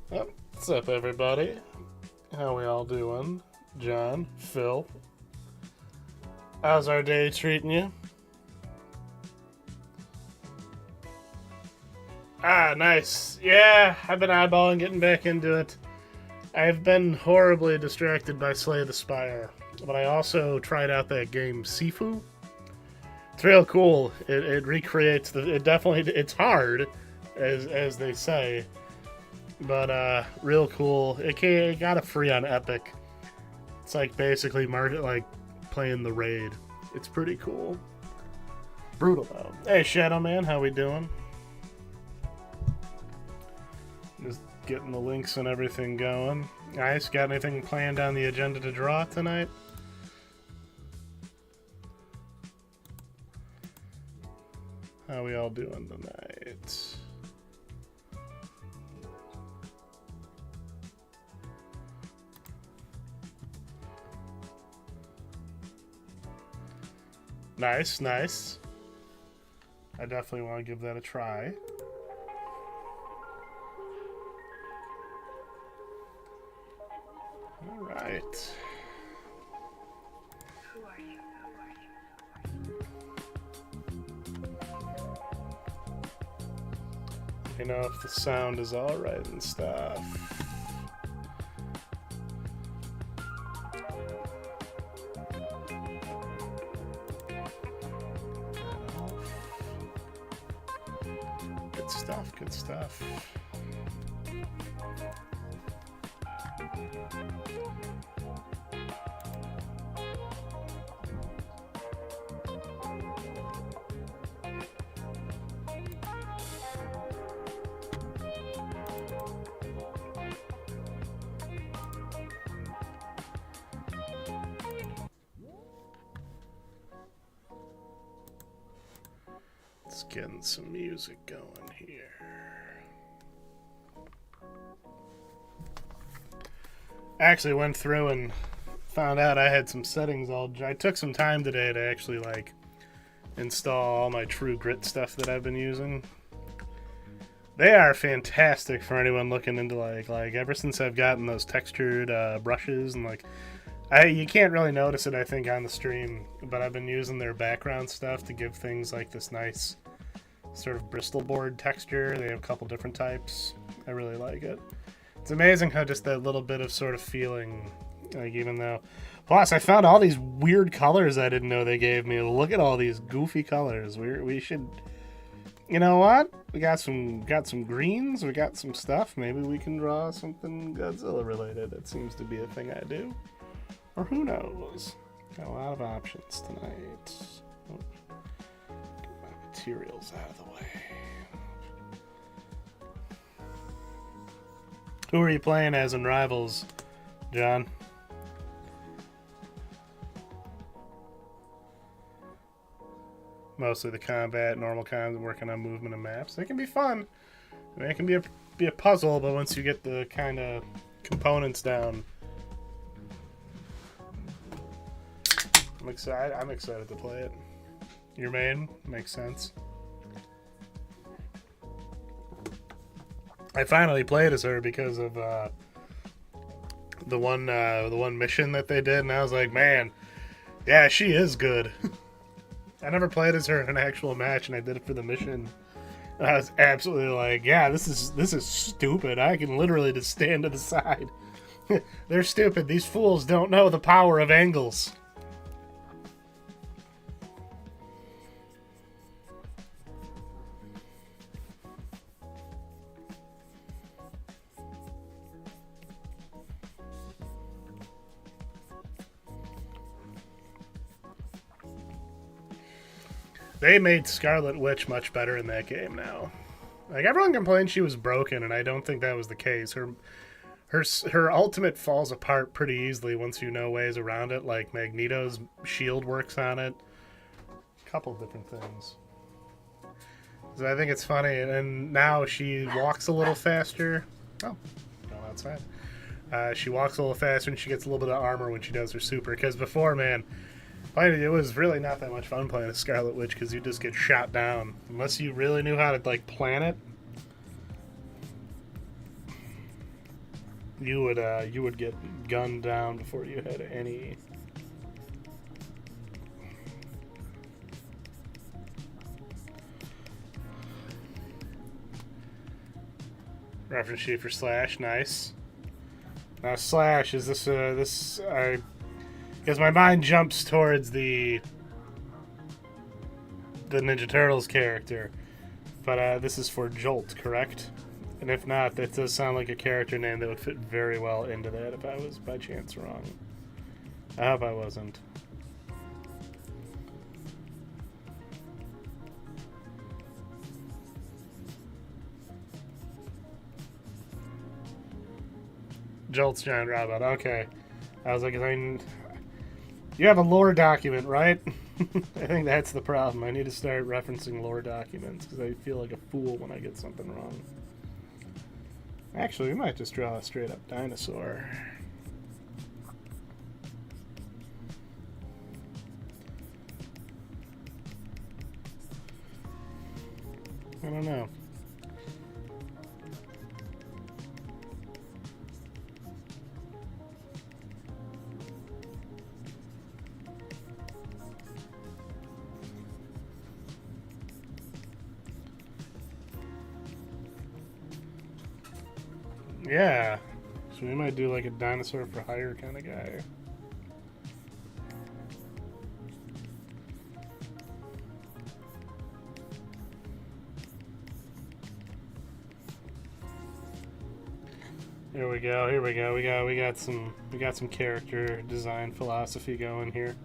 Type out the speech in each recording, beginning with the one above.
What's up, everybody? How we all doing? John, Phil, how's our day treating you? Ah, nice. Yeah, I've been eyeballing getting back into it. I've been horribly distracted by Slay the Spire, but I also tried out that game Sifu. It's real cool. It recreates the. It definitely. It's hard, as they say, but real cool. It got a free on Epic. It's like basically market like playing the raid. It's pretty cool. Brutal though. Hey Shadow Man, how we doing? Just getting the links and everything going. Nice. Got anything planned on the agenda to draw tonight? How we all doing tonight? Nice, nice. I definitely want to give that a try. All right. You know if the sound is all right and stuff. Good stuff, good stuff. Let's get some music going here. I actually went through and found out I had some settings all. I took some time today to actually like install all my True Grit stuff that I've been using. They are fantastic for anyone looking into like ever since I've gotten those textured brushes and like you can't really notice it I think on the stream, but I've been using their background stuff to give things like this nice sort of Bristol board texture. They have a couple different types. I really like it. It's amazing how just that little bit of sort of feeling, like even though. Plus, I found all these weird colors I didn't know they gave me. Look at all these goofy colors. We should, you know what? We got some greens. We got some stuff. Maybe we can draw something Godzilla related. That seems to be a thing I do. Or who knows? Got a lot of options tonight. Oh, get my materials out of the way. Who are you playing as in Rivals, John? Mostly the combat, normal comms, and working on movement and maps. They can be fun. I mean, it can be a puzzle, but once you get the kind of components down, I'm excited to play it. Your main makes sense. I finally played as her because of the one mission that they did, and I was like, man, yeah, she is good. I never played as her in an actual match, and I did it for the mission. And I was absolutely like, yeah, this is stupid. I can literally just stand to the side. They're stupid. These fools don't know the power of angles. They made Scarlet Witch much better in that game now. Like, everyone complained she was broken, and I don't think that was the case. Her ultimate falls apart pretty easily once you know ways around it. Like, Magneto's shield works on it. A couple different things. So I think it's funny, and now she walks a little faster. Oh, going outside. She walks a little faster, and she gets a little bit of armor when she does her super. Because before, man, it was really not that much fun playing as Scarlet Witch because you just get shot down. Unless you really knew how to, like, plan it. you would get gunned down before you had any. Reference sheet for Slash, nice. Now Slash, is this because my mind jumps towards the Ninja Turtles character, but this is for Jolt, correct? And if not, that does sound like a character name that would fit very well into that if I was by chance wrong. I hope I wasn't. Jolt's Giant Robot, okay. I was like, you have a lore document, right? I think that's the problem. I need to start referencing lore documents because I feel like a fool when I get something wrong. Actually, we might just draw a straight up dinosaur. I don't know. Yeah, so we might do like a dinosaur for hire kind of guy. Here we go. Here we go. We got some character design philosophy going here.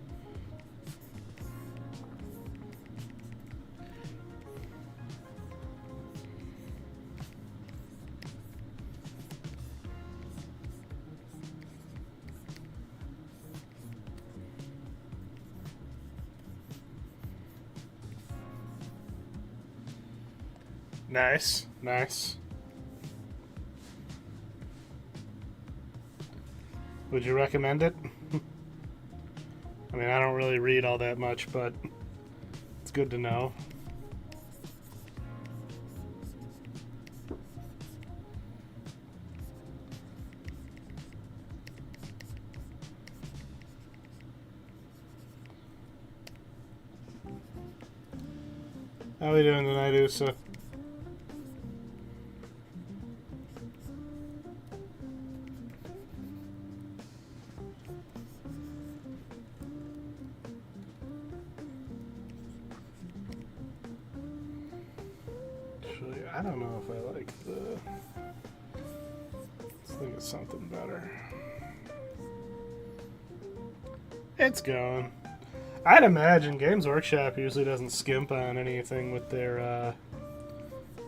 Nice, nice. Would you recommend it? I mean, I don't really read all that much, but it's good to know. How are we doing tonight, Usa? I don't know if I like the... Let's think of something better. It's going. I'd imagine Games Workshop usually doesn't skimp on anything with their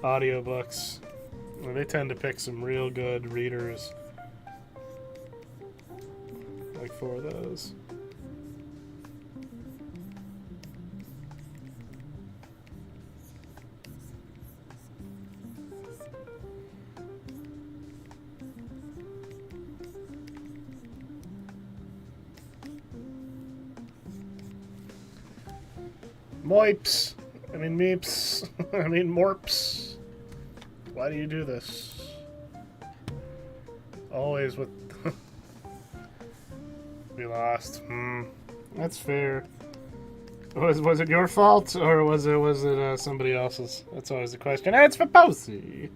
audiobooks. Well, they tend to pick some real good readers like for those. Moips. I mean meeps. I mean morps. Why do you do this? Always with... We lost. That's fair. Was it your fault or was it somebody else's? That's always the question. And it's for Posey.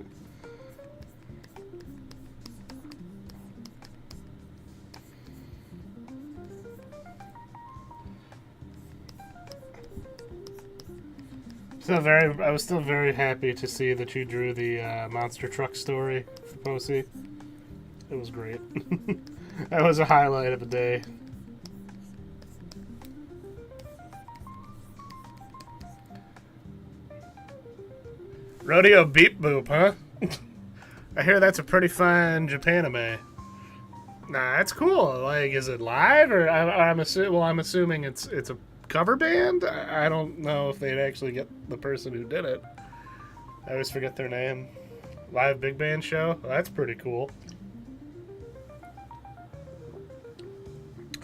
I was still very happy to see that you drew the monster truck story for Posey. It was great. That was a highlight of the day. Rodeo Beep Boop, huh? I hear that's a pretty fine Japanime. Nah, that's cool. Like, is it live or I'm assuming it's a cover band. I don't know if they'd actually get the person who did it. I always forget their name. Live big band show. Well, that's pretty cool.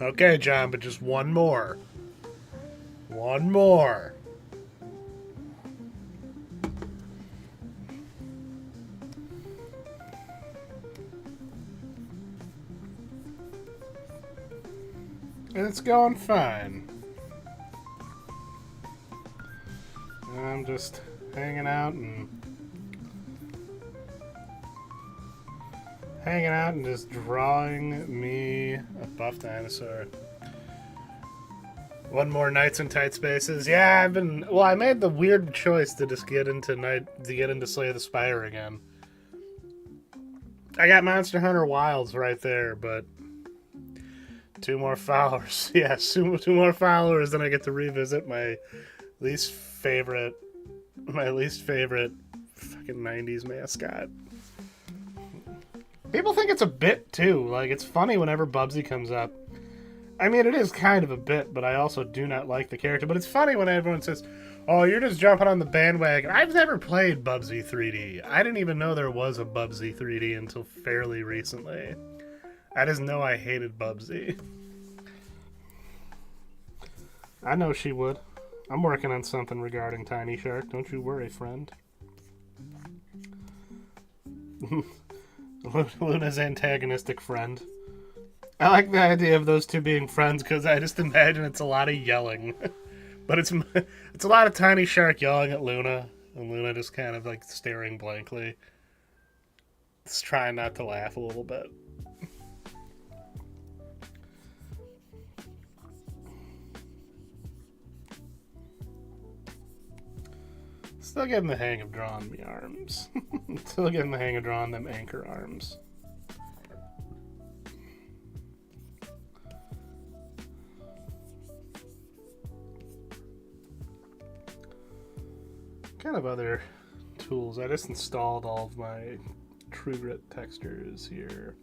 Okay, John, but just one more. One more. It's going fine. I'm just hanging out and just drawing me a buff dinosaur. One more Knights in Tight Spaces. Yeah, I made the weird choice to just get into Slay the Spire again. I got Monster Hunter Wilds right there, but 2 more followers. Yes, 2 more followers, then I get to revisit my least favorite fucking 90s mascot. People think it's a bit too. Like, it's funny whenever Bubsy comes up. I mean, it is kind of a bit, but I also do not like the character. But it's funny when everyone says, oh, you're just jumping on the bandwagon. I've never played Bubsy 3D. I didn't even know there was a Bubsy 3D until fairly recently. I just know I hated Bubsy. I know she would. I'm working on something regarding Tiny Shark. Don't you worry, friend. Luna's antagonistic friend. I like the idea of those two being friends because I just imagine it's a lot of yelling. But it's a lot of Tiny Shark yelling at Luna, and Luna just kind of like staring blankly. Just trying not to laugh a little bit. Still getting the hang of drawing the arms. Still getting the hang of drawing them anchor arms. Kind of other tools. I just installed all of my True Grit textures here.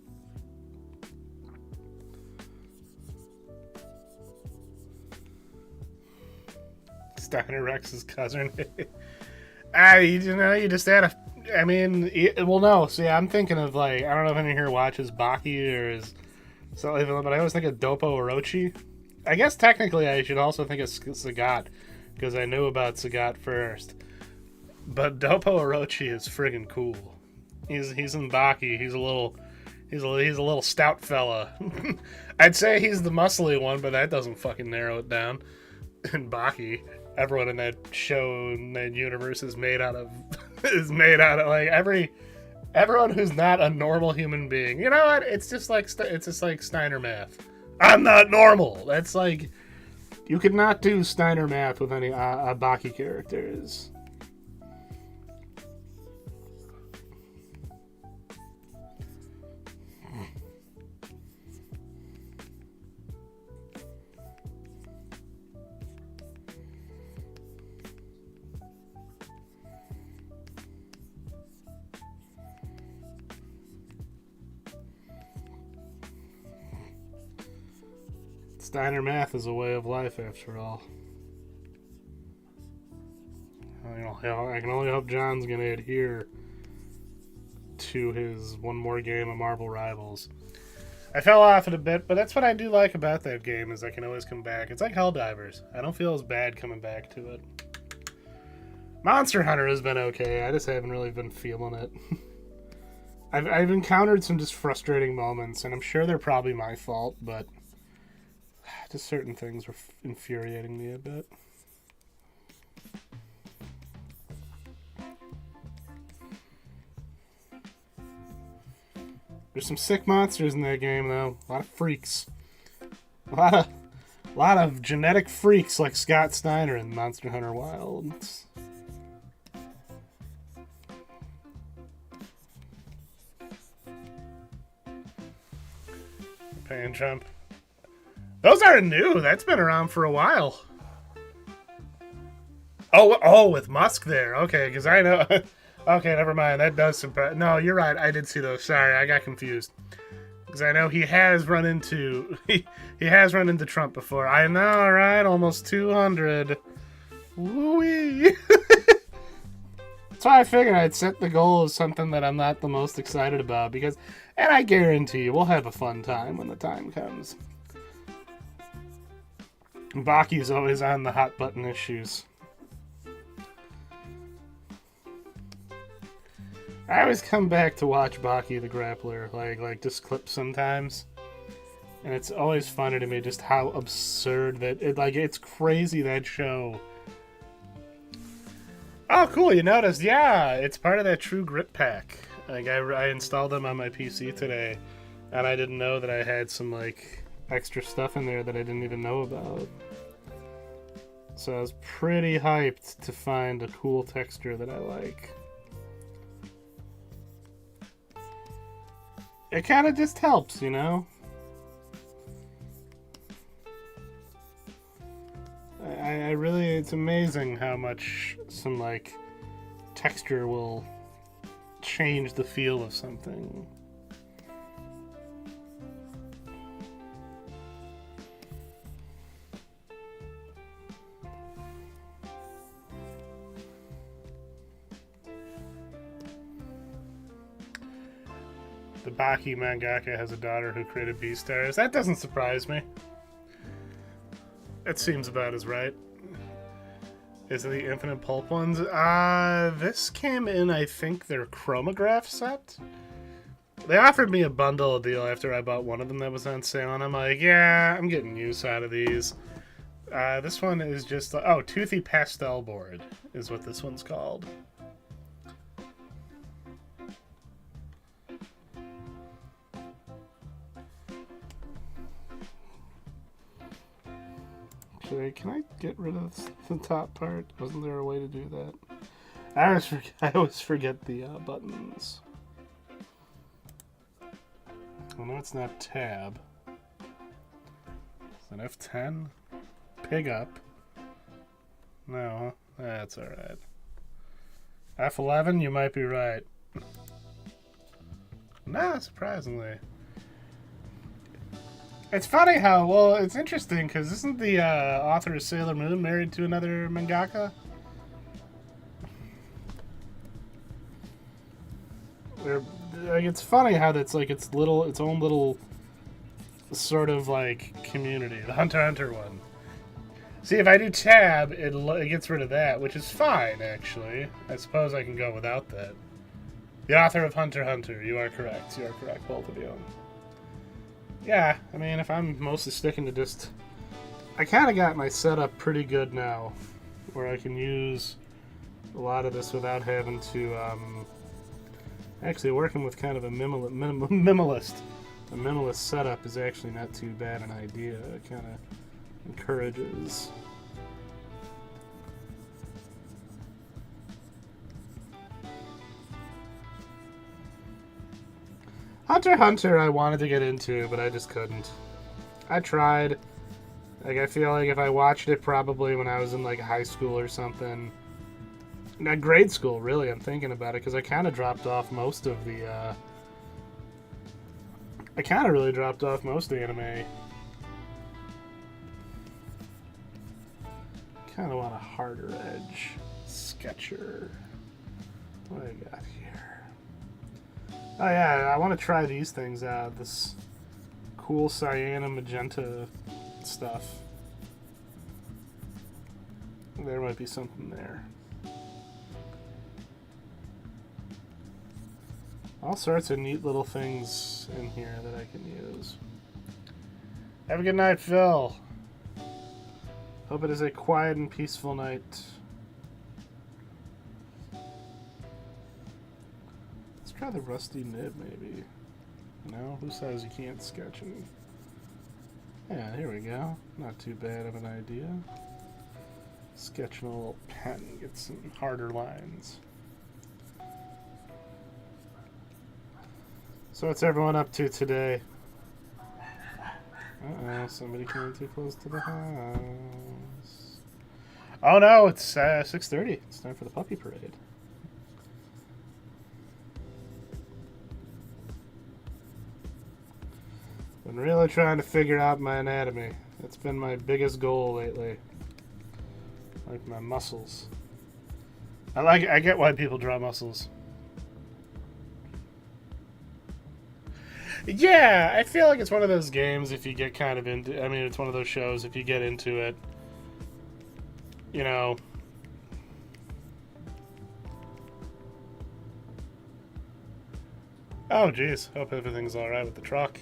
Steiner Rex's cousin. You just had a... I mean, well, no. See, I'm thinking of, like, I don't know if anyone here watches Baki or is something, but I always think of Dopo Orochi. I guess technically I should also think of Sagat, because I knew about Sagat first. But Dopo Orochi is friggin' cool. He's in Baki. He's a little stout fella. I'd say he's the muscly one, but that doesn't fucking narrow it down. In Baki, everyone in that show and that universe is made out of like everyone who's not a normal human being. You know what? It's just like Steiner math. I'm not normal. That's like you could not do Steiner math with any Baki characters. Steiner math is a way of life, after all. I can only hope John's going to adhere to his one more game of Marvel Rivals. I fell off it a bit, but that's what I do like about that game, is I can always come back. It's like Helldivers. I don't feel as bad coming back to it. Monster Hunter has been okay. I just haven't really been feeling it. I've encountered some just frustrating moments, and I'm sure they're probably my fault, but just certain things were infuriating me a bit. There's some sick monsters in that game, though. A lot of freaks. A lot of genetic freaks like Scott Steiner in Monster Hunter Wilds. Pan jump. Those aren't new. That's been around for a while. Oh, with Musk there. Okay, because I know. Okay, never mind. That does surprise. No, you're right. I did see those. Sorry, I got confused. Because I know he has run into he has run into Trump before. I know, right? Almost 200. Woo-wee. That's why I figured I'd set the goal as something that I'm not the most excited about, because, and I guarantee you, we'll have a fun time when the time comes. Baki's always on the hot button issues. I always come back to watch Baki the Grappler, like just clips sometimes. And it's always funny to me just how absurd that it, like, it's crazy that show. Oh, cool! You noticed? Yeah, it's part of that True Grit pack. Like I installed them on my PC today, and I didn't know that I had some like extra stuff in there that I didn't even know about. So I was pretty hyped to find a cool texture that I like. It kind of just helps, you know? I really, it's amazing how much some like texture will change the feel of something. The Baki mangaka has a daughter who created Beastars. That doesn't surprise me. It seems about as right. Is it the Infinite Pulp ones? This came in, I think, their Chromograph set. They offered me a bundle deal after I bought one of them that was on sale, and I'm like, yeah, I'm getting use out of these. This one is just, oh, Toothy Pastel Board is what this one's called. Actually, can I get rid of the top part? Wasn't there a way to do that? I always forget the buttons. Oh no, it's not tab. Is that F10? Pig up. No, that's alright. F11, you might be right. Nah, surprisingly. It's funny how, well, it's interesting, because isn't the author of Sailor Moon married to another mangaka? Like, it's funny how that's like its own little sort of like community. The Hunter x Hunter one. See, if I do tab, it gets rid of that, which is fine, actually. I suppose I can go without that. The author of Hunter x Hunter, you are correct. You are correct, both of you. Yeah, I mean, if I'm mostly sticking to just... I kind of got my setup pretty good now, where I can use a lot of this without having to, actually, working with kind of a minimalist. A minimalist setup is actually not too bad an idea. It kind of encourages... Hunter x Hunter I wanted to get into, but I just couldn't. I tried. Like, I feel like if I watched it probably when I was in, like, high school or something. Not grade school, really, I'm thinking about it, because I kind of dropped off most of the, I kind of really dropped off most of the anime. Kind of want a harder edge sketcher. What do I got here? Oh yeah, I want to try these things out. This cool cyan and magenta stuff. There might be something there. All sorts of neat little things in here that I can use. Have a good night, Phil. Hope it is a quiet and peaceful night. Try the rusty nib, maybe. No? Who says you can't sketch any? Yeah, here we go. Not too bad of an idea. Sketching a little pen, get some harder lines. So what's everyone up to today? Uh-oh, somebody came too close to the house. Oh no, it's 6:30. It's time for the puppy parade. Been really trying to figure out my anatomy. That's been my biggest goal lately. Like my muscles. I get why people draw muscles. Yeah, I feel like it's one of those games if you get kind of into... I mean, it's one of those shows, if you get into it, you know... Oh, geez. Hope everything's alright with the truck.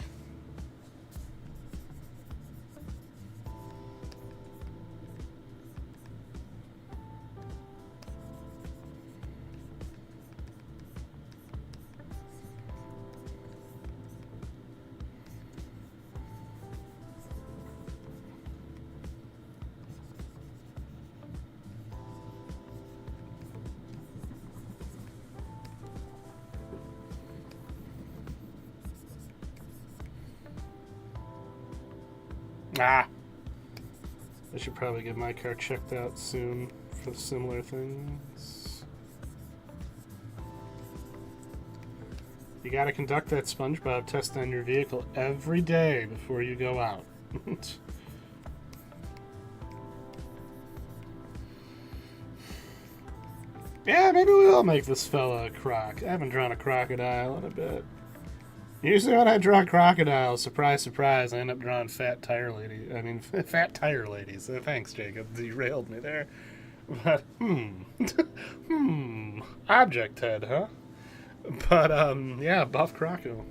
Ah. I should probably get my car checked out soon for similar things. You gotta conduct that SpongeBob test on your vehicle every day before you go out. Yeah, maybe we will make this fella a croc. I haven't drawn a crocodile in a bit. Usually when I draw crocodiles, surprise, surprise, I end up drawing fat tire ladies. Thanks, Jacob. Derailed me there. But, object head, huh? But, yeah, buff croco.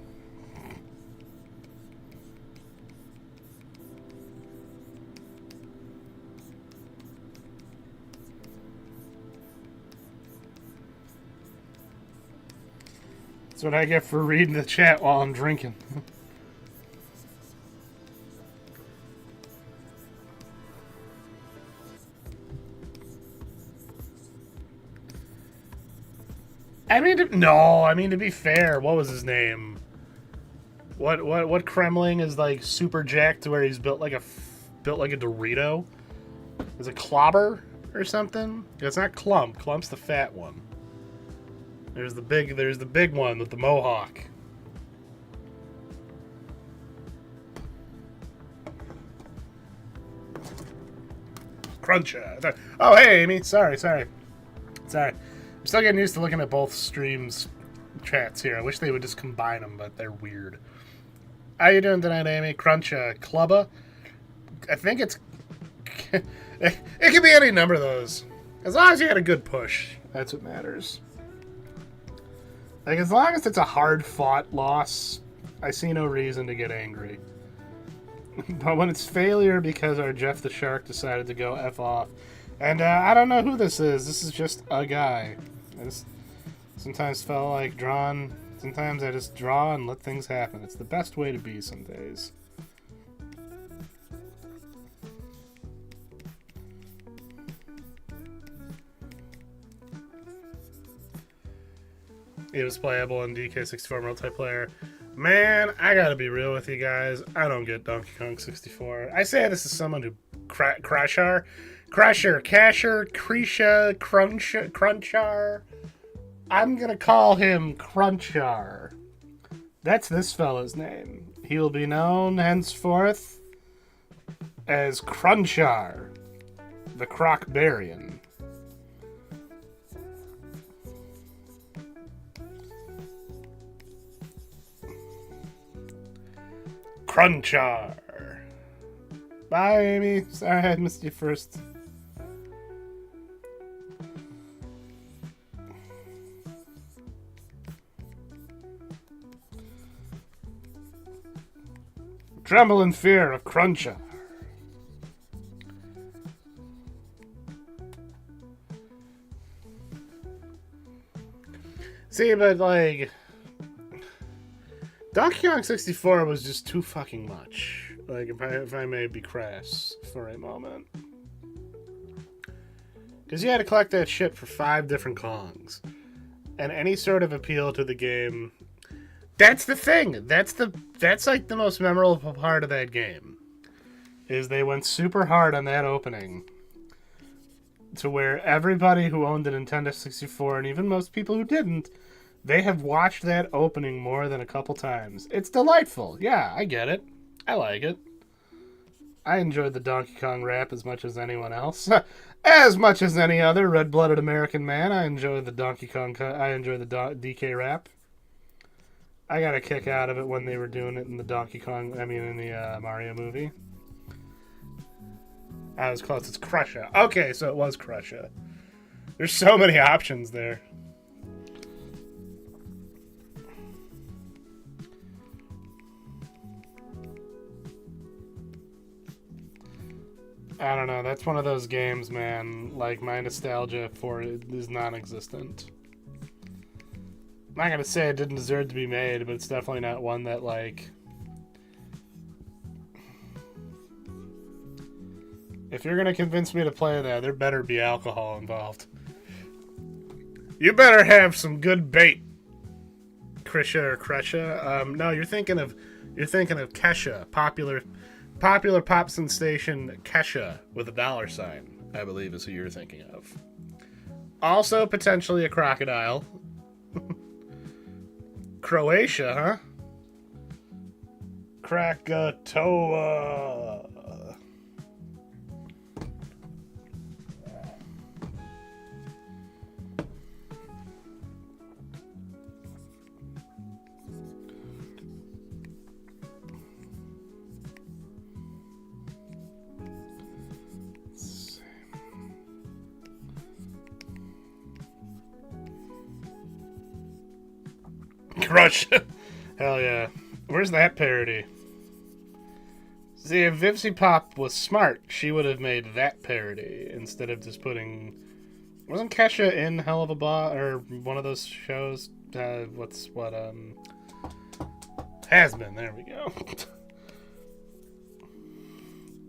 That's what I get for reading the chat while I'm drinking. I mean to be fair, what was his name? What Kremling is like super jacked to where he's built like a Dorito? Is it Clobber or something? It's not Clump. Clump's the fat one. There's the big one with the mohawk. Cruncha. Oh, hey, Amy. Sorry. I'm still getting used to looking at both streams chats here. I wish they would just combine them, but they're weird. How you doing tonight, Amy? Cruncha. Clubba? I think it's... it could be any number of those. As long as you had a good push. That's what matters. Like, as long as it's a hard-fought loss, I see no reason to get angry. But when it's failure because our Jeff the Shark decided to go F off, and I don't know who this is. This is just a guy. I just sometimes felt like drawing. Sometimes I just draw and let things happen. It's the best way to be some days. It was playable in DK64 multiplayer. Man, I gotta be real with you guys. I don't get Donkey Kong 64. I say this is someone who Crunchar, Crunchar. I'm gonna call him Crunchar. That's this fella's name. He will be known henceforth as Crunchar, the Crocbarian. Crunchar. Bye, Amy. Sorry I missed you first. Tremble in fear of Crunchar. See, but like... Donkey Kong 64 was just too fucking much. Like, if I may be crass for a moment. Because you had to collect that shit for 5 different Kongs. And any sort of appeal to the game... That's the thing! That's like the most memorable part of that game. Is they went super hard on that opening. To where everybody who owned a Nintendo 64, and even most people who didn't... They have watched that opening more than a couple times. It's delightful. Yeah, I get it. I like it. I enjoyed the Donkey Kong rap as much as anyone else. As much as any other red-blooded American man, I enjoy the Donkey Kong... I enjoy the DK rap. I got a kick out of it when they were doing it in the in the Mario movie. I was close. It's Crusha. Okay, so it was Crusha. There's so many options there. I don't know. That's one of those games, man. Like, my nostalgia for it is non-existent. I'm not gonna say it didn't deserve to be made, but it's definitely not one that, like... If you're gonna convince me to play that, there better be alcohol involved. You better have some good bait, Krisha or Kresha. No, you're thinking of Kesha, popular Popular pop sensation Kesha with a $, I believe, is who you're thinking of. Also, potentially a crocodile. Croatia, huh? Krakatoa. Crush. Hell yeah. Where's that parody? See, if Vivsy Pop was smart, she would have made that parody instead of just putting... Wasn't Kesha in Hell of a Boss, or one of those shows? Has Been, there we go.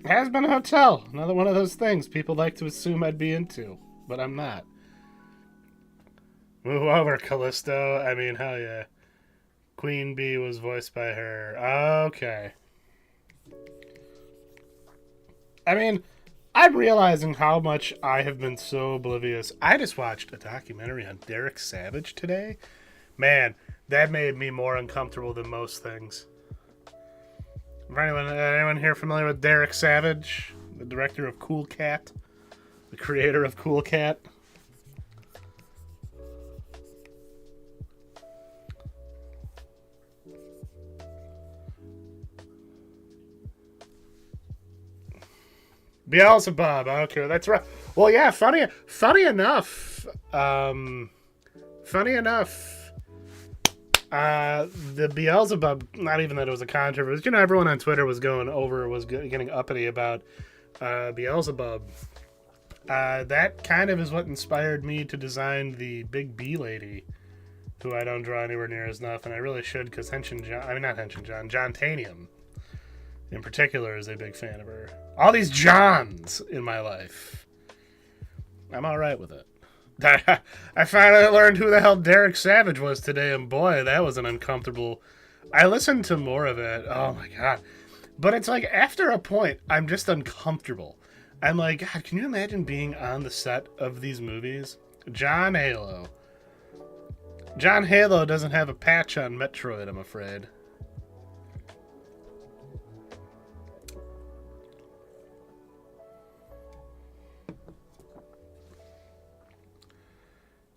Has Been Hotel. Another one of those things people like to assume I'd be into, but I'm not. Move over, Callisto. I mean, hell yeah. Queen Bee was voiced by her. Okay. I mean, I'm realizing how much I have been so oblivious. I just watched a documentary on Derek Savage today. Man, that made me more uncomfortable than most things. Anyone here familiar with Derek Savage? The director of Cool Cat? The creator of Cool Cat? Beelzebub. Okay, that's right. Well, yeah. Funny enough. The Beelzebub. Not even that it was a controversy. Everyone on Twitter was getting uppity about Beelzebub. That kind of is what inspired me to design the Big B lady, who I don't draw anywhere near as enough, and I really should, because John Tanium, in particular, is a big fan of her. All these Johns in my life. I'm alright with it. I finally learned who the hell Derek Savage was today, and boy, that was an uncomfortable... I listened to more of it. Oh my god. But it's like, after a point, I'm just uncomfortable. I'm like, God, can you imagine being on the set of these movies? John Halo. John Halo doesn't have a patch on Metroid, I'm afraid.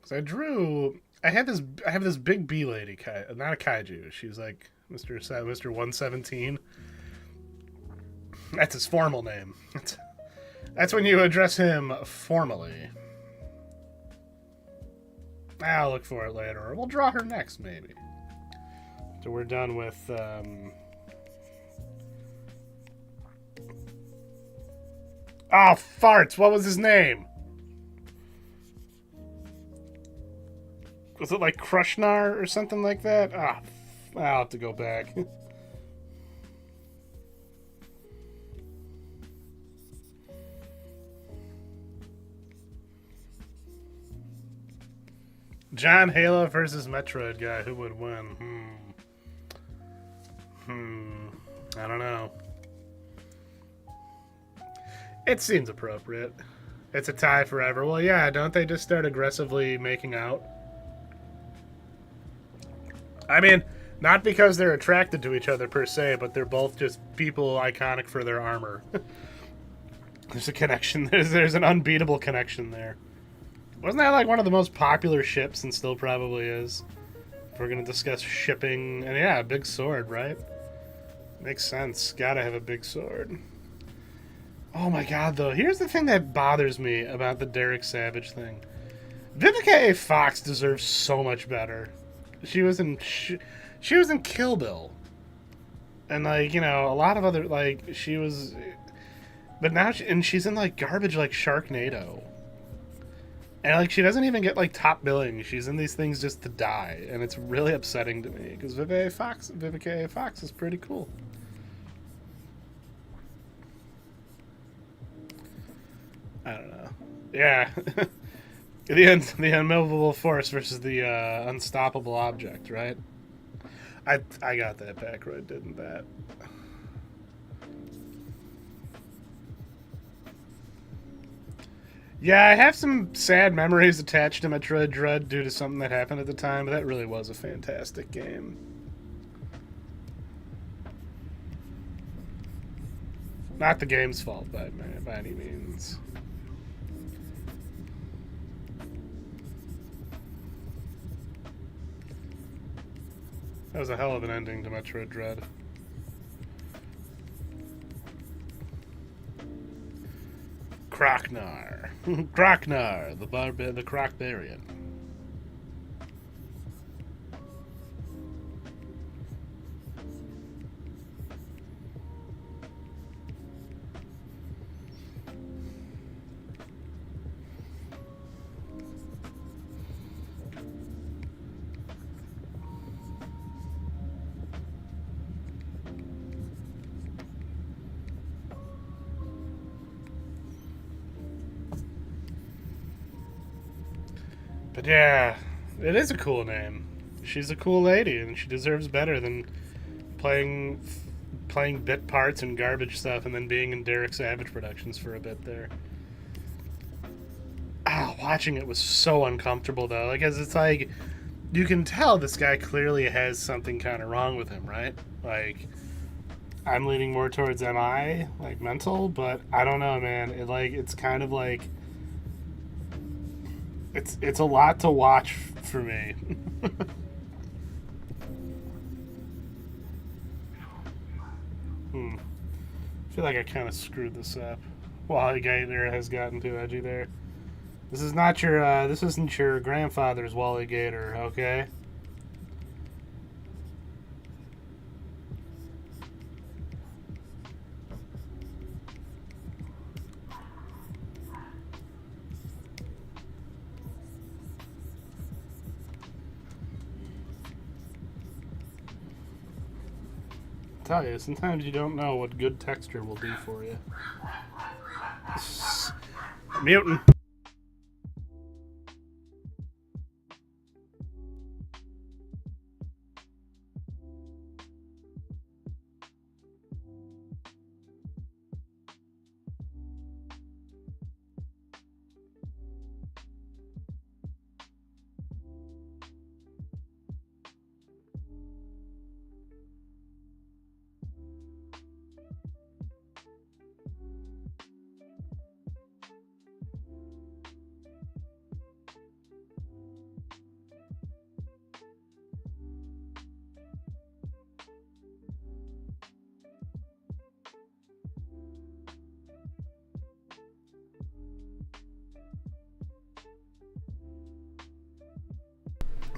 I have this big bee lady, not a kaiju. She's like Mr. 117. That's his formal name. That's when you address him formally. I'll look for it later, or we'll draw her next, maybe. So we're done with. Oh, farts! What was his name? Was it like Krushnar or something like that? I'll have to go back. John Halo versus Metroid guy. Who would win? I don't know. It seems appropriate. It's a tie forever. Well, yeah, don't they just start aggressively making out? I mean, not because they're attracted to each other per se, but they're both just people iconic for their armor. There's a connection. There's an unbeatable connection there. Wasn't that like one of the most popular ships, and still probably is? If we're going to discuss shipping. And yeah, a big sword, right? Makes sense. Gotta have a big sword. Oh my god, though. Here's the thing that bothers me about the Derek Savage thing. Vivica A. Fox deserves so much better. She was in Kill Bill, and like, you know, a lot of other, like, she was, but now she's in like garbage like Sharknado, and like she doesn't even get like top billing. She's in these things just to die, and it's really upsetting to me because Vivica A. Fox is pretty cool. I don't know. Yeah. The unmovable force versus the unstoppable object, right? I got that back right, didn't that? Yeah, I have some sad memories attached to Metroid Dread due to something that happened at the time, but that really was a fantastic game. Not the game's fault by any means. That was a hell of an ending to Metroid Dread. Kroknar. Kroknar, the Krokbarian. But yeah, it is a cool name. She's a cool lady, and she deserves better than playing playing bit parts and garbage stuff, and then being in Derek Savage Productions for a bit there. Watching it was so uncomfortable though. Like, as it's like you can tell this guy clearly has something kind of wrong with him, right? Like, I'm leaning more towards MI, like mental, but I don't know, man. It's kind of like it's a lot to watch for me. I feel like I kind of screwed this up. Wally Gator has gotten too edgy there. This is not your. This isn't your grandfather's Wally Gator, okay? I tell you, sometimes you don't know what good texture will do for you. Mutant.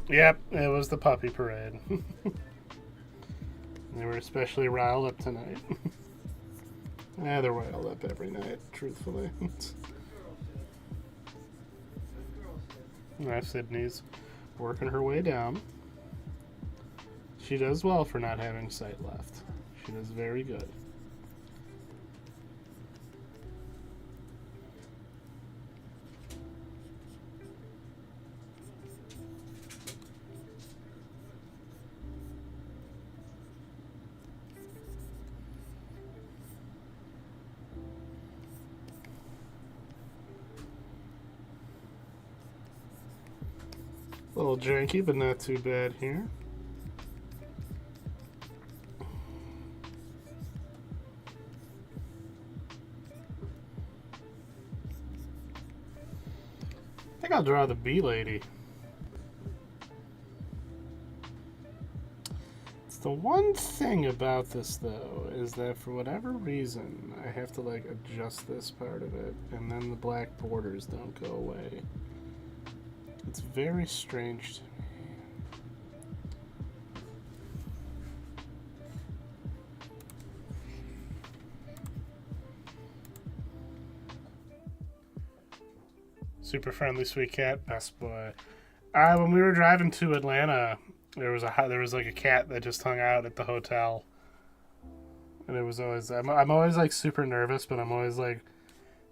Yep, it was the puppy parade. They were especially riled up tonight. They're riled up every night, truthfully. Sydney's working her way down. She does well for not having sight left. She does very good. A little janky, but not too bad here. I think I'll draw the bee lady. The one thing about this though is that for whatever reason I have to like adjust this part of it, and then the black borders don't go away. It's very strange to me. Super friendly, sweet cat, best boy. When we were driving to Atlanta, there was like a cat that just hung out at the hotel, and it was always I'm always like super nervous, but I'm always like,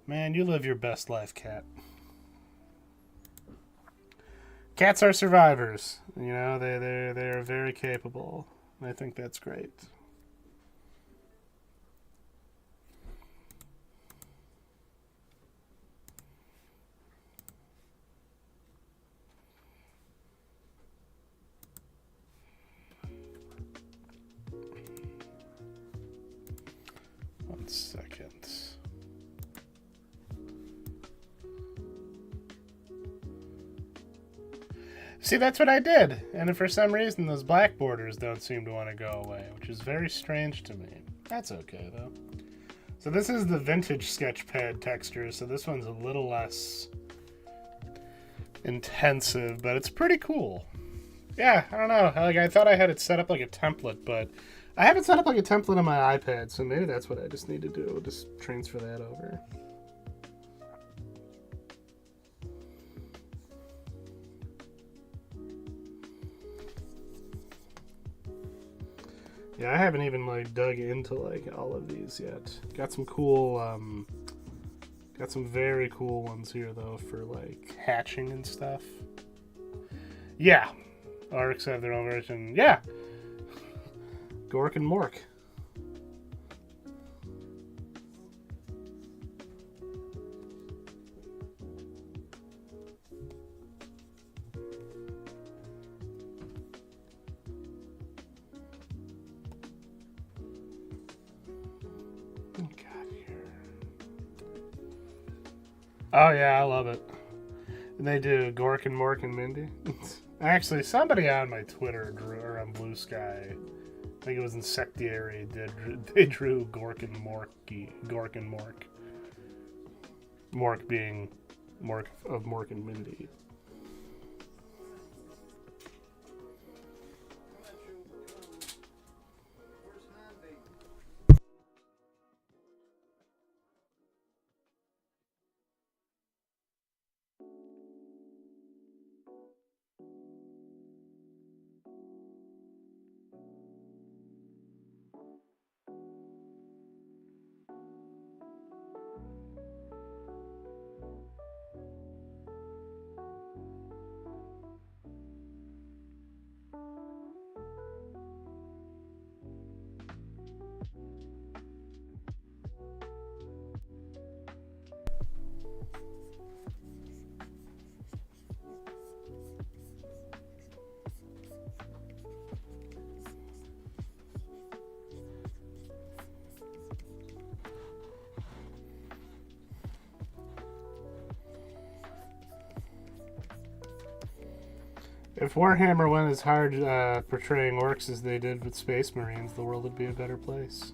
man, you live your best life, cat. Cats are survivors, you know. They're very capable. I think that's great. See, that's what I did. And for some reason, those black borders don't seem to want to go away, which is very strange to me. That's okay, though. So this is the vintage sketchpad texture, so this one's a little less intensive, but it's pretty cool. Yeah, I don't know. Like, I thought I had it set up like a template, but I have it set up like a template on my iPad, so maybe that's what I just need to do. Just transfer that over. Yeah, I haven't even like dug into like all of these yet. Got some cool, got some very cool ones here though for like hatching and stuff. Yeah, Arcs have their own version. Yeah, Gork and Mork. Oh yeah, I love it. And they do Gork and Mork and Mindy. Actually, somebody on my Twitter drew, or on Blue Sky, I think it was Insectiary, they drew Gork and Mork. Mork being Mork of Mork and Mindy. If Warhammer went as hard portraying orcs as they did with Space Marines, the world would be a better place.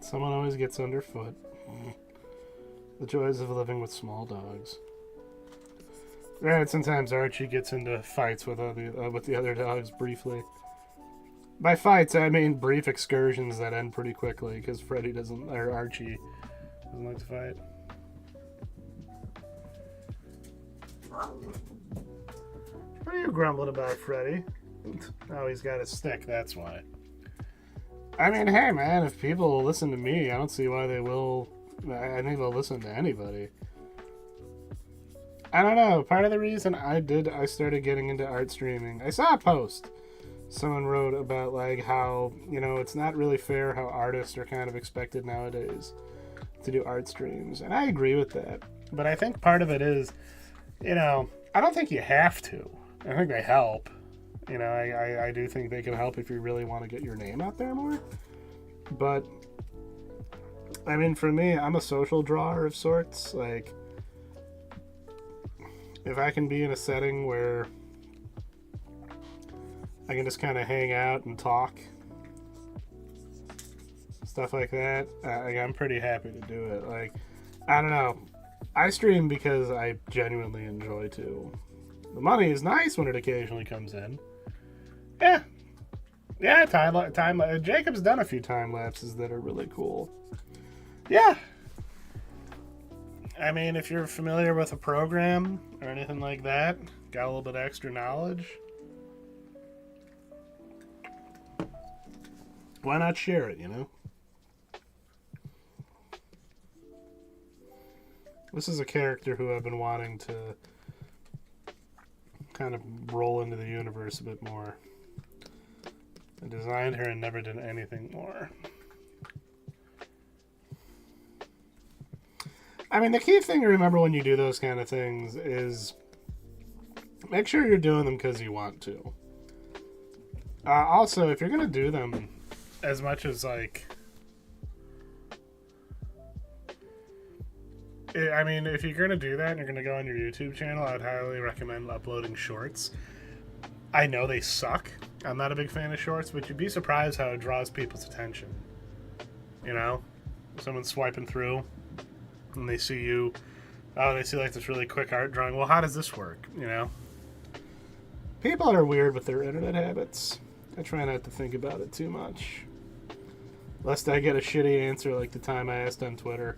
Someone always gets underfoot. The joys of living with small dogs. Granted, sometimes Archie gets into fights with the other dogs briefly. By fights, I mean brief excursions that end pretty quickly because Archie doesn't like to fight. What are you grumbling about, Freddy? Oh, he's got a stick, that's why. I mean, hey man, if people listen to me, I don't see why they will. I think they'll listen to anybody. I don't know. Part of the reason I started getting into art streaming. I saw a post someone wrote about like how, it's not really fair how artists are kind of expected nowadays to do art streams. And I agree with that. But I think part of it is, I don't think you have to. I think they help. I do think they can help if you really want to get your name out there more. But, I mean, for me, I'm a social drawer of sorts. Like, if I can be in a setting where I can just kind of hang out and talk, stuff like that, I'm pretty happy to do it. Like, I don't know. I stream because I genuinely enjoy to. The money is nice when it occasionally comes in. Yeah, time. Jacob's done a few time lapses that are really cool. Yeah. I mean, if you're familiar with a program or anything like that, got a little bit of extra knowledge, why not share it, you know? This is a character who I've been wanting to kind of roll into the universe a bit more. I designed her and never did anything more. I mean, the key thing to remember when you do those kind of things is make sure you're doing them because you want to. Also, if you're going to do them as much as, like... I mean, if you're going to do that and you're going to go on your YouTube channel, I would highly recommend uploading shorts. I know they suck. I'm not a big fan of shorts, but you'd be surprised how it draws people's attention. You know? Someone's swiping through, and they see you. Oh, they see like this really quick art drawing. Well, how does this work? You know? People are weird with their internet habits. I try not to think about it too much. Lest I get a shitty answer like the time I asked on Twitter.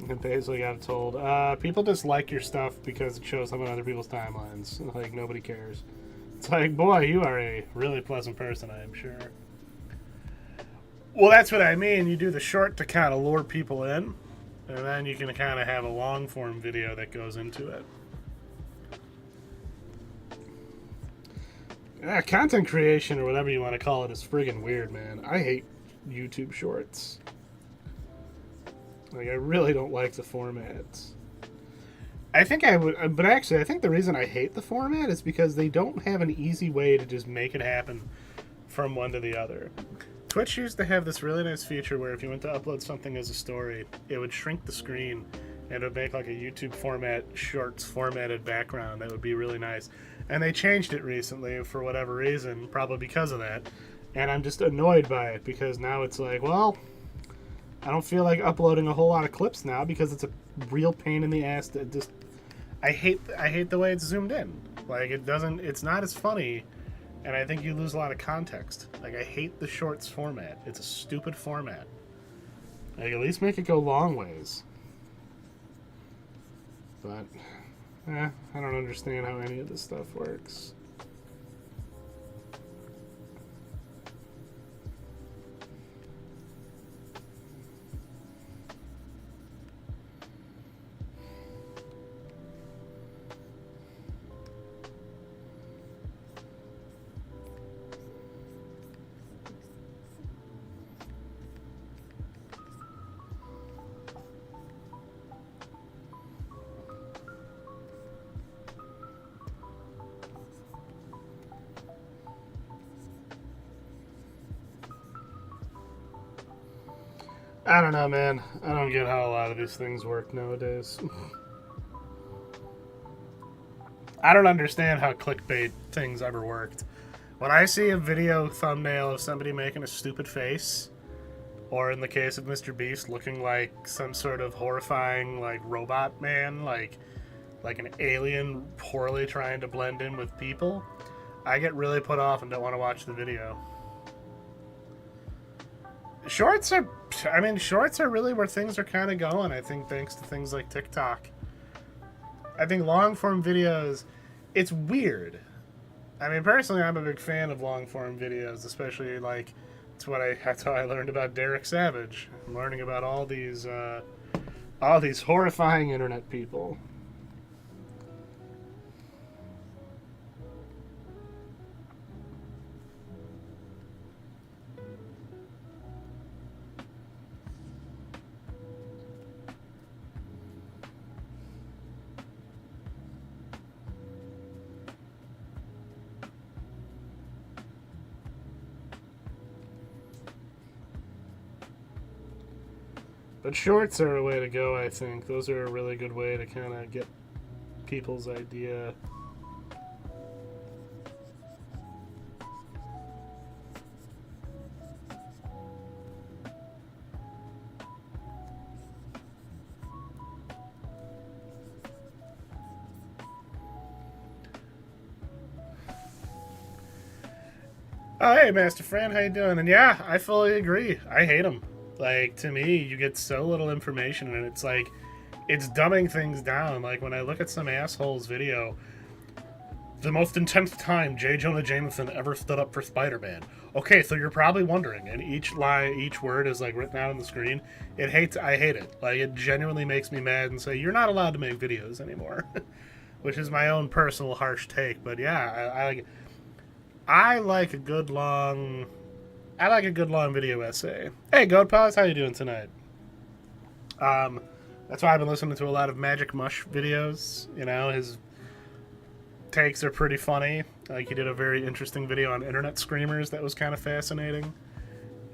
And basically got told, people just like your stuff because it shows up on other people's timelines. Like, nobody cares. It's like, boy, you are a really pleasant person, I am sure. Well, that's what I mean. You do the short to kind of lure people in, and then you can kind of have a long-form video that goes into it. Content creation, or whatever you want to call it, is friggin' weird, man. I hate YouTube shorts. Like, I really don't like the formats. I think I would, but actually, I think the reason I hate the format is because they don't have an easy way to just make it happen from one to the other. Twitch used to have this really nice feature where if you went to upload something as a story, it would shrink the screen and it would make like a YouTube format, shorts formatted background. That would be really nice. And they changed it recently for whatever reason, probably because of that. And I'm just annoyed by it because now it's like, well, I don't feel like uploading a whole lot of clips now because it's a real pain in the ass to just... I hate the way it's zoomed in. Like, it's not as funny, and I think you lose a lot of context. Like, I hate the shorts format. It's a stupid format. Like, at least make it go long ways. But, I don't understand how any of this stuff works. I don't know, man. I don't get how a lot of these things work nowadays. I don't understand how clickbait things ever worked. When I see a video thumbnail of somebody making a stupid face, or in the case of Mr. Beast, looking like some sort of horrifying, like, robot man, like an alien poorly trying to blend in with people, I get really put off and don't want to watch the video. Shorts are really where things are kind of going, I think, thanks to things like TikTok. I think long-form videos, it's weird. I mean, personally, I'm a big fan of long-form videos, especially, like, that's how I learned about Derek Savage. I'm learning about all these horrifying internet people. But shorts are a way to go, I think. Those are a really good way to kind of get people's idea. Oh, hey, Master Fran, how you doing? And yeah, I fully agree. I hate them. Like, to me, you get so little information, and it's like, it's dumbing things down. Like when I look at some asshole's video, the most intense time J. Jonah Jameson ever stood up for Spider-Man. Okay, so you're probably wondering, and each word is like written out on the screen. I hate it. Like it genuinely makes me mad and say you're not allowed to make videos anymore, which is my own personal harsh take. But yeah, I like a good long video essay. Hey, Goat Paws, how you doing tonight? That's why I've been listening to a lot of Magic Mush videos. You know, his takes are pretty funny. Like he did a very interesting video on internet screamers that was kind of fascinating.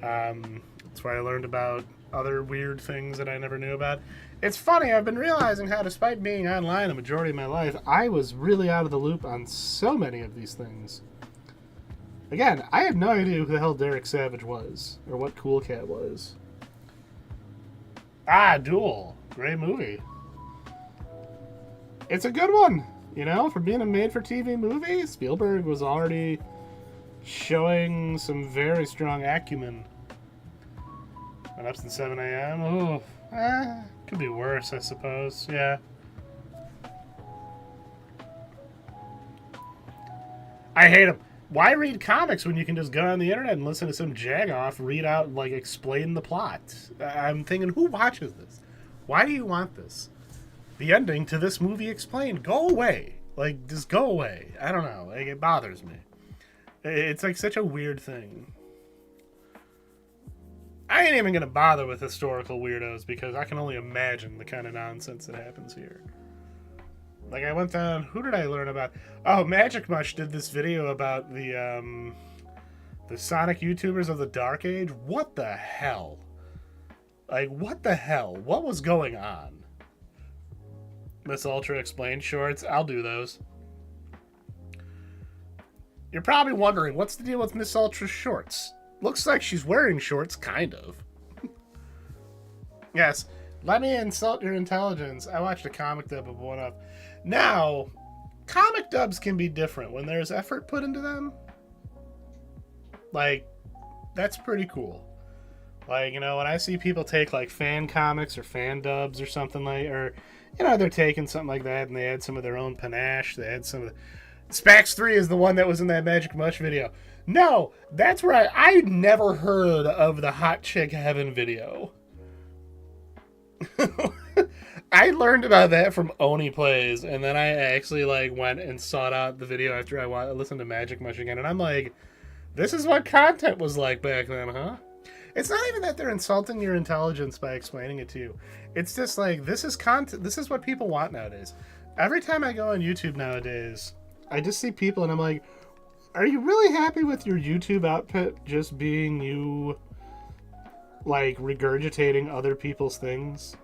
That's where I learned about other weird things that I never knew about. It's funny, I've been realizing how despite being online a majority of my life, I was really out of the loop on so many of these things. Again, I had no idea who the hell Derek Savage was, or what Cool Cat was. Duel. Great movie. It's a good one. You know, for being a made-for-TV movie, Spielberg was already showing some very strong acumen. And up since 7 a.m. Ooh, could be worse, I suppose. Yeah. I hate him. Why read comics when you can just go on the internet and listen to some jagoff read out, like, explain the plot? I'm thinking, who watches this? Why do you want this? The ending to this movie explained. Go away. Like, just go away. I don't know. Like, it bothers me. It's, like, such a weird thing. I ain't even gonna bother with historical weirdos because I can only imagine the kind of nonsense that happens here. Like, I went down... Who did I learn about? Oh, Magic Mush did this video about the Sonic YouTubers of the Dark Age. What the hell? Like, what the hell? What was going on? Miss Ultra explained shorts. I'll do those. You're probably wondering, what's the deal with Miss Ultra's shorts? Looks like she's wearing shorts, kind of. Yes. Let me insult your intelligence. I watched a comic dub of One Up. Now, comic dubs can be different when there's effort put into them. Like, that's pretty cool. Like, you know, when I see people take, like, fan comics or fan dubs or something like, or, you know, they're taking something like that and they add some of their own panache. They add some of the... Spax 3 is the one that was in that Magic Mush video. No, that's right. I never heard of the Hot Chick Heaven video. I learned about that from Oni Plays, and then I actually like went and sought out the video after I listened to Magic Mush again, and I'm like, this is what content was like back then, huh? It's not even that they're insulting your intelligence by explaining it to you. It's just like, this is content. This is what people want nowadays. Every time I go on YouTube nowadays, I just see people and I'm like, are you really happy with your YouTube output just being you, like, regurgitating other people's things?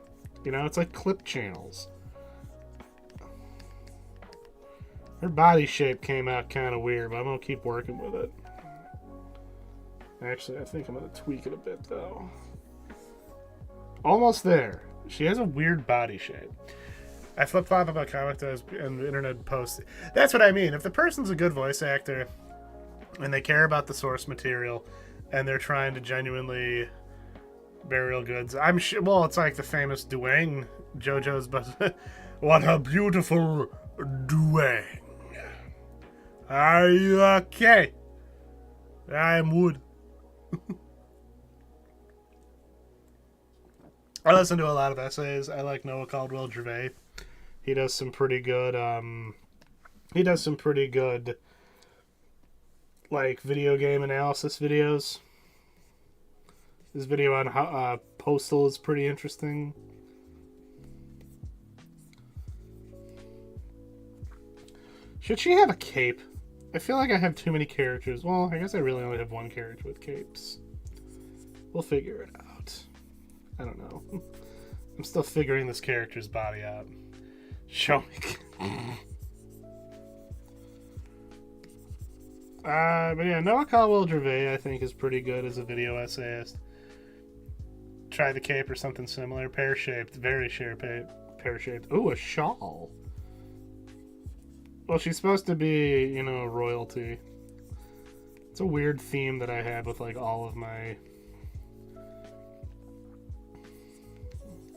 You know, it's like clip channels. Her body shape came out kind of weird, but I'm going to keep working with it. Actually, I think I'm going to tweak it a bit, though. Almost there. She has a weird body shape. I flip-flop about comic dubs and internet posts. That's what I mean. If the person's a good voice actor and they care about the source material and they're trying to genuinely burial goods, I'm sure. Well, it's like the famous Duang JoJo's, but what a beautiful Duang. Are you okay? I'm wood. I listen to a lot of essays. I like Noah Caldwell Gervais. He does some pretty good, like, video game analysis videos. His video on how, Postal is pretty interesting. Should she have a cape? I feel like I have too many characters. Well, I guess I really only have one character with capes. We'll figure it out. I don't know. I'm still figuring this character's body out. Show me. But yeah, Noah Caldwell Gervais, I think, is pretty good as a video essayist. Try the cape or something similar. Pear-shaped. Very pear-shaped. Ooh, a shawl. Well, she's supposed to be, you know, royalty. It's a weird theme that I have with, like, all of my...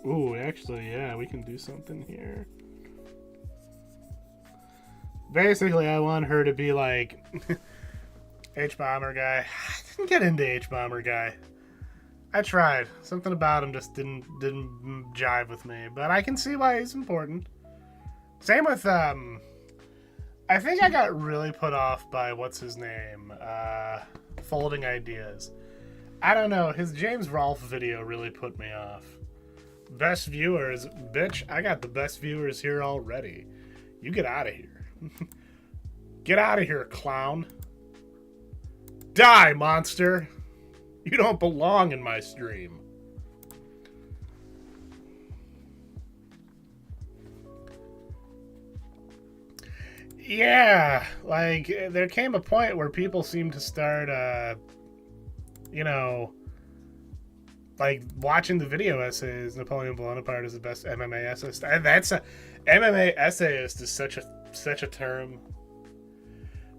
Ooh, actually, yeah, we can do something here. Basically, I want her to be like H-Bomber guy. I didn't get into H-Bomber guy. I tried. Something about him just didn't jive with me, but I can see why he's important. Same with I think I got really put off by what's his name, Folding Ideas. I don't know. His James Rolfe video really put me off. Best viewers, bitch. I got the best viewers here already. You get out of here. Get out of here, clown. Die, monster. You don't belong in my stream. Yeah, like, there came a point where people seemed to start, you know, like, watching the video essays. Napoleon Bonaparte is the best MMA essayist. That's a MMA essayist is such a term.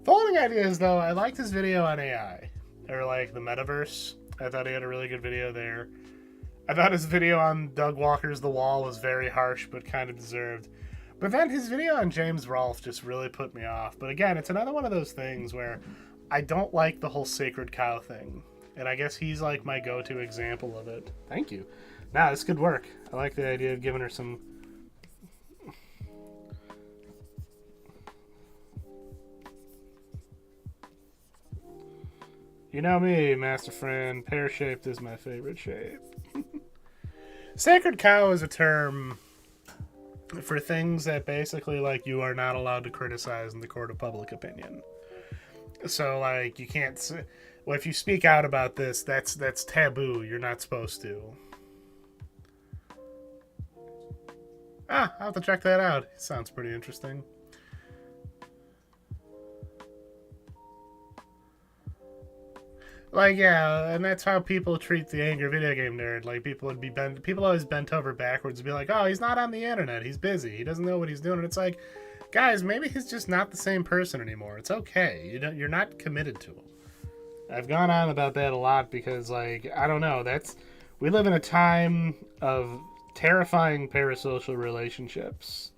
Following Ideas, though, I liked his video on AI, or like the metaverse. I thought he had a really good video there. I thought his video on Doug Walker's The Wall was very harsh, but kind of deserved. But then his video on James Rolfe just really put me off. But again, it's another one of those things where I don't like the whole sacred cow thing. And I guess he's like my go-to example of it. Thank you. Nah, this could work. I like the idea of giving her some... You know me, Master Friend. Pear-shaped is my favorite shape. Sacred cow is a term for things that basically, like, you are not allowed to criticize in the court of public opinion. So, like, you can't... Well, if you speak out about this, that's taboo. You're not supposed to. I'll have to check that out. It sounds pretty interesting. Like, yeah, and that's how people treat the angry video game nerd. Like, people always bent over backwards and be like, oh, he's not on the internet. He's busy. He doesn't know what he's doing. And it's like, guys, maybe he's just not the same person anymore. It's okay. You're not committed to him. I've gone on about that a lot because, like, I don't know. We live in a time of terrifying parasocial relationships.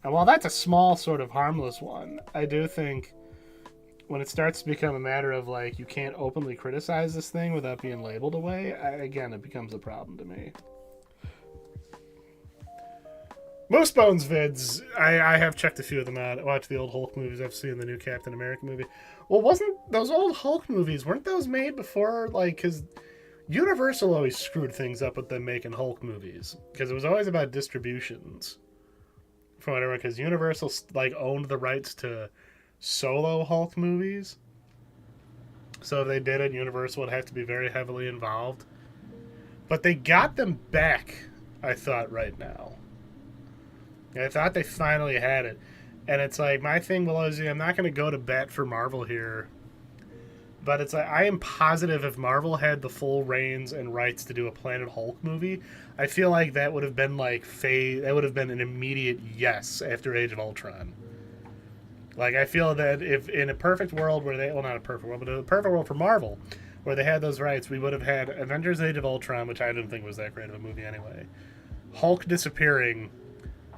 And while that's a small sort of harmless one, I do think when it starts to become a matter of, like, you can't openly criticize this thing without being labeled away, again, it becomes a problem to me. Moosebones vids, I have checked a few of them out. I watched the old Hulk movies. I've seen the new Captain America movie. Well, wasn't those old Hulk movies, weren't those made before, like, because Universal always screwed things up with them making Hulk movies. Because it was always about distributions. From whatever, because Universal, like, owned the rights to solo Hulk movies. So if they did it, Universal would have to be very heavily involved. But they got them back, I thought, right now. I thought they finally had it. And it's like, my thing will always be, I'm not going to go to bat for Marvel here. But it's like, I am positive if Marvel had the full reins and rights to do a Planet Hulk movie, I feel like that would have been like, that would have been an immediate yes after Age of Ultron. Like, I feel that if in a perfect world where they, well, not a perfect world, but a perfect world for Marvel, where they had those rights, we would have had Avengers Age of Ultron, which I didn't think was that great of a movie anyway. Hulk disappearing,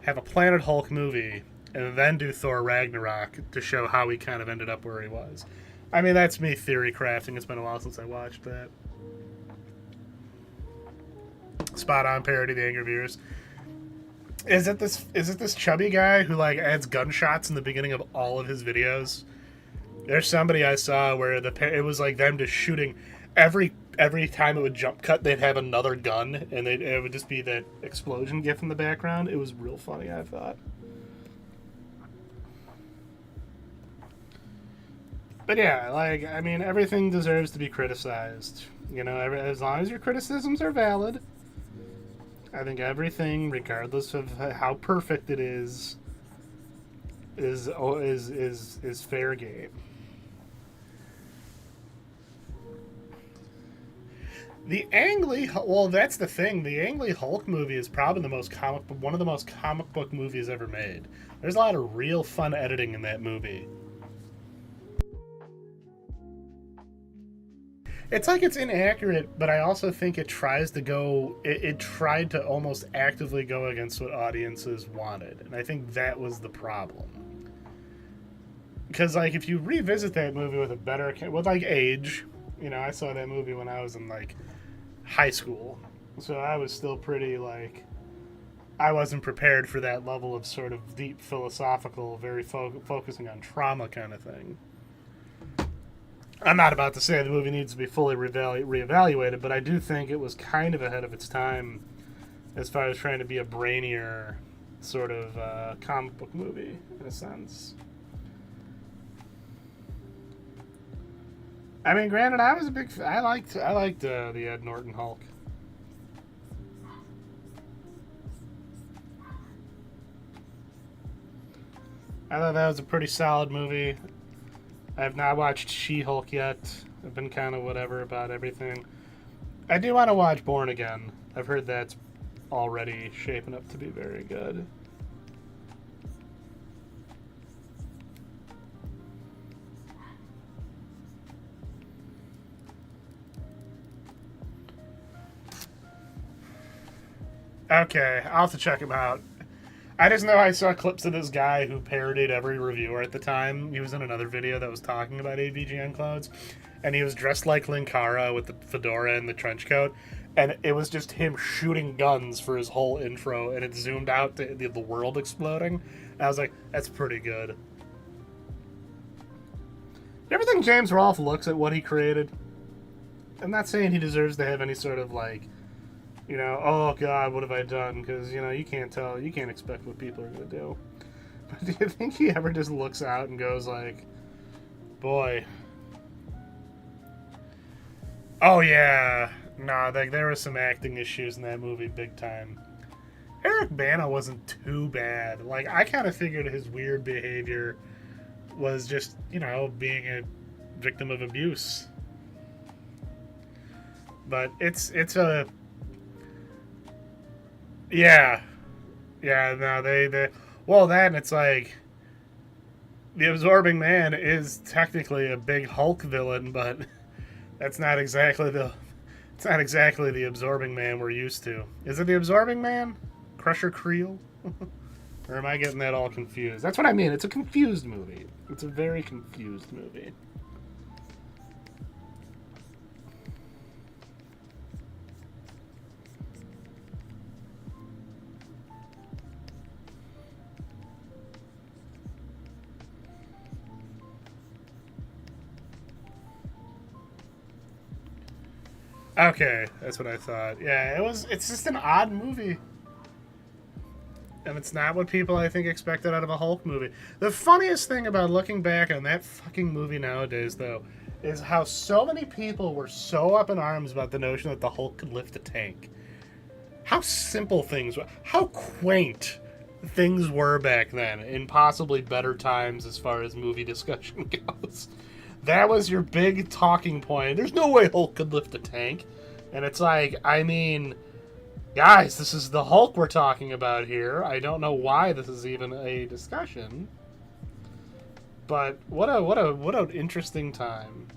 have a Planet Hulk movie, and then do Thor Ragnarok to show how he kind of ended up where he was. I mean, that's me theory crafting. It's been a while since I watched that. Spot on parody, The Angry Viewers. Is it this chubby guy who, like, adds gunshots in the beginning of all of his videos? There's somebody I saw where it was like them just shooting every time it would jump cut, they'd have another gun, and it would just be that explosion gif in the background. It was real funny, I thought. But yeah, like, I mean, everything deserves to be criticized. You know, as long as your criticisms are valid, I think everything, regardless of how perfect it is fair game. The Ang Lee, well, that's the thing. The Ang Lee Hulk movie is probably one of the most comic book movies ever made. There's a lot of real fun editing in that movie. It's like it's inaccurate, but I also think it tries to go. It tried to almost actively go against what audiences wanted, and I think that was the problem. Because like if you revisit that movie with a better, with like age, you know, I saw that movie when I was in like high school, so I was still pretty like. I wasn't prepared for that level of sort of deep philosophical, very focusing on trauma kind of thing. I'm not about to say the movie needs to be fully reevaluated, but I do think it was kind of ahead of its time as far as trying to be a brainier sort of comic book movie, in a sense. I mean, granted, I was a big. I liked the Ed Norton Hulk. I thought that was a pretty solid movie. I have not watched She-Hulk yet. I've been kind of whatever about everything. I do want to watch Born Again. I've heard that's already shaping up to be very good. Okay, I'll have to check him out. I just know I saw clips of this guy who parodied every reviewer at the time. He was in another video that was talking about AVGN clothes, and he was dressed like Linkara with the fedora and the trench coat, and it was just him shooting guns for his whole intro, and it zoomed out to the world exploding. And I was like, that's pretty good. You ever think James Rolfe looks at what he created? I'm not saying he deserves to have any sort of like, you know, oh God, what have I done? Because, you know, you can't tell, you can't expect what people are going to do. But do you think he ever just looks out and goes like, boy. Oh yeah. Nah, there were some acting issues in that movie big time. Eric Bana wasn't too bad. Like, I kind of figured his weird behavior was just, you know, being a victim of abuse. But it's a... Yeah. Yeah, no, they well, then it's like the Absorbing Man is technically a big Hulk villain, but that's not exactly the Absorbing Man we're used to. Is it the Absorbing Man? Crusher Creel? Or am I getting that all confused? That's what I mean. It's a confused movie. It's a very confused movie. Okay, that's what I thought. Yeah, it's just an odd movie. And it's not what people, I think, expected out of a Hulk movie. The funniest thing about looking back on that fucking movie nowadays, though, is how so many people were so up in arms about the notion that the Hulk could lift a tank. How simple things were. How quaint things were back then, in possibly better times as far as movie discussion goes. That was your big talking point. There's no way Hulk could lift a tank. And it's like, I mean, guys, this is the Hulk we're talking about here. I don't know why this is even a discussion. But what an interesting time.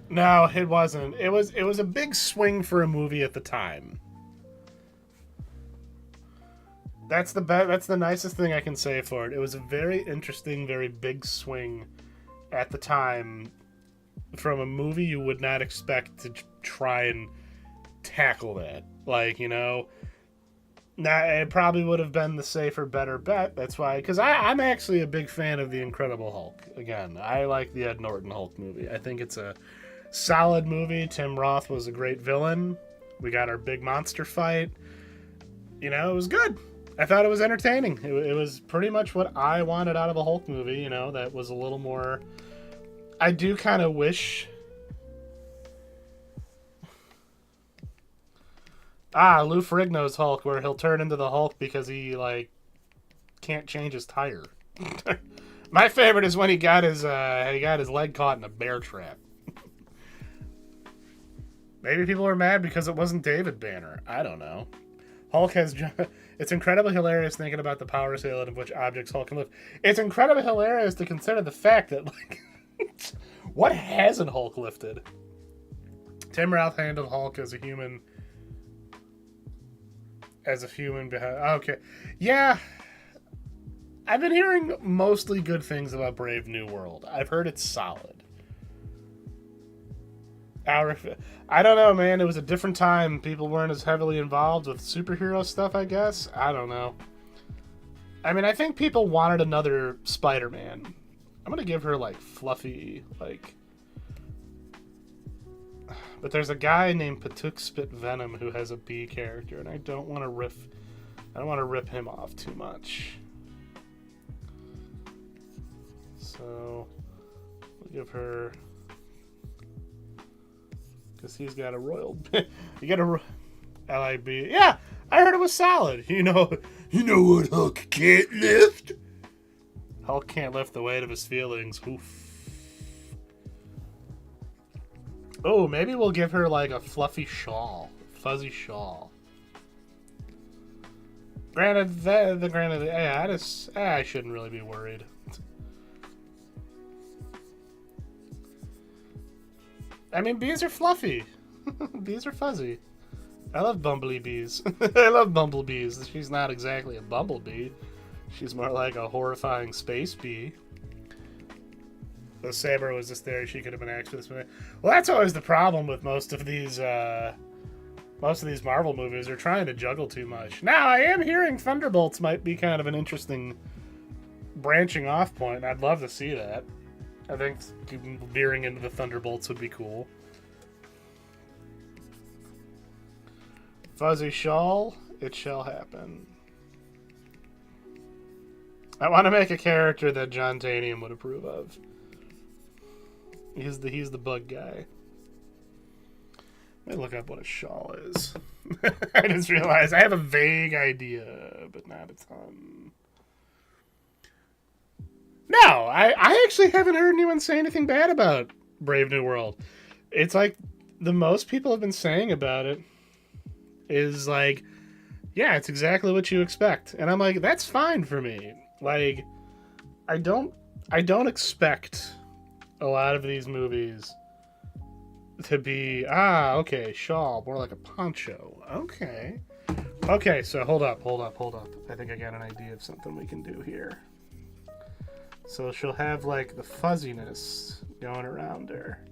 No, it wasn't. It was a big swing for a movie at the time. That's the nicest thing I can say for it. It was a very interesting, very big swing at the time from a movie you would not expect to try and tackle that. Like, you know, it probably would have been the safer, better bet. That's why, because I'm actually a big fan of The Incredible Hulk. Again, I like the Ed Norton Hulk movie. I think it's a solid movie. Tim Roth was a great villain. We got our big monster fight. You know, it was good. I thought it was entertaining. It was pretty much what I wanted out of a Hulk movie, you know, that was a little more... I do kind of wish... Lou Ferrigno's Hulk, where he'll turn into the Hulk because he, like, can't change his tire. My favorite is when he got his leg caught in a bear trap. Maybe people are mad because it wasn't David Banner. I don't know. Hulk has... It's incredibly hilarious thinking about the power ceiling of which objects Hulk can lift. It's incredibly hilarious to consider the fact that, like... what hasn't Hulk lifted? Tim Roth handled Hulk as a human... Okay. Yeah. I've been hearing mostly good things about Brave New World. I've heard it's solid. I don't know, man. It was a different time. People weren't as heavily involved with superhero stuff, I guess. I don't know. I mean, I think people wanted another Spider-Man. I'm going to give her, like, fluffy, like... But there's a guy named Patuk Spit Venom who has a B character, and I don't want to rip him off too much. So, we'll give her... Because he's got a royal... you got a... LIB. Yeah, I heard it was solid. You know what Hulk can't lift? Hulk can't lift the weight of his feelings. Oof. Oh, maybe we'll give her like a fluffy shawl. Fuzzy shawl. Granted, I shouldn't really be worried. I mean, bees are fluffy. Bees are fuzzy. I love bumblebee bees. I love bumblebees. She's not exactly a bumblebee. She's more like a horrifying space bee. The Saber was just there. She could have been axed for this movie. Well, that's always the problem with most of these Marvel movies. They're trying to juggle too much. Now, I am hearing Thunderbolts might be kind of an interesting branching off point. I'd love to see that. I think veering into the Thunderbolts would be cool. Fuzzy shawl, it shall happen. I want to make a character that John Tanium would approve of. He's the bug guy. Let me look up what a shawl is. I just realized I have a vague idea, but not a ton. No, I actually haven't heard anyone say anything bad about Brave New World. It's like the most people have been saying about it is like, yeah, it's exactly what you expect. And I'm like, that's fine for me. Like, I don't expect a lot of these movies to be, okay, shawl, more like a poncho. Okay, so hold up. I think I got an idea of something we can do here. So she'll have, like, the fuzziness going around her.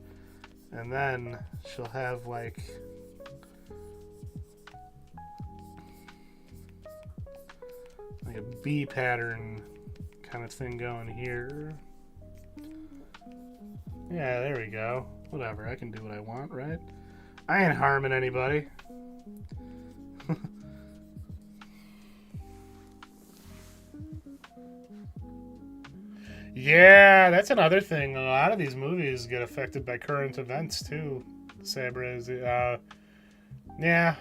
And then she'll have, like... like a bee pattern kind of thing going here. Yeah, there we go. Whatever, I can do what I want, right? I ain't harming anybody. Yeah, that's another thing. A lot of these movies get affected by current events, too. Saber is... yeah.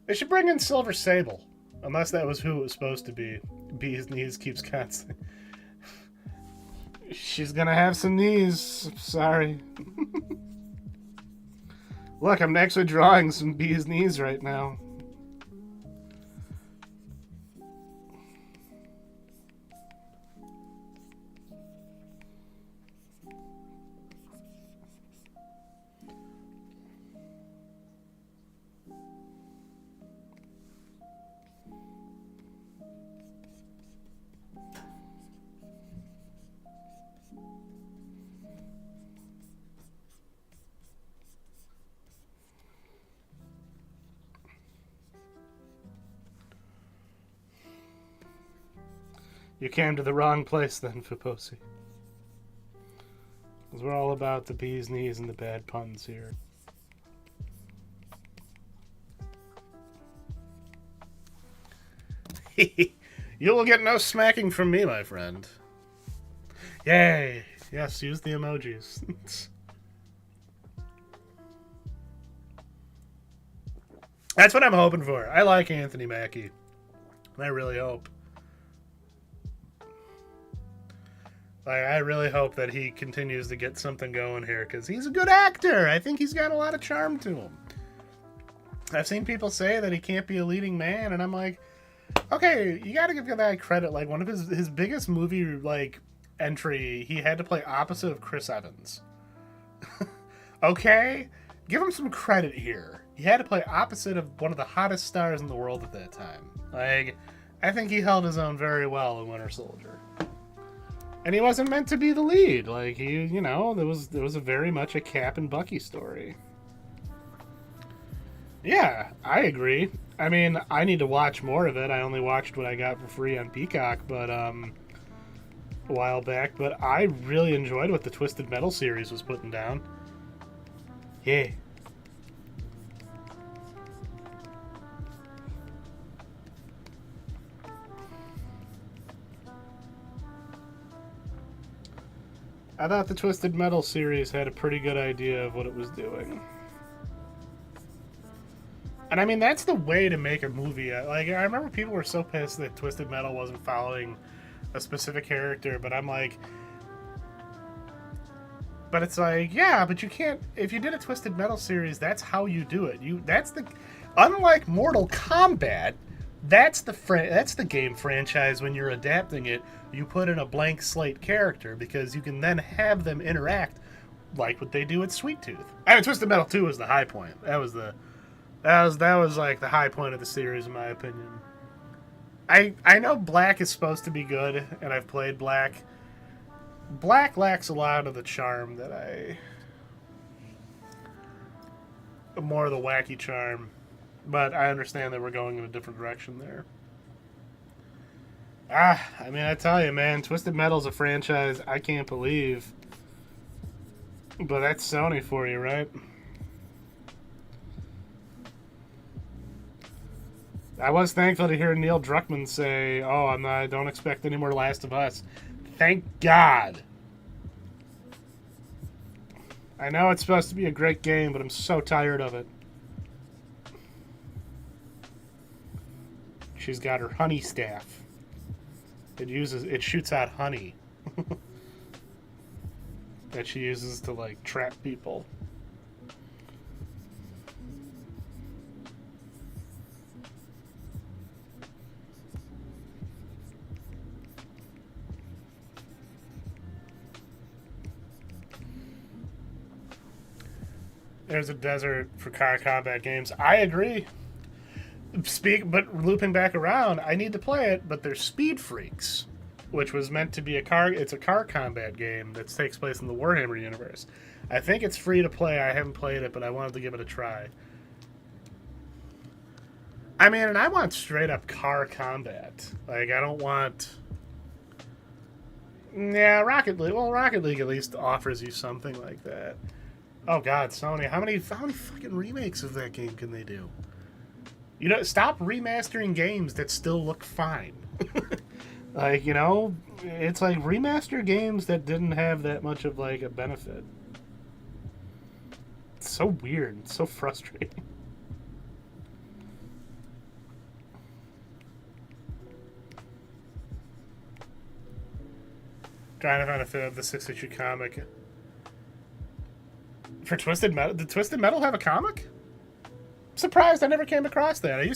They should bring in Silver Sable. Unless that was who it was supposed to be. Bee's knees keeps constant. She's gonna have some knees. Sorry. Look, I'm actually drawing some Bee's knees right now. You came to the wrong place then, Fuposi. Because we're all about the bee's knees and the bad puns here. You will get no smacking from me, my friend. Yay! Yes, use the emojis. That's what I'm hoping for. I like Anthony Mackie. I really hope. Like, I really hope that he continues to get something going here because he's a good actor. I think he's got a lot of charm to him. I've seen people say that he can't be a leading man, and I'm like, okay, you got to give the guy credit. Like, one of his biggest movie like entry, he had to play opposite of Chris Evans. Okay, give him some credit here. He had to play opposite of one of the hottest stars in the world at that time. Like, I think he held his own very well in Winter Soldier. And he wasn't meant to be the lead. Like, he, you know, there was a very much a Cap and Bucky story. Yeah, I agree. I mean, I need to watch more of it. I only watched what I got for free on Peacock, but a while back. But I really enjoyed what the Twisted Metal series was putting down. Yeah. I thought the Twisted Metal series had a pretty good idea of what it was doing. And I mean, that's the way to make a movie. Like, I remember people were so pissed that Twisted Metal wasn't following a specific character, but I'm like... But it's like, yeah, but you can't... If you did a Twisted Metal series, that's how you do it. That's the... Unlike Mortal Kombat, that's the game franchise when you're adapting it, you put in a blank slate character because you can then have them interact like what they do with Sweet Tooth. I mean, Twisted Metal 2 was the high point. That was like the high point of the series in my opinion. I know Black is supposed to be good, and I've played Black. Black lacks a lot of the charm that more of the wacky charm. But I understand that we're going in a different direction there. I mean, I tell you, man, Twisted Metal's a franchise I can't believe. But that's Sony for you, right? I was thankful to hear Neil Druckmann say, "Oh, I don't expect any more Last of Us." Thank God. I know it's supposed to be a great game, but I'm so tired of it. She's got her honey staff. It shoots out honey that she uses to like trap people. There's a desert for car combat games. I agree. But looping back around, I need to play it, but there's Speed Freaks, which was meant to be it's a car combat game that takes place in the Warhammer universe. I think it's free to play. I haven't played it, but I wanted to give it a try. I mean, and I want straight up car combat. Like, I don't want... Yeah, Rocket League. Well, Rocket League at least offers you something like that. Oh God, Sony, how many fucking remakes of that game can they do? You know, stop remastering games that still look fine. Like, you know, it's like remaster games that didn't have that much of like a benefit. It's so weird. It's so frustrating. Trying to find a fit of the 6-issue comic. For Twisted Metal? Did Twisted Metal have a comic? I'm surprised I never came across that. I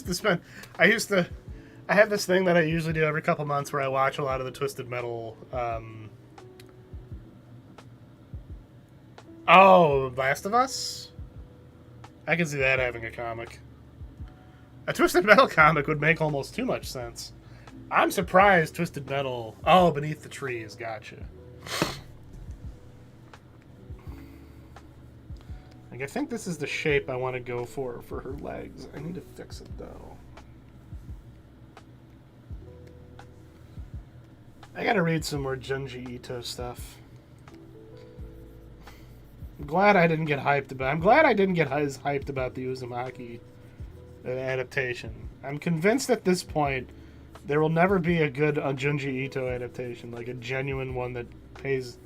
have this thing that I usually do every couple months where I watch a lot of the Twisted Metal. Oh, Last of Us? I can see that having a comic. A Twisted Metal comic would make almost too much sense. I'm surprised Twisted Metal... Oh, Beneath the Trees. Gotcha. Like, I think this is the shape I want to go for her legs. I need to fix it, though. I gotta read some more Junji Ito stuff. I'm glad I didn't get hyped as hyped about the Uzumaki adaptation. I'm convinced at this point there will never be a good Junji Ito adaptation, like a genuine one that is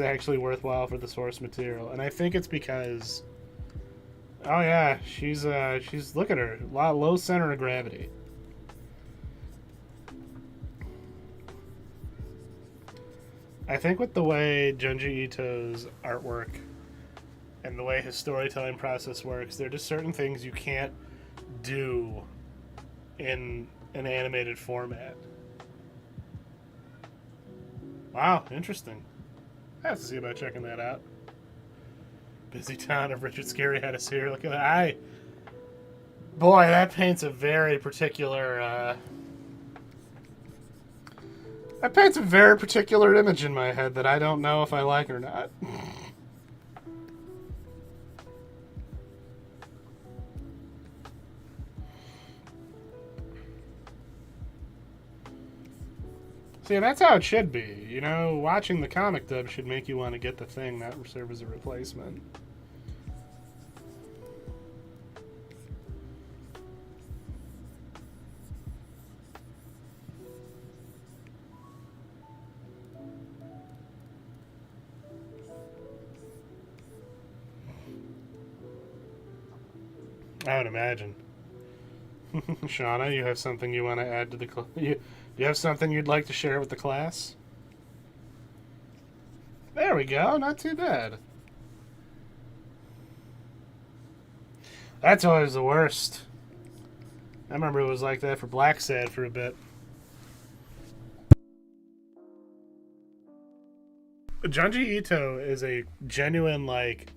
actually worthwhile for the source material. And I think it's because, oh yeah, she's look at her, low center of gravity. I think with the way Junji Ito's artwork and the way his storytelling process works, there are just certain things you can't do in an animated format. Wow, interesting. I have to see about checking that out. Busy town of Richard Scarry had a serial killer. Boy, that paints a very particular. That paints a very particular image in my head that I don't know if I like or not. See, that's how it should be. You know, watching the comic dub should make you want to get the thing, not serve as a replacement. I would imagine. Shauna, you have something you want to add to the you have something you'd like to share with the class? There we go. Not too bad. That's always the worst. I remember it was like that for Black Sad for a bit. Junji Ito is a genuine, like,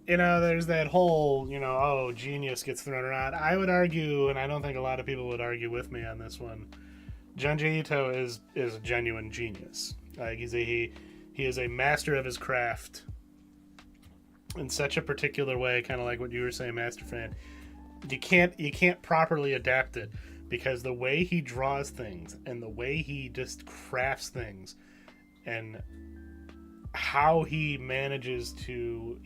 you know, there's that whole, you know, oh, genius gets thrown around. I would argue, and I don't think a lot of people would argue with me on this one, Junji Ito is a genuine genius. Like, he is a master of his craft in such a particular way, kind of like what you were saying, Master Fan. You can't properly adapt it because the way he draws things and the way he just crafts things and how he manages to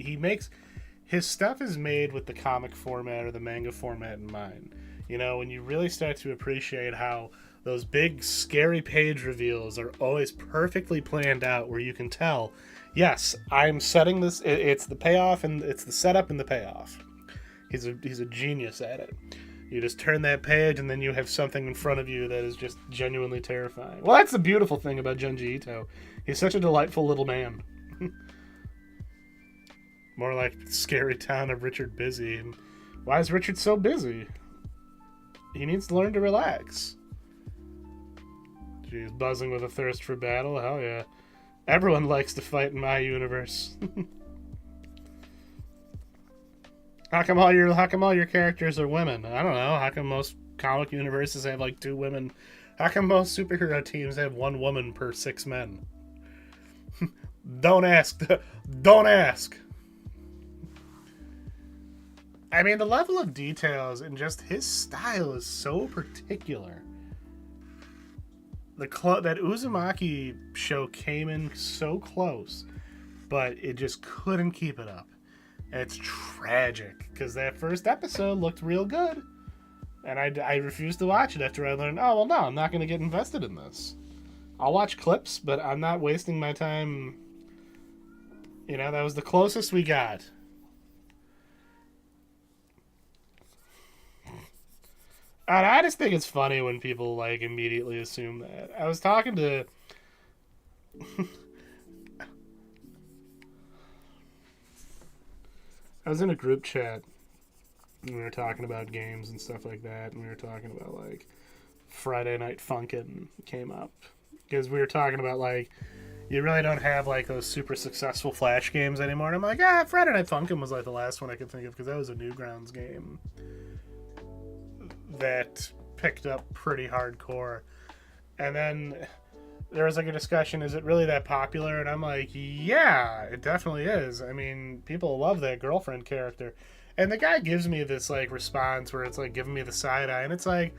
his stuff is made with the comic format or the manga format in mind. You know, when you really start to appreciate how those big scary page reveals are always perfectly planned out, where you can tell, yes, I'm setting this, it's the payoff and it's the setup and the payoff. He's a genius at it. You just turn that page and then you have something in front of you that is just genuinely terrifying. Well, that's the beautiful thing about Junji Ito. He's such a delightful little man. More like Scary Town of Richard Busy. And why is Richard so busy? He needs to learn to relax. Jeez, buzzing with a thirst for battle? Hell yeah. Everyone likes to fight in my universe. How come all your characters are women? I don't know. How come most comic universes have like 2 women? How come most superhero teams have 1 woman per 6 men? Don't ask. Don't ask. I mean, the level of details and just his style is so particular. That Uzumaki show came in so close, but it just couldn't keep it up. And it's tragic, because that first episode looked real good. And I refused to watch it after I learned, oh, well, no, I'm not going to get invested in this. I'll watch clips, but I'm not wasting my time. You know, that was the closest we got. And I just think it's funny when people, like, immediately assume that. I was talking to... I was in a group chat, and we were talking about games and stuff like that, and we were talking about, like, Friday Night Funkin' came up. Because we were talking about, like, you really don't have, like, those super successful Flash games anymore. And I'm like, Friday Night Funkin' was, like, the last one I could think of, because that was a Newgrounds game that picked up pretty hardcore. And then there was like a discussion, is it really that popular? And I'm like, yeah, it definitely is. I mean, people love that girlfriend character. And the guy gives me this like response where it's like giving me the side eye, and it's like,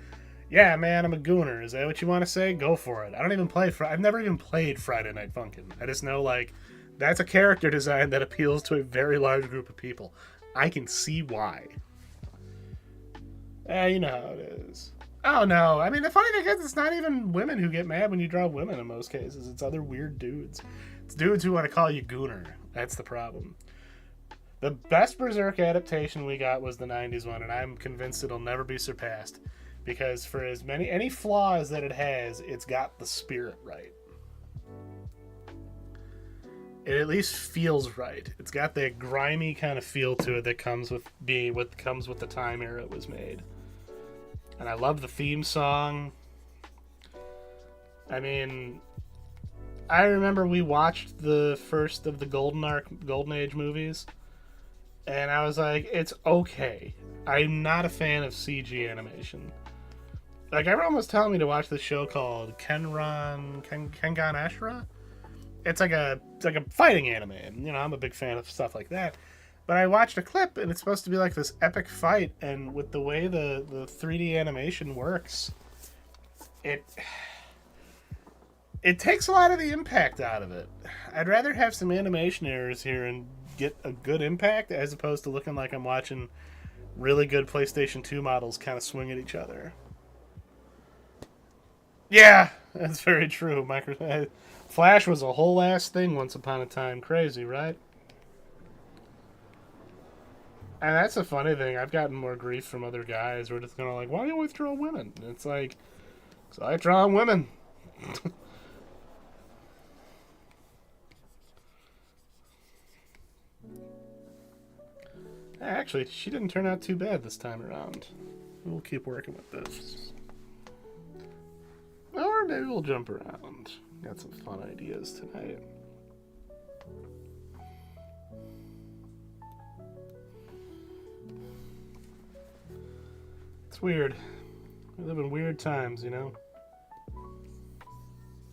yeah, man, I'm a gooner. Is that what you want to say? Go for it. I don't even play I've never even played Friday Night Funkin'. I just know, like, that's a character design that appeals to a very large group of people. I can see why. You know how it is. Oh, no. I mean, the funny thing is, it's not even women who get mad when you draw women in most cases. It's other weird dudes. It's dudes who want to call you Gooner. That's the problem. The best Berserk adaptation we got was the 90s one, and I'm convinced it'll never be surpassed. Because for any flaws that it has, it's got the spirit right. it at least feels right. It's got that grimy kind of feel to it that comes with the time era it was made. And I love the theme song. I mean, I remember we watched the first of the Golden Age movies, and I was like, it's okay. I'm not a fan of CG animation. Like, everyone was telling me to watch this show called Kengan Ashura. It's like a fighting anime, and I'm a big fan of stuff like that. But I watched a clip, and it's supposed to be like this epic fight, and with the way the 3D animation works, it takes a lot of the impact out of it. I'd rather have some animation errors here and get a good impact as opposed to looking like I'm watching really good PlayStation 2 models kind of swing at each other. Yeah, that's very true. Flash was a whole ass thing once upon a time. Crazy, right? And that's a funny thing. I've gotten more grief from other guys who are just kind of like, why do you always draw women? And it's like, so I draw women. Actually, she didn't turn out too bad this time around. We'll keep working with this. Or maybe we'll jump around. Got some fun ideas tonight. It's weird. We live in weird times,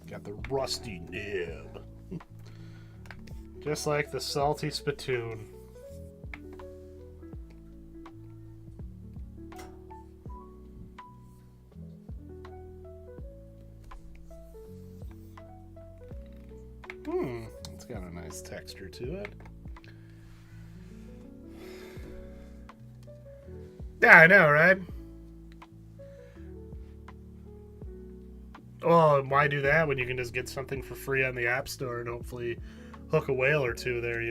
Got the rusty nib. Just like the salty spittoon. It's got a nice texture to it. Yeah, I know, right? Well, why do that when you can just get something for free on the App Store and hopefully hook a whale or two there,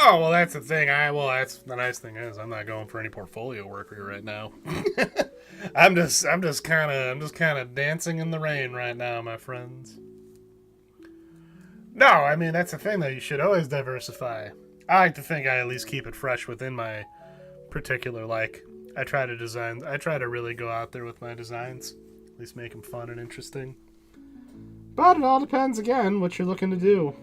Oh, well, that's the thing. That's the nice thing is I'm not going for any portfolio work right now. I'm just kind of dancing in the rain right now, my friends. No, I mean, that's the thing, though. You should always diversify. I like to think I at least keep it fresh within my particular, I try to really go out there with my designs. At least make them fun and interesting. But it all depends, again, what you're looking to do,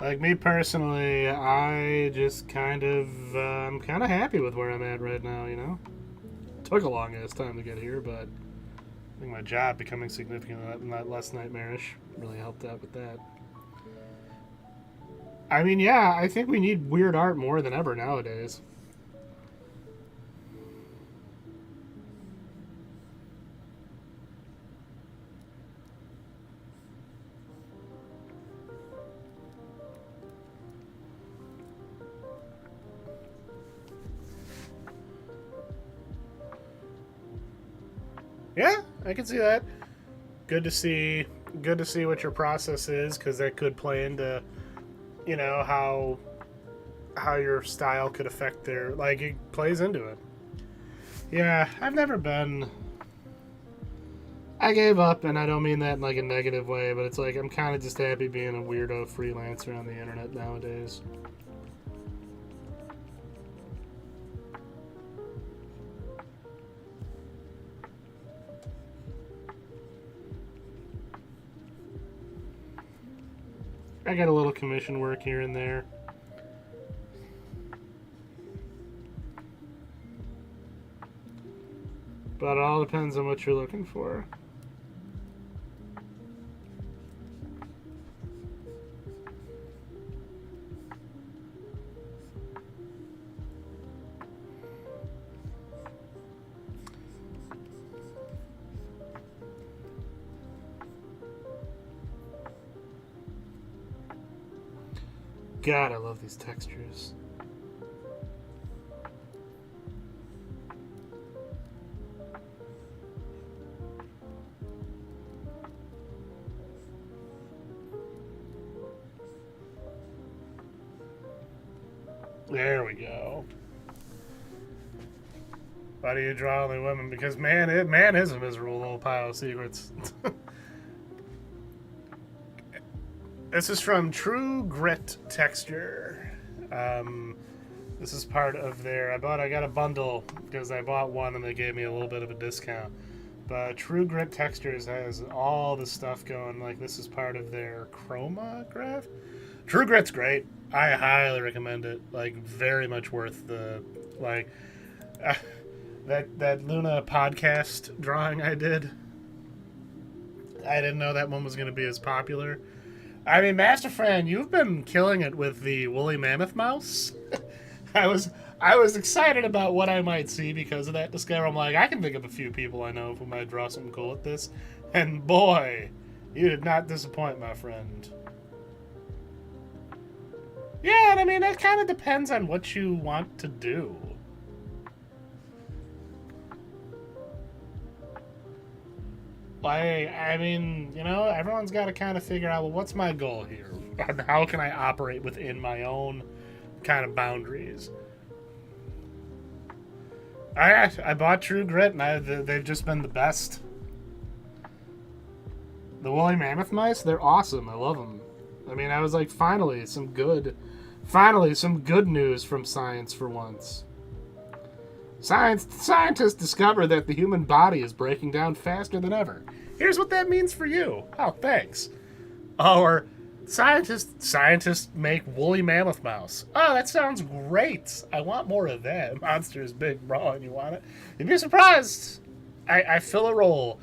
Like me personally, I just I'm kind of happy with where I'm at right now, Took a long ass time to get here, but I think my job becoming significantly less nightmarish really helped out with that. I mean, yeah, I think we need weird art more than ever nowadays. Yeah, I can see that. Good to see what your process is, because that could play into, how your style could affect it plays into it. Yeah, I've never been. I gave up, and I don't mean that in a negative way, but it's I'm kind of just happy being a weirdo freelancer on the internet nowadays. I got a little commission work here and there. But it all depends on what you're looking for. God, I love these textures. There we go. Why do you draw only women? Because man is a miserable little pile of secrets. This is from True Grit Texture. This is part of their. I got a bundle because I bought one and they gave me a little bit of a discount. But True Grit Textures has all the stuff going. Like this is part of their chroma graph. True Grit's great. I highly recommend it. Like very much worth the like. That Luna podcast drawing I did. I didn't know that one was going to be as popular. I mean, Master Fran, you've been killing it with the woolly mammoth mouse. I was excited about what I might see because of that discovery. I'm like, I can think of a few people I know who might draw something cool with this. And boy, you did not disappoint, my friend. Yeah, and I mean, that kind of depends on what you want to do. Like, I mean, you know, everyone's got to kind of figure out, well, what's my goal here? And how can I operate within my own kind of boundaries? I bought True Grit, and they've just been the best. The woolly mammoth mice, they're awesome. I love them. I mean, I was like, finally, some good news from science for once. Scientists discover that the human body is breaking down faster than ever. Here's what that means for you. Oh, thanks. Or scientists make woolly mammoth mouse. Oh, that sounds great. I want more of that. Monster is big, bro, and you want it. You'd be surprised. I fill a role.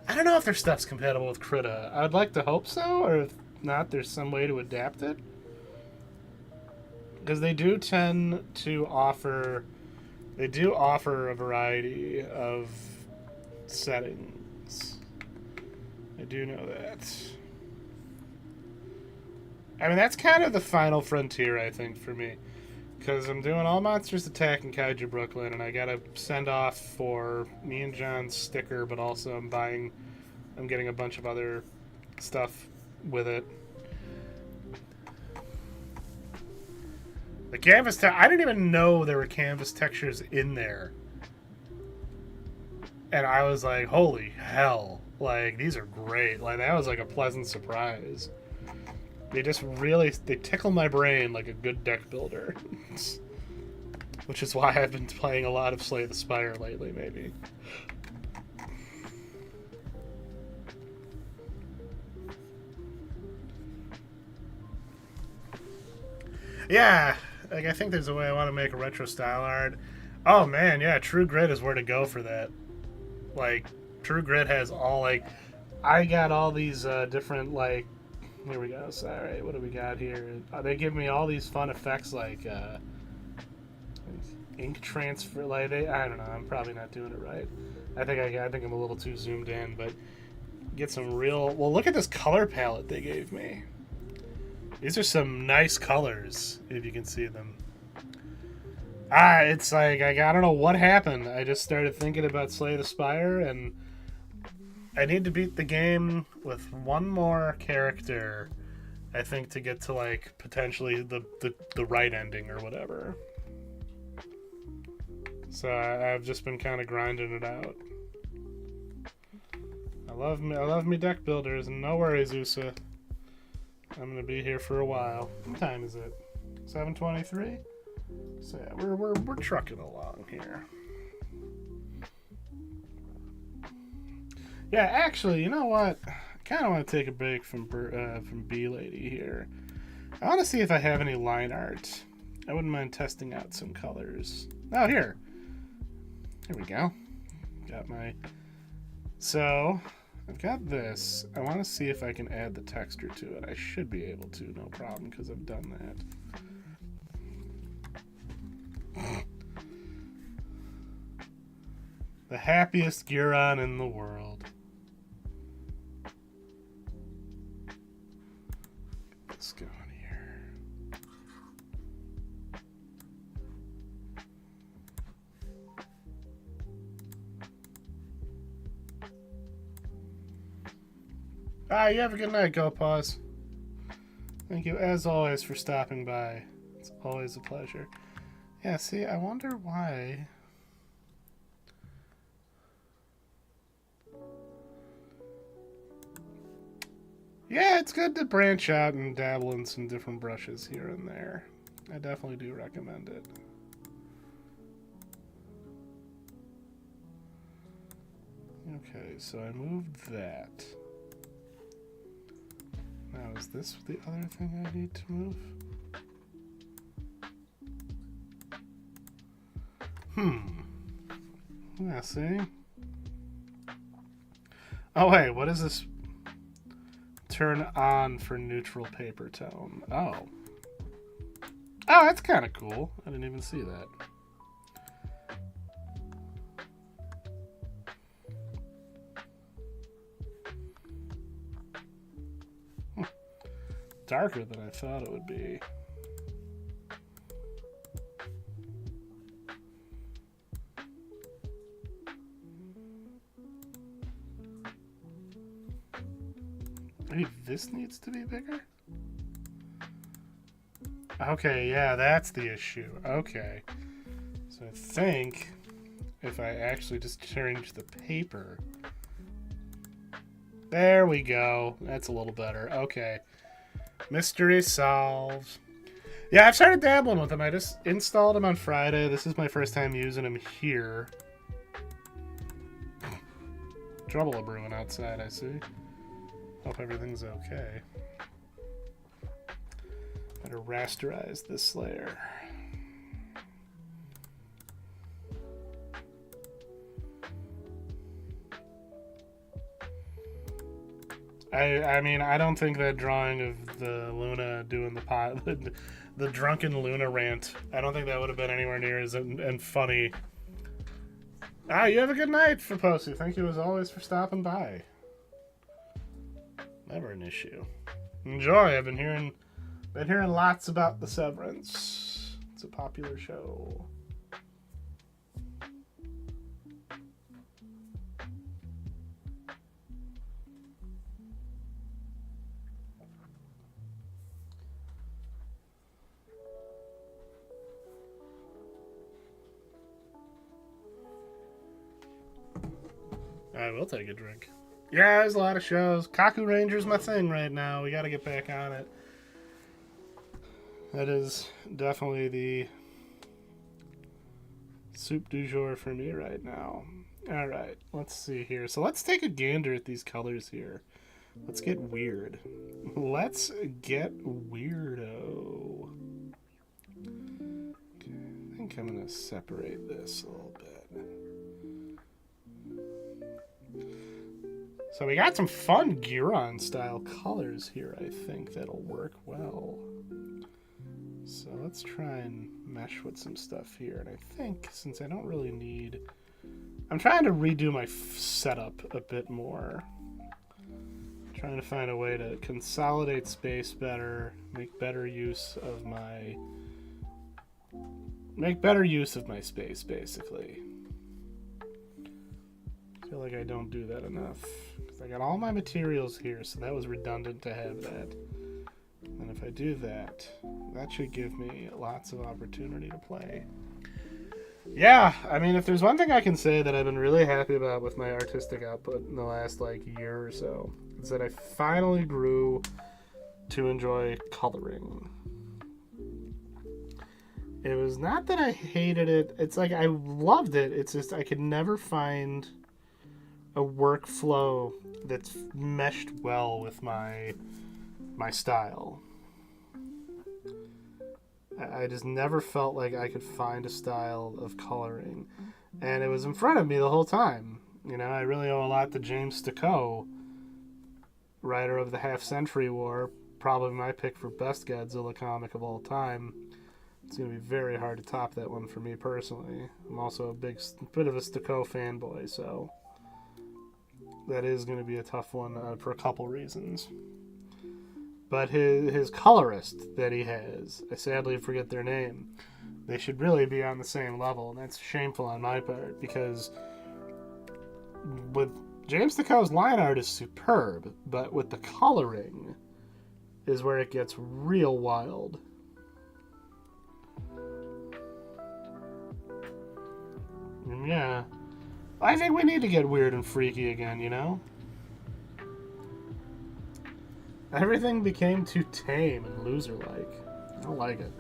I don't know if their stuff's compatible with Krita. I'd like to hope so, or if not, there's some way to adapt it. Because they do tend to offer... They do offer a variety of settings. I do know that. I mean, that's kind of the final frontier, I think, for me. Because I'm doing All Monsters Attack in Kaiju Brooklyn, and I gotta send off for me and John's sticker, but also I'm getting a bunch of other stuff with it. The canvas I didn't even know there were canvas textures in there. And I was like, holy hell. Like, these are great. Like, that was like a pleasant surprise. They tickle my brain like a good deck builder. Which is why I've been playing a lot of Slay the Spire lately, maybe. Yeah. Like, I think there's a way I want to make a retro style art. Oh, man, yeah, True Grit is where to go for that. Like, True Grit has all, like... I got all these different, like... Here we go. Sorry, what do we got here? They give me all these fun effects, like, ink transfer. Like, I don't know, I'm probably not doing it right. I think I'm a little too zoomed in, but... Get some real... Well, look at this color palette they gave me. These are some nice colors, if you can see them. It's like, I don't know what happened. I just started thinking about Slay the Spire, and I need to beat the game with one more character, I think, to get to, like, potentially the right ending or whatever. So I've just been kind of grinding it out. I love me deck builders, and no worries, Usa. I'm gonna be here for a while. What time is it? 7:23. So yeah, we're trucking along here. Yeah, actually, you know what? I kind of want to take a break from B Lady here. I want to see if I have any line art. I wouldn't mind testing out some colors. Oh, here we go. Got my. So. I've got this. I want to see if I can add the texture to it. I should be able to, no problem, because I've done that. The happiest Guron in the world. Get this going here. You have a good night, Go Pause. Thank you, as always, for stopping by. It's always a pleasure. Yeah, see, I wonder why... Yeah, it's good to branch out and dabble in some different brushes here and there. I definitely do recommend it. Okay, so I moved that. Now, is this the other thing I need to move? Yeah, see? Oh, wait, what is this? Turn on for neutral paper tone. Oh. Oh, that's kind of cool. I didn't even see that. Darker than I thought it would be. Maybe this needs to be bigger? Okay, yeah, that's the issue. Okay. So I think if I actually just change the paper... There we go. That's a little better. Okay. Mystery solved. Yeah, I've started dabbling with them. I just installed them on Friday. This is my first time using them here. Trouble a brewing outside, I see. Hope everything's okay. Better rasterize this layer. I mean, I don't think that drawing of the Luna doing the pot, the drunken Luna rant, I don't think that would have been anywhere near as and funny. You have a good night, Fiposi. Thank you as always for stopping by. Never an issue. Enjoy. I've been hearing lots about the Severance. It's a popular show. I will take a drink. Yeah, there's a lot of shows. Kaku Ranger's my thing right now. We got to get back on it. That is definitely the soup du jour for me right now. All right, let's see here. So let's take a gander at these colors here. Let's get weird. Let's get weirdo. Okay, I think I'm going to separate this a little bit. So we got some fun Giron style colors here, I think that'll work well. So let's try and mesh with some stuff here. And I think since I don't really need... I'm trying to redo my setup a bit more. Trying to find a way to consolidate space better, make better use of my space, basically. I feel like I don't do that enough. I got all my materials here, so that was redundant to have that. And if I do that, that should give me lots of opportunity to play. Yeah, I mean, if there's one thing I can say that I've been really happy about with my artistic output in the last, year or so, is that I finally grew to enjoy coloring. It was not that I hated it. It's like I loved it. It's just I could never find a workflow that's meshed well with my style. I just never felt like I could find a style of coloring, and it was in front of me the whole time. You know, I really owe a lot to James Sticco, writer of the Half Century War, probably my pick for best Godzilla comic of all time. It's going to be very hard to top that one for me personally. I'm also a bit of a Sticco fanboy, so that is going to be a tough one for a couple reasons. But his colorist that he has, I sadly forget their name, they should really be on the same level, and that's shameful on my part, because with James Tico's line art is superb, but with the coloring is where it gets real wild. Yeah. I think we need to get weird and freaky again, you know? Everything became too tame and loser-like. I don't like it.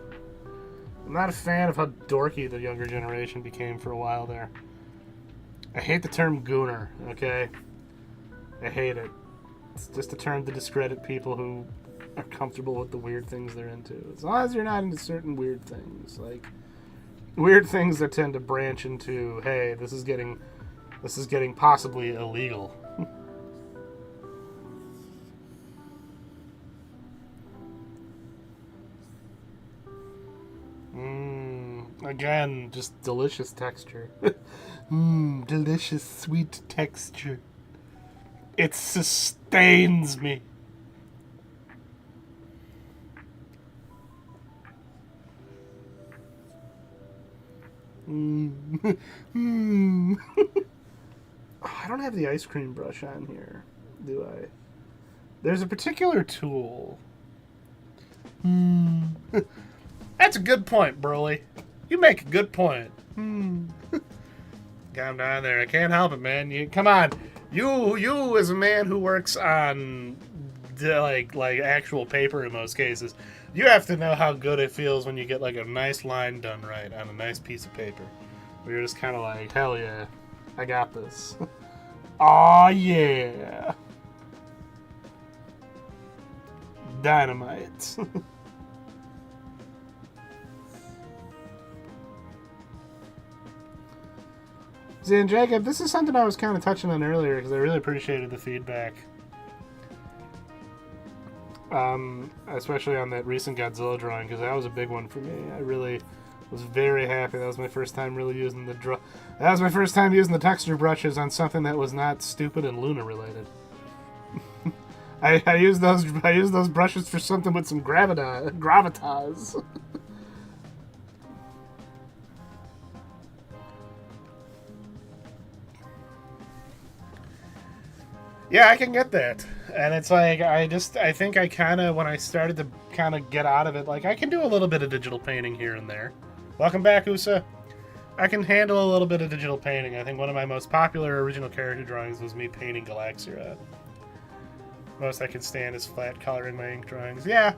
I'm not a fan of how dorky the younger generation became for a while there. I hate the term gooner, okay? I hate it. It's just a term to discredit people who are comfortable with the weird things they're into. As long as you're not into certain weird things. Like, weird things that tend to branch into, hey, this is getting possibly illegal. Again, just delicious texture. Delicious, sweet texture. It sustains me. Oh, I don't have the ice cream brush on here, do I? There's a particular tool. That's a good point, Broly. You make a good point. Calm down there. I can't help it, man. Come on. You as a man who works on like actual paper in most cases, you have to know how good it feels when you get like a nice line done right on a nice piece of paper. Where you're just kind of like, hell yeah, I got this. Aw yeah. Dynamite. See, and Jacob, this is something I was kind of touching on earlier because I really appreciated the feedback. Especially on that recent Godzilla drawing, because that was a big one for me. I really was very happy. That was my first time really using that was my first time using the texture brushes on something that was not stupid and Luna related. I used those brushes for something with some gravitas. Yeah, I can get that. And it's like, I think I kind of, when I started to kind of get out of it, like, I can do a little bit of digital painting here and there. Welcome back, Usa. I can handle a little bit of digital painting. I think one of my most popular original character drawings was me painting Galaxia. Most I can stand is flat coloring my ink drawings. Yeah,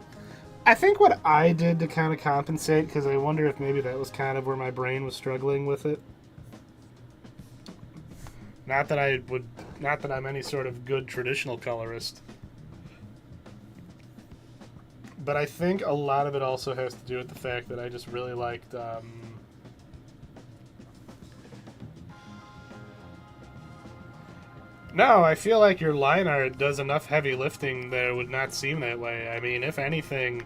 I think what I did to kind of compensate, because I wonder if maybe that was kind of where my brain was struggling with it. Not that I'm any sort of good traditional colorist. But I think a lot of it also has to do with the fact that I just really liked... No, I feel like your line art does enough heavy lifting that it would not seem that way. I mean, if anything,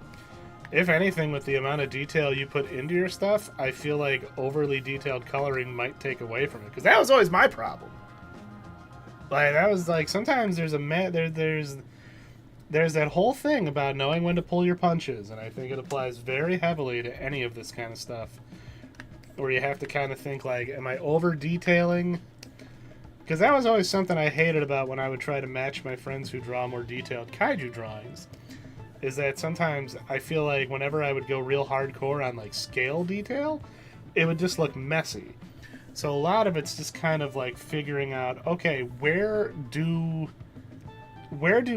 with the amount of detail you put into your stuff, I feel like overly detailed coloring might take away from it. Because that was always my problem. Like, that was like, sometimes there's that whole thing about knowing when to pull your punches, and I think it applies very heavily to any of this kind of stuff. Where you have to kind of think, like, am I over-detailing? Because that was always something I hated about when I would try to match my friends who draw more detailed kaiju drawings. Is that sometimes I feel like whenever I would go real hardcore on, like, scale detail, it would just look messy. So a lot of it's just kind of like figuring out, okay, where do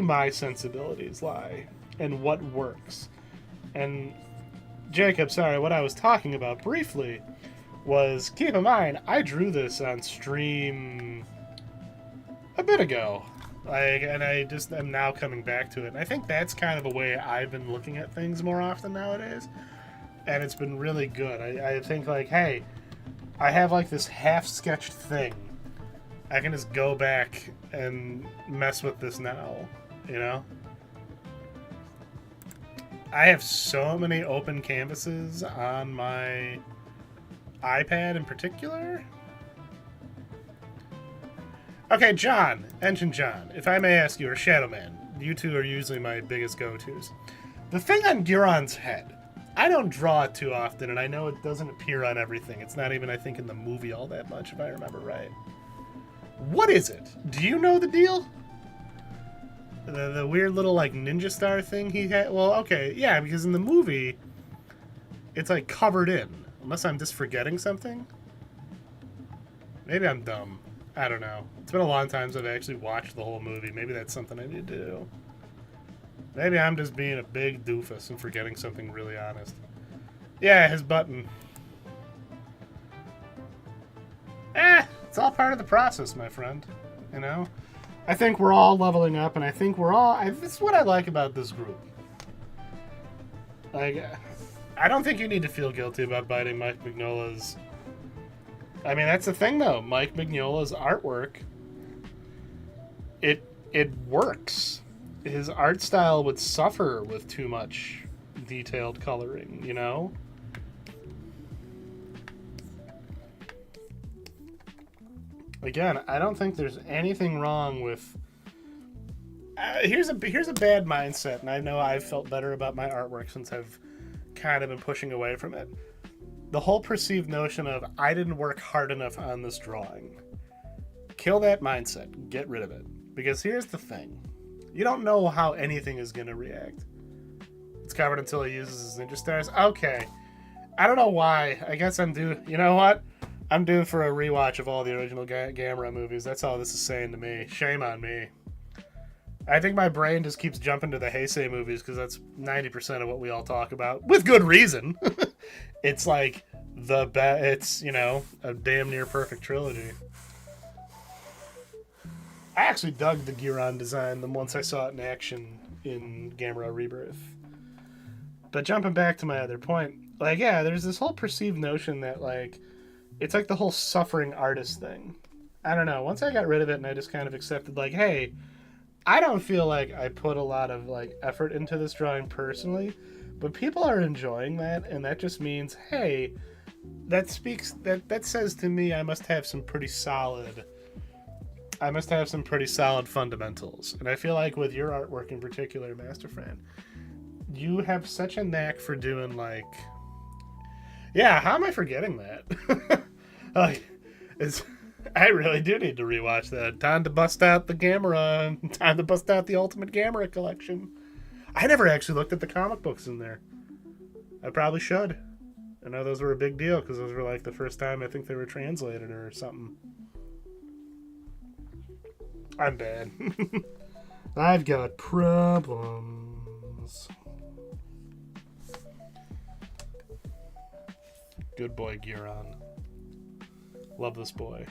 my sensibilities lie and what works? And Jacob, sorry, what I was talking about briefly was, keep in mind, I drew this on stream a bit ago. And I just am now coming back to it. And I think that's kind of a way I've been looking at things more often nowadays. And it's been really good. I think, like, hey, I have, like, this half-sketched thing. I can just go back and mess with this now, you know? I have so many open canvases on my iPad in particular. Okay, John, Engine John, if I may ask you, or Shadow Man, you two are usually my biggest go-tos. The thing on Guron's head, I don't draw it too often, and I know it doesn't appear on everything. It's not even, I think, in the movie all that much, if I remember right. What is it? Do you know the deal? The weird little, like, ninja star thing he had? Well, okay, yeah, because in the movie, it's, like, covered in. Unless I'm just forgetting something? Maybe I'm dumb. I don't know. It's been a long time since I've actually watched the whole movie. Maybe that's something I need to do. Maybe I'm just being a big doofus and forgetting something really honest. Yeah, his button. It's all part of the process, my friend. You know? I think we're all leveling up, and I think we're all... this is what I like about this group. Like, I don't think you need to feel guilty about biting Mike Mignola's... I mean, that's the thing, though. Mike Mignola's artwork, it works. His art style would suffer with too much detailed coloring, you know? Again, I don't think there's anything wrong with... here's a bad mindset, and I know I've felt better about my artwork since I've kind of been pushing away from it. The whole perceived notion of, I didn't work hard enough on this drawing. Kill that mindset. Get rid of it. Because here's the thing. You don't know how anything is going to react. It's covered until he uses his ninja stars. Okay. I don't know why. I guess I'm due... You know what? I'm due for a rewatch of all the original Gamera movies. That's all this is saying to me. Shame on me. I think my brain just keeps jumping to the Heisei movies because that's 90% of what we all talk about. With good reason. It's like the best. It's, you know, a damn near perfect trilogy. I actually dug the Giron design once I saw it in action in Gamera Rebirth. But jumping back to my other point, like, yeah, there's this whole perceived notion that, like, it's like the whole suffering artist thing. I don't know. Once I got rid of it and I just kind of accepted, like, hey, I don't feel like I put a lot of, like, effort into this drawing personally, but people are enjoying that, and that just means, hey, that says to me I must have some pretty solid fundamentals. And I feel like with your artwork in particular, Master Fran, you have such a knack for doing, like... Yeah, how am I forgetting that? Like, I really do need to rewatch that. Time to bust out the Gamera. Time to bust out the Ultimate Gamera collection. I never actually looked at the comic books in there. I probably should. I know those were a big deal because those were like the first time I think they were translated or something. I'm bad. I've got problems. Good boy, Giron. Love this boy.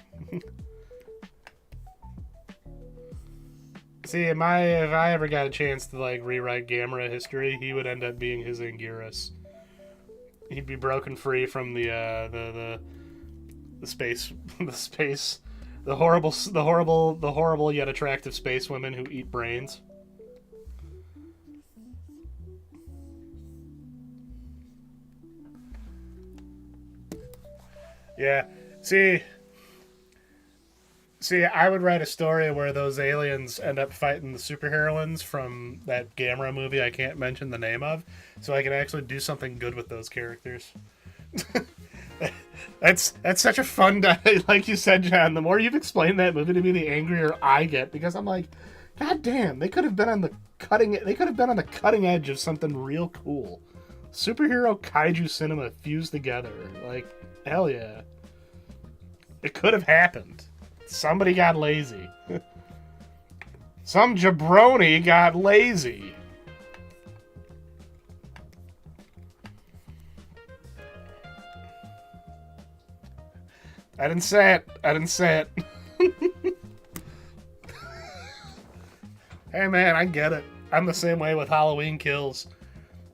See, if I ever got a chance to, like, rewrite Gamera history, he would end up being his Anguirus. He'd be broken free from the space, the horrible yet attractive space women who eat brains. Yeah. See, I would write a story where those aliens end up fighting the superheroines from that Gamera movie I can't mention the name of, so I can actually do something good with those characters. That's such a fun like you said, John, the more you've explained that movie to me, the angrier I get, because I'm like, God damn, they could have been on the cutting edge of something real cool. Superhero kaiju cinema fused together. Like, hell yeah. It could have happened. Somebody got lazy. Some jabroni got lazy. I didn't say it. Hey man, I get it. I'm the same way with Halloween Kills.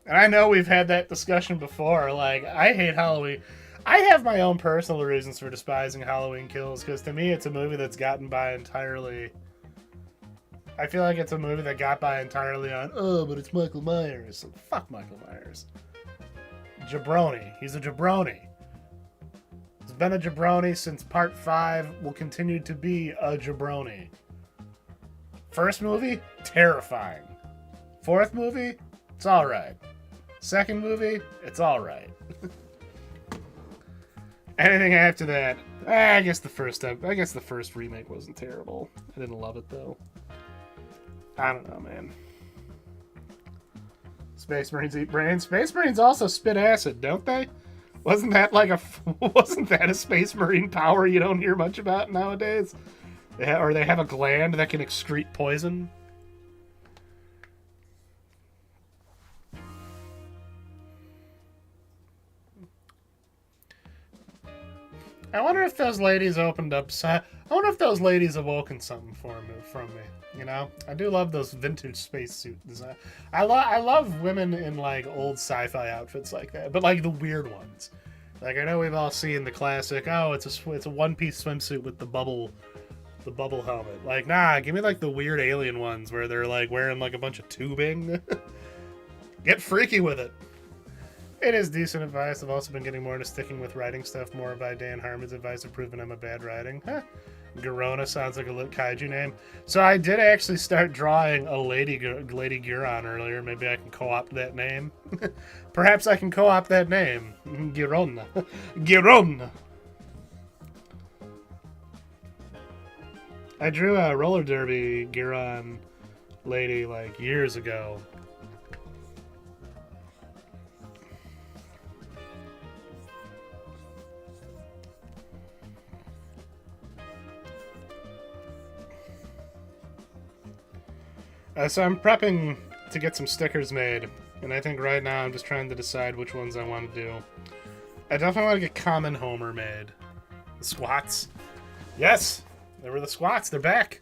And I know we've had that discussion before. Like, I hate Halloween. I have my own personal reasons for despising Halloween Kills, because to me it's a movie that's gotten by entirely... I feel like it's a movie that got by entirely on, oh, but it's Michael Myers. Fuck Michael Myers. Jabroni. He's a jabroni. He's been a jabroni since part 5, will continue to be a jabroni. First movie, terrifying. Fourth movie, it's alright. Second movie, it's alright. Anything after that, I guess the first remake wasn't terrible. I didn't love it though. I don't know, man. Space Marines eat brains. Space Marines also spit acid, don't they? Wasn't that a Space Marine power you don't hear much about nowadays? Or they have a gland that can excrete poison? I wonder if those ladies opened up. I wonder if those ladies awoken something from me. You know, I do love those vintage spacesuit design. I love women in like old sci-fi outfits like that, but like the weird ones. Like I know we've all seen the classic. Oh, it's a one-piece swimsuit with the bubble helmet. Like, nah, give me like the weird alien ones where they're like wearing like a bunch of tubing. Get freaky with it. It is decent advice. I've also been getting more into sticking with writing stuff more by Dan Harmon's advice of proving I'm a bad writing. Huh. Garona sounds like a lit kaiju name. So I did actually start drawing a Lady Guron earlier. Maybe I can co-opt that name. Perhaps I can co-opt that name. Girona. Girona. I drew a roller derby Guron lady like years ago. So I'm prepping to get some stickers made, and I think right now I'm just trying to decide which ones I want to do. I definitely want to get Common Homer made. The squats. Yes! They were the squats. They're back.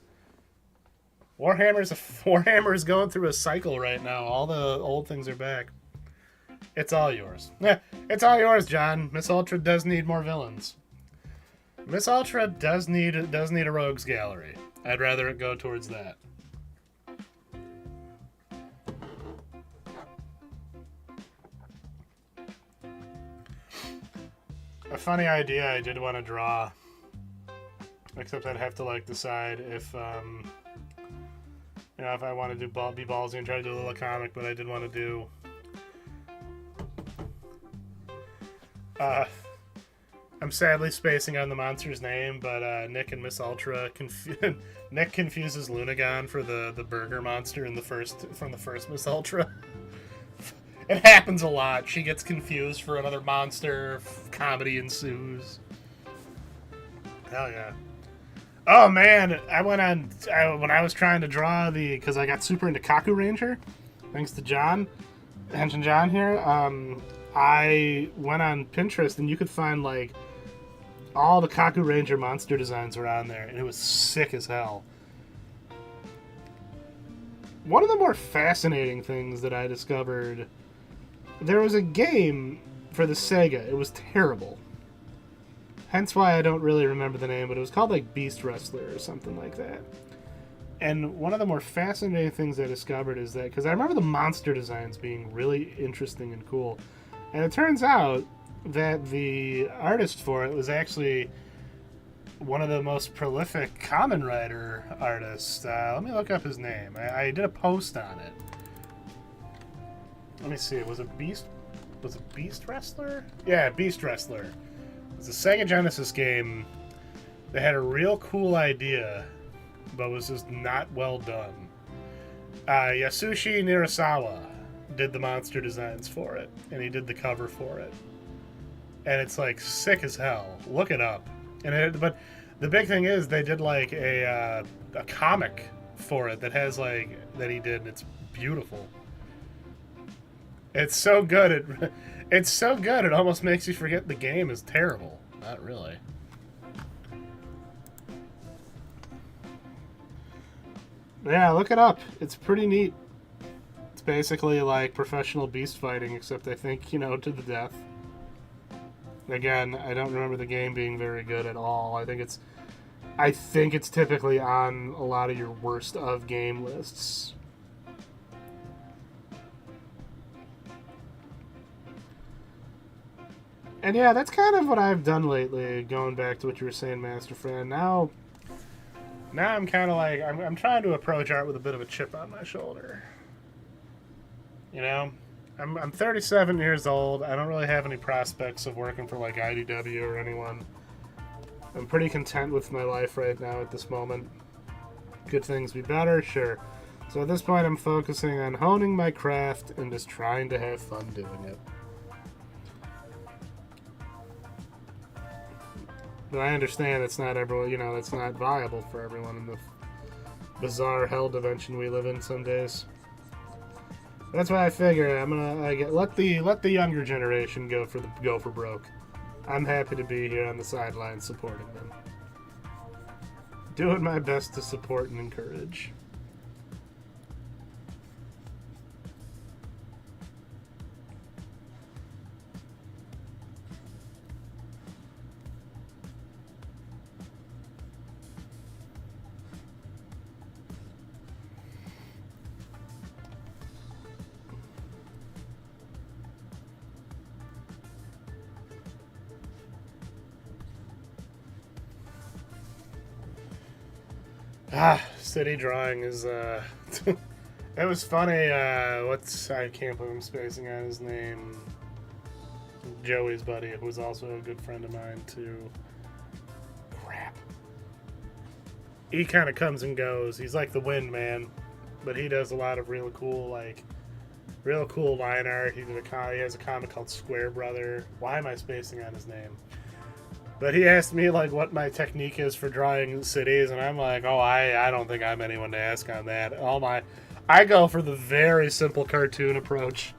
Warhammer is going through a cycle right now. All the old things are back. It's all yours. It's all yours, John. Miss Ultra does need more villains. Miss Ultra does need a rogues gallery. I'd rather it go towards that. A funny idea I did want to draw, except I'd have to like decide if if I want to be ballsy and try to do a little comic, but I did want to do I'm sadly spacing on the monster's name, but Nick and Miss Ultra Nick confuses Lunagon for the burger monster from the first Miss Ultra. It happens a lot. She gets confused for another monster. Comedy ensues. Hell yeah. Oh man, when I was trying to draw because I got super into Kaku Ranger, thanks to John, Henshin John here, I went on Pinterest and you could find like all the Kaku Ranger monster designs were on there, and it was sick as hell. One of the more fascinating things that I discovered, there was a game for the Sega. It was terrible. Hence why I don't really remember the name, but it was called like Beast Wrestler or something like that. And one of the more fascinating things I discovered is that, because I remember the monster designs being really interesting and cool, and it turns out that the artist for it was actually one of the most prolific Kamen Rider artists. Let me look up his name. I did a post on it. Let me see. Was it Beast Wrestler? Yeah, Beast Wrestler. It was a Sega Genesis game that had a real cool idea, but was just not well done. Yasushi Nirasawa did the monster designs for it, and he did the cover for it. And it's like sick as hell. Look it up. But the big thing is they did like a comic for it that he did, and it's beautiful. It's so good. It's so good. It almost makes you forget the game is terrible. Not really. Yeah, look it up. It's pretty neat. It's basically like professional beast fighting, except I think, to the death. Again, I don't remember the game being very good at all. I think it's typically on a lot of your worst of game lists. And yeah, that's kind of what I've done lately, going back to what you were saying, Master Fran. Now I'm kind of like, I'm trying to approach art with a bit of a chip on my shoulder. I'm 37 years old. I don't really have any prospects of working for like IDW or anyone. I'm pretty content with my life right now at this moment. Could things be better? Sure. So at this point, I'm focusing on honing my craft and just trying to have fun doing it. But I understand it's not everyone, it's not viable for everyone in the bizarre hell dimension we live in some days. That's why I figure I'm gonna let the younger generation go for broke. I'm happy to be here on the sidelines supporting them. Doing my best to support and encourage. City drawing is it was funny. I can't believe I'm spacing on his name. Joey's buddy, who was also a good friend of mine too. Crap. He kind of comes and goes. He's like the wind man, but he does a lot of real cool line art. He has a comic called Square Brother. Why am I spacing on his name? But he asked me, what my technique is for drawing cities, and I'm like, I don't think I'm anyone to ask on that. I go for the very simple cartoon approach.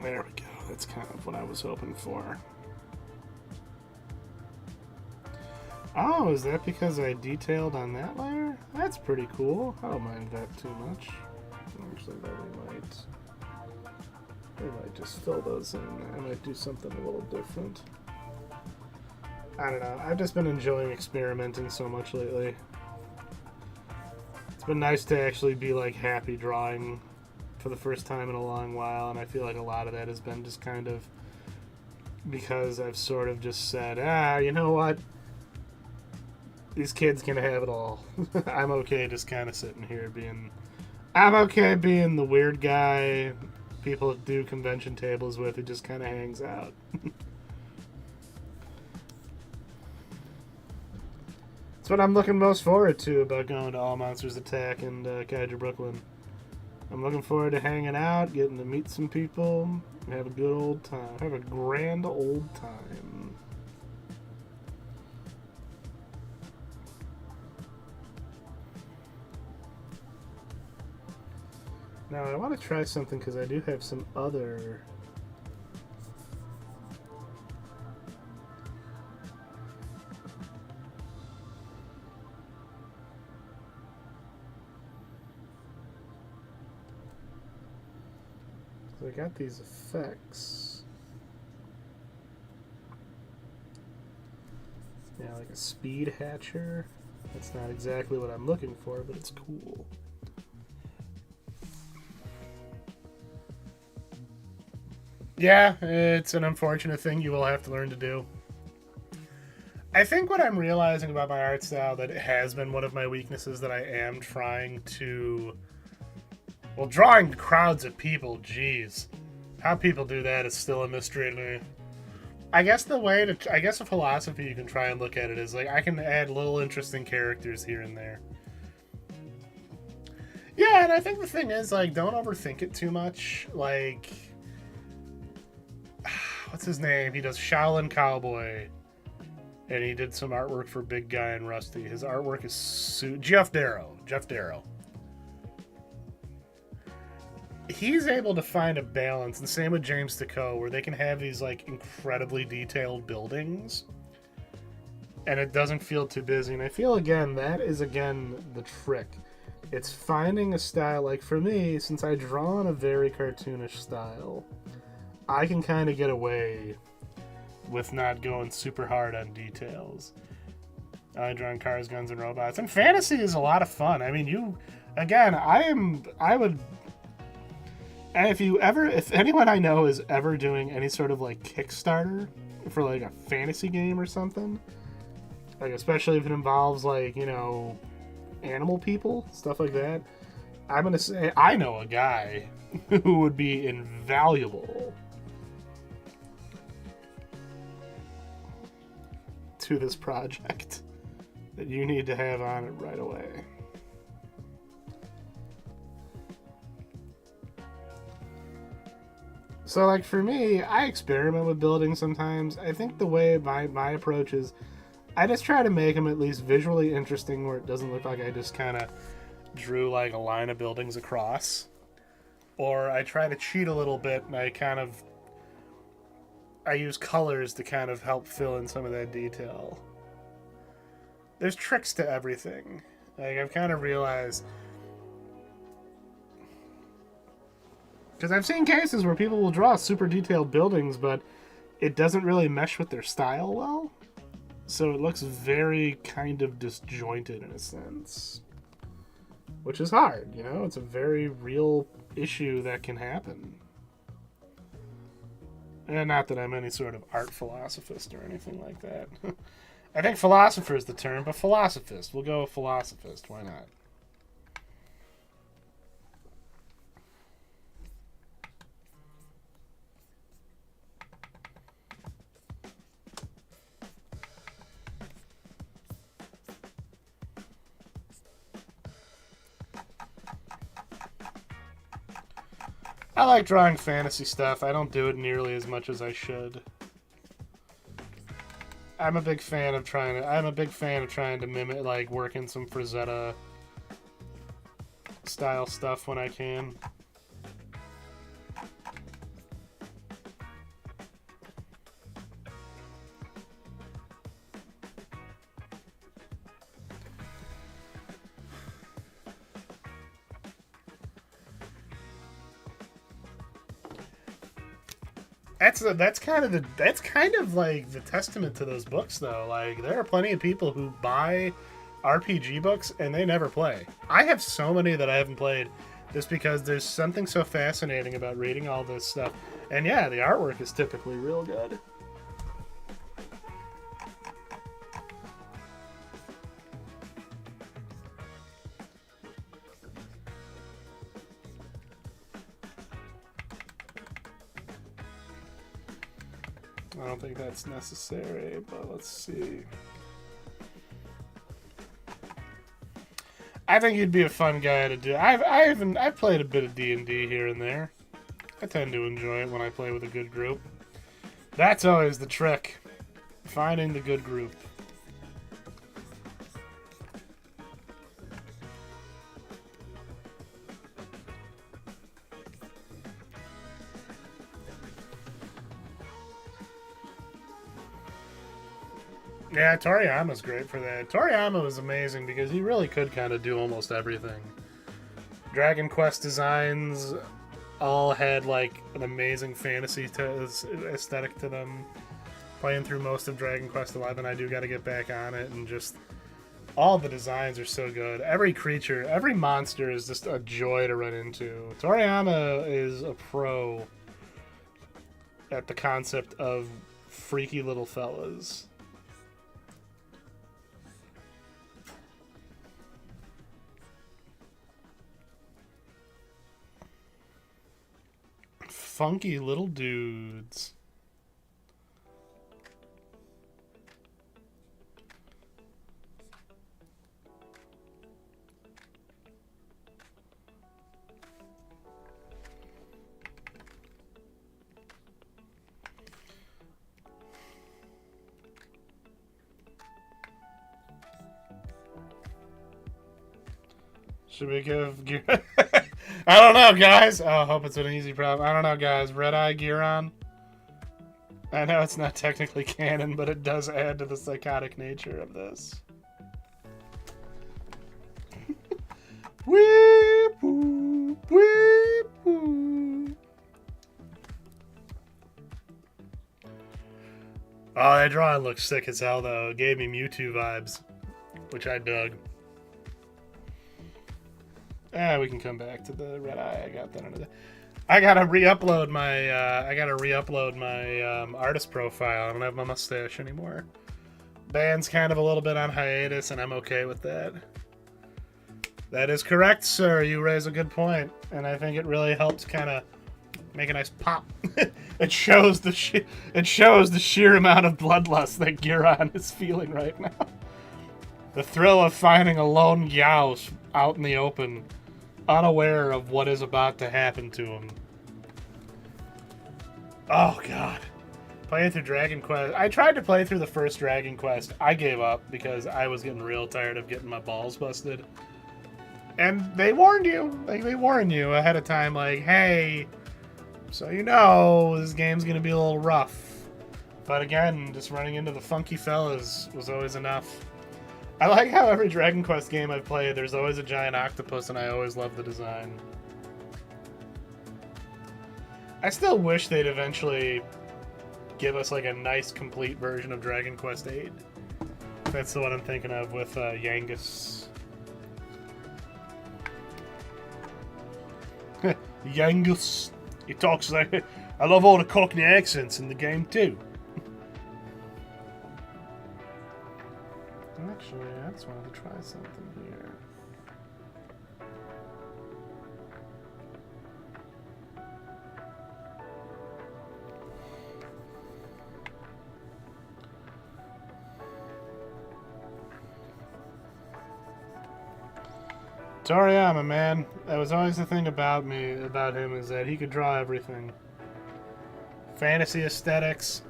There we go. That's kind of what I was hoping for. Oh, is that because I detailed on that layer? That's pretty cool. I don't mind that too much. Actually, we might just fill those in. I might do something a little different. I don't know. I've just been enjoying experimenting so much lately. It's been nice to actually be happy drawing for the first time in a long while, and I feel like a lot of that has been just kind of because I've sort of just said, you know what? These kids can have it all. I'm okay just kind of sitting here I'm okay being the weird guy people do convention tables with, who just kind of hangs out. That's what I'm looking most forward to about going to All Monsters Attack and Kaiju Brooklyn. I'm looking forward to hanging out, getting to meet some people, and have a good old time. Have a grand old time. Now, I want to try something because I do have some other... I got these effects. Yeah, like a speed hatcher. That's not exactly what I'm looking for, but it's cool. Yeah, it's an unfortunate thing you will have to learn to do. I think what I'm realizing about my art style, that it has been one of my weaknesses, that I am trying to... Well, drawing crowds of people, geez. How people do that is still a mystery to me. I guess a philosophy you can try and look at it is, I can add little interesting characters here and there. Yeah, and I think the thing is, don't overthink it too much. What's his name? He does Shaolin Cowboy. And he did some artwork for Big Guy and Rusty. His artwork is Jeff Darrow. He's able to find a balance, and same with James Ticot, where they can have these incredibly detailed buildings, and it doesn't feel too busy. And I feel that is the trick. It's finding a style. For me, since I draw in a very cartoonish style, I can kind of get away with not going super hard on details. I draw in cars, guns, and robots, and fantasy is a lot of fun. I mean, if anyone I know is ever doing any sort of Kickstarter for a fantasy game or something, especially if it involves animal people, stuff like that, I'm gonna say I know a guy who would be invaluable. to this project that you need to have on it right away. So, like, for me, I experiment with buildings sometimes. I think the way my approach is, I just try to make them at least visually interesting where it doesn't look like I just kind of drew, like, a line of buildings across. Or I try to cheat a little bit, and I use colors to kind of help fill in some of that detail. There's tricks to everything. Like, I've kind of realized... Because I've seen cases where people will draw super detailed buildings, but it doesn't really mesh with their style well. So it looks very kind of disjointed in a sense. Which is hard, you know? It's a very real issue that can happen. And not that I'm any sort of art philosophist or anything like that. I think philosopher is the term, but philosophist. We'll go with philosophist. Why not? I like drawing fantasy stuff. I don't do it nearly as much as I should. I'm a big fan of trying to mimic, like, work in some Frazetta style stuff when I can. That's kind of like the testament to those books, though. Like, there are plenty of people who buy RPG books and they never play. I have so many that I haven't played just because there's something so fascinating about reading all this stuff. And yeah, the artwork is typically real good. I don't think that's necessary, but let's see. I think you'd be a fun guy to do. I've played a bit of D&D here and there. I tend to enjoy it when I play with a good group. That's always the trick. Finding the good group. Yeah, Toriyama's great for that. Toriyama was amazing because he really could kind of do almost everything. Dragon Quest designs all had, like, an amazing fantasy aesthetic to them. Playing through most of Dragon Quest XI, I do got to get back on it, and just all the designs are so good. Every creature, every monster is just a joy to run into. Toriyama is a pro at the concept of freaky little fellas. Funky little dudes. Should we give gear? I don't know, guys. Oh, I hope it's an easy problem. I don't know, guys. Red Eye gear on. I know it's not technically canon, but it does add to the psychotic nature of this. Weep, whoop, weep, whoop. Oh, that drawing looks sick as hell, though. It gave me Mewtwo vibes, which I dug. We can come back to the Red Eye. I got that under the... I gotta re-upload my artist profile. I don't have my mustache anymore. Band's kind of a little bit on hiatus, and I'm okay with that. That is correct, sir. You raise a good point, and I think it really helps kind of Make a nice pop. It shows the sheer amount of bloodlust that Giron is feeling right now. The thrill of finding a lone Yaos out in the open, unaware of what is about to happen to him. Oh god. Playing through Dragon Quest. I tried to play through the first Dragon Quest. I gave up because I was getting real tired of getting my balls busted. And they warned you. Like, they warned you ahead of time, like, hey, so you know this game's gonna be a little rough. But again, just running into the funky fellas was always enough. I like how every Dragon Quest game I've played, there's always a giant octopus, and I always love the design. I still wish they'd eventually give us like a nice, complete version of Dragon Quest VIII. That's the one I'm thinking of with Yangus. Yangus. He talks like... I love all the Cockney accents in the game too. Actually, I just wanted to try something here. Toriyama, man. That was always the thing about him, is that he could draw everything. Fantasy aesthetics.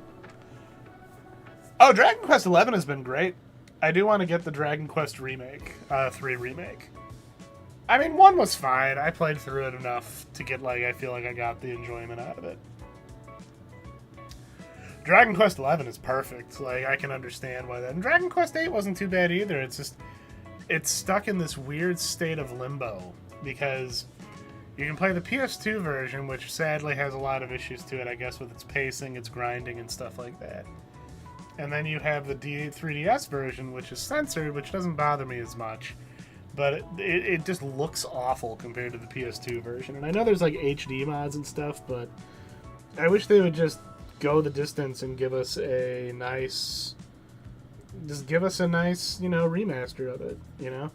Oh, Dragon Quest XI has been great. I do want to get the Dragon Quest remake, 3 remake. I mean, 1 was fine. I played through it enough to get, like, I feel like I got the enjoyment out of it. Dragon Quest XI is perfect. Like, I can understand why that. And Dragon Quest VIII wasn't too bad either. It's just, it's stuck in this weird state of limbo because you can play the PS2 version, which sadly has a lot of issues to it, I guess, with its pacing, its grinding, and stuff like that. And then you have the 3DS version, which is censored, which doesn't bother me as much. But it just looks awful compared to the PS2 version. And I know there's like HD mods and stuff, but I wish they would just go the distance and give us a nice... Just give us a nice, you know, remaster of it, you know?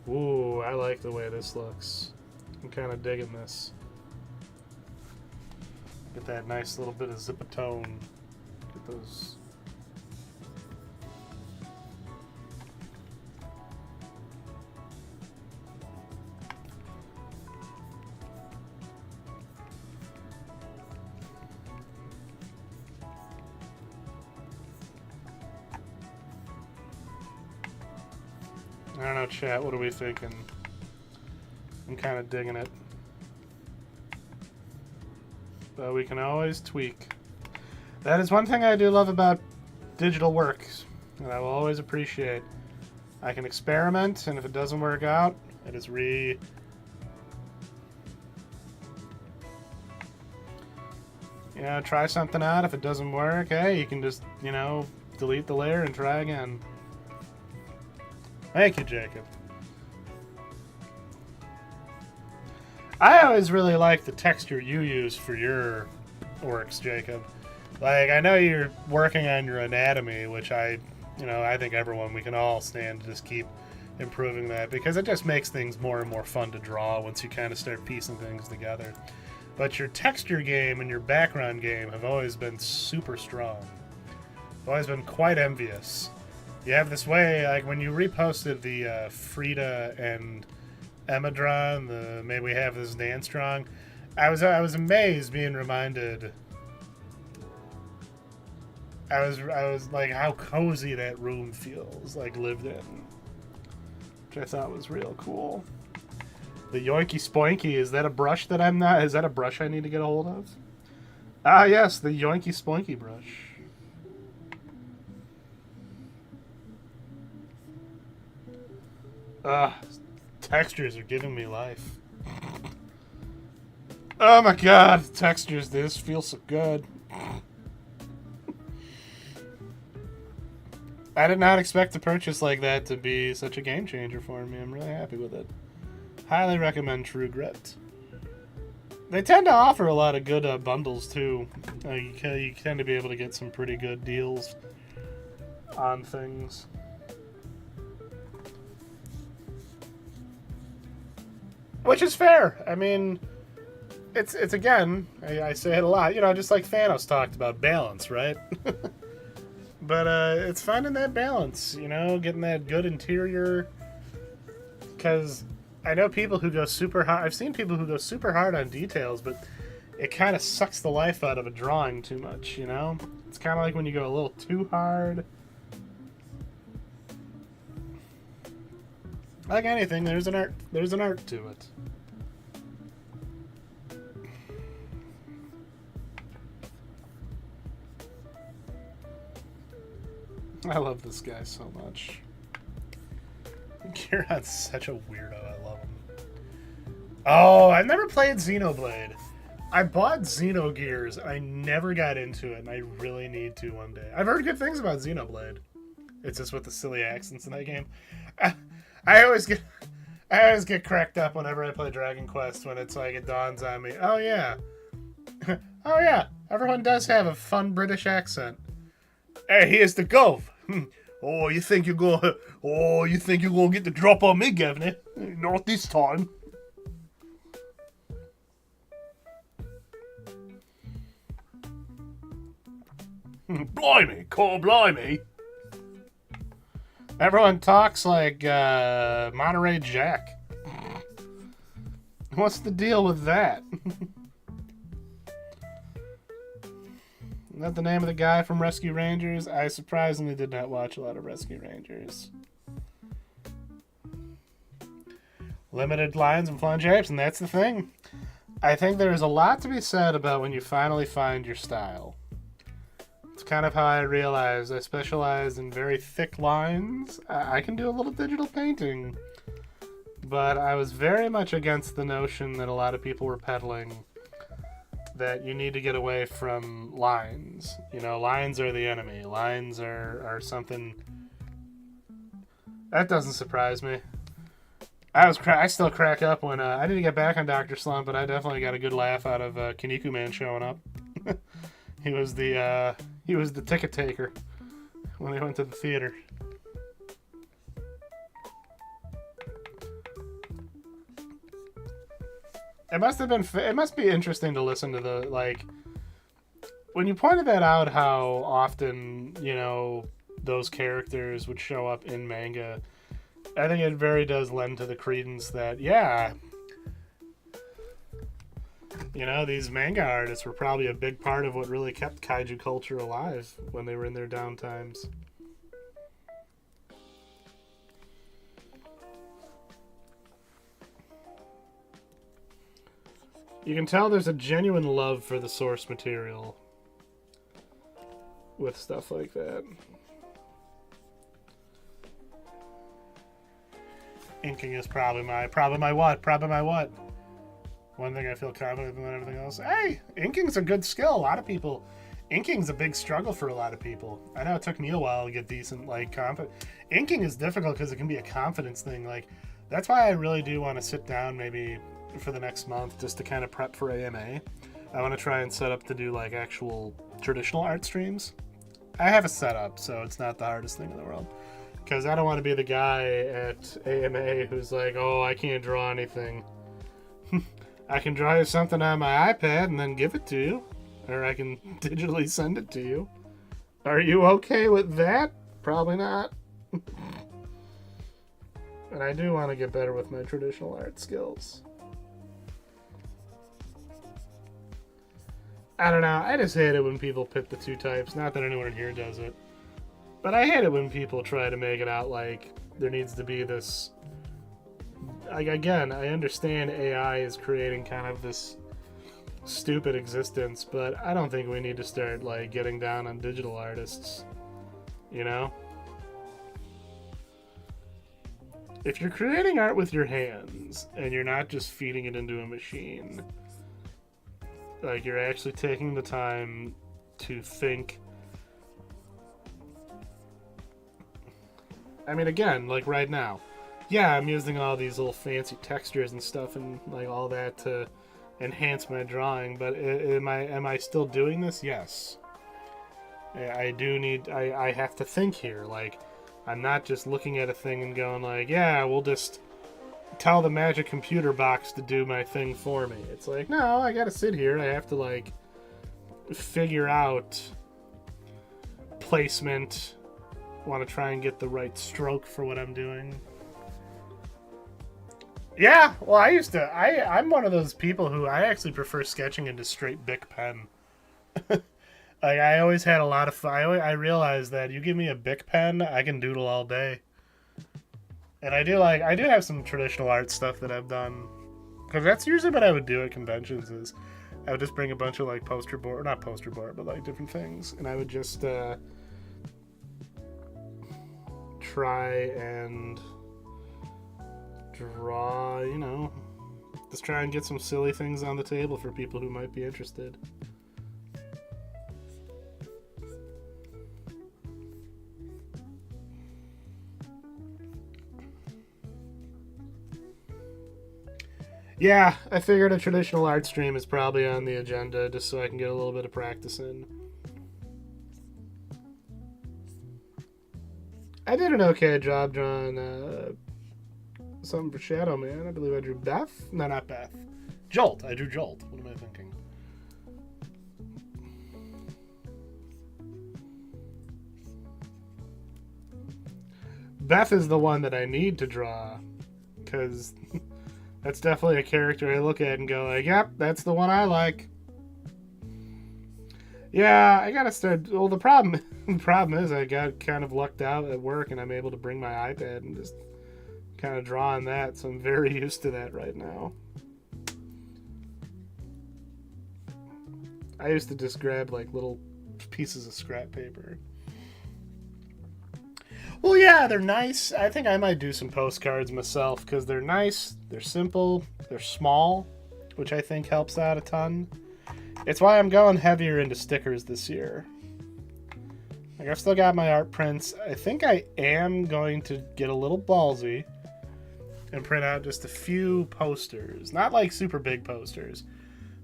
Ooh, I like the way this looks. I'm kind of digging this. Get that nice little bit of zip-a-tone. Get those... I don't know, chat, what are we thinking? I'm kind of digging it. But we can always tweak. That is one thing I do love about digital works, and I will always appreciate. I can experiment, and if it doesn't work out, I just try something out. If it doesn't work, hey, you can just, delete the layer and try again. Thank you, Jacob. I always really like the texture you use for your works, Jacob. Like, I know you're working on your anatomy, which I think we can all stand to just keep improving that, because it just makes things more and more fun to draw once you kind of start piecing things together. But your texture game and your background game have always been super strong. I've always been quite envious. You have this way, like when you reposted the Frida and Emma draw, and the May We Have This Dance drawing, I was amazed being reminded. I was like how cozy that room feels, like lived in, which I thought was real cool. The Yoinky Spoinky, is that a brush that I'm not? Is that a brush I need to get a hold of? Ah, yes, the Yoinky Spoinky brush. Textures are giving me life. Oh my god, textures, this feels so good. I did not expect a purchase like that to be such a game changer for me. I'm really happy with it. Highly recommend True Grit. They tend to offer a lot of good bundles too. You tend to be able to get some pretty good deals on things. Which is fair. I mean, it's again, I say it a lot, you know, just like Thanos talked about balance, right? But it's finding that balance, you know, getting that good interior. Because I know people who go super hard. I've seen people who go super hard on details, but it kind of sucks the life out of a drawing too much, you know? It's kind of like when you go a little too hard. Like anything, there's an art to it. I love this guy so much. Kieran's such a weirdo. I love him. Oh, I've never played Xenoblade. I bought Xenogears. I never got into it, and I really need to one day. I've heard good things about Xenoblade. It's just with the silly accents in that game. I always get cracked up whenever I play Dragon Quest when it's like it dawns on me. Oh yeah, oh yeah. Everyone does have a fun British accent. Hey, here's the gov. Oh, you think you're gonna get the drop on me, Governor? Not this time. Blimey, call blimey. Everyone talks like Monterey Jack. What's the deal with that? Is that the name of the guy from Rescue Rangers? I surprisingly did not watch a lot of Rescue Rangers. Limited lines and fun shapes, and that's the thing. I think there's a lot to be said about when you finally find your style. It's kind of how I realized I specialize in very thick lines. I can do a little digital painting, but I was very much against the notion that a lot of people were peddling that you need to get away from lines. You know, lines are the enemy. Lines are something... That doesn't surprise me. I still crack up when... I didn't get back on Dr. Slump, but I definitely got a good laugh out of Kinniku Man showing up. He was the ticket taker when they went to the theater. It must be interesting to listen to the, like, when you pointed that out, how often, you know, those characters would show up in manga. I think it very does lend to the credence that, yeah, you know, these manga artists were probably a big part of what really kept kaiju culture alive when they were in their downtimes. You can tell there's a genuine love for the source material with stuff like that. Inking is probably my what? One thing I feel confident than everything else. Hey, inking's a good skill. A lot of people, inking's a big struggle for a lot of people. I know it took me a while to get decent, like, confident. Inking is difficult because it can be a confidence thing. Like, that's why I really do want to sit down maybe for the next month just to kind of prep for AMA. I want to try and set up to do like actual traditional art streams. I have a setup, so it's not the hardest thing in the world. Because I don't want to be the guy at AMA who's like, oh, I can't draw anything. I can draw you something on my iPad and then give it to you. Or I can digitally send it to you. Are you okay with that? Probably not. And I do want to get better with my traditional art skills. I don't know. I just hate it when people pit the two types. Not that anyone here does it. But I hate it when people try to make it out like there needs to be this... Like, again, I understand AI is creating kind of this stupid existence, but I don't think we need to start, like, getting down on digital artists. You know? If you're creating art with your hands, and you're not just feeding it into a machine... Like, you're actually taking the time to think. I mean, again, like right now. Yeah, I'm using all these little fancy textures and stuff and like all that to enhance my drawing, but am I still doing this? Yes. I do need, I have to think here. Like, I'm not just looking at a thing and going like, yeah, we'll just tell the magic computer box to do my thing for me. It's like, no, I gotta sit here. I have to like figure out placement. Want to try and get the right stroke for what I'm doing. Yeah, well, I'm one of those people who I actually prefer sketching into straight Bic pen. Like, I always had a lot of fun. I realized that you give me a Bic pen, I can doodle all day. And I do have some traditional art stuff that I've done. Because that's usually what I would do at conventions is I would just bring a bunch of like poster board, not poster board, but like different things. And I would just try and draw, you know, just try and get some silly things on the table for people who might be interested. Yeah, I figured a traditional art stream is probably on the agenda just so I can get a little bit of practice in. I did an okay job drawing something for Shadow Man. I believe I drew Beth. No, not Beth. Jolt. I drew Jolt. What am I thinking? Beth is the one that I need to draw because that's definitely a character I look at and go like, yep, that's the one I like. Yeah, I gotta start. Well, the problem is I got kind of lucked out at work, and I'm able to bring my iPad and just kind of draw on that. So I'm very used to that right now. I used to just grab like little pieces of scrap paper. Well, yeah, they're nice. I think I might do some postcards myself because they're nice, they're simple, they're small, which I think helps out a ton. It's why I'm going heavier into stickers this year. Like, I've still got my art prints. I think I am going to get a little ballsy and print out just a few posters. Not like super big posters,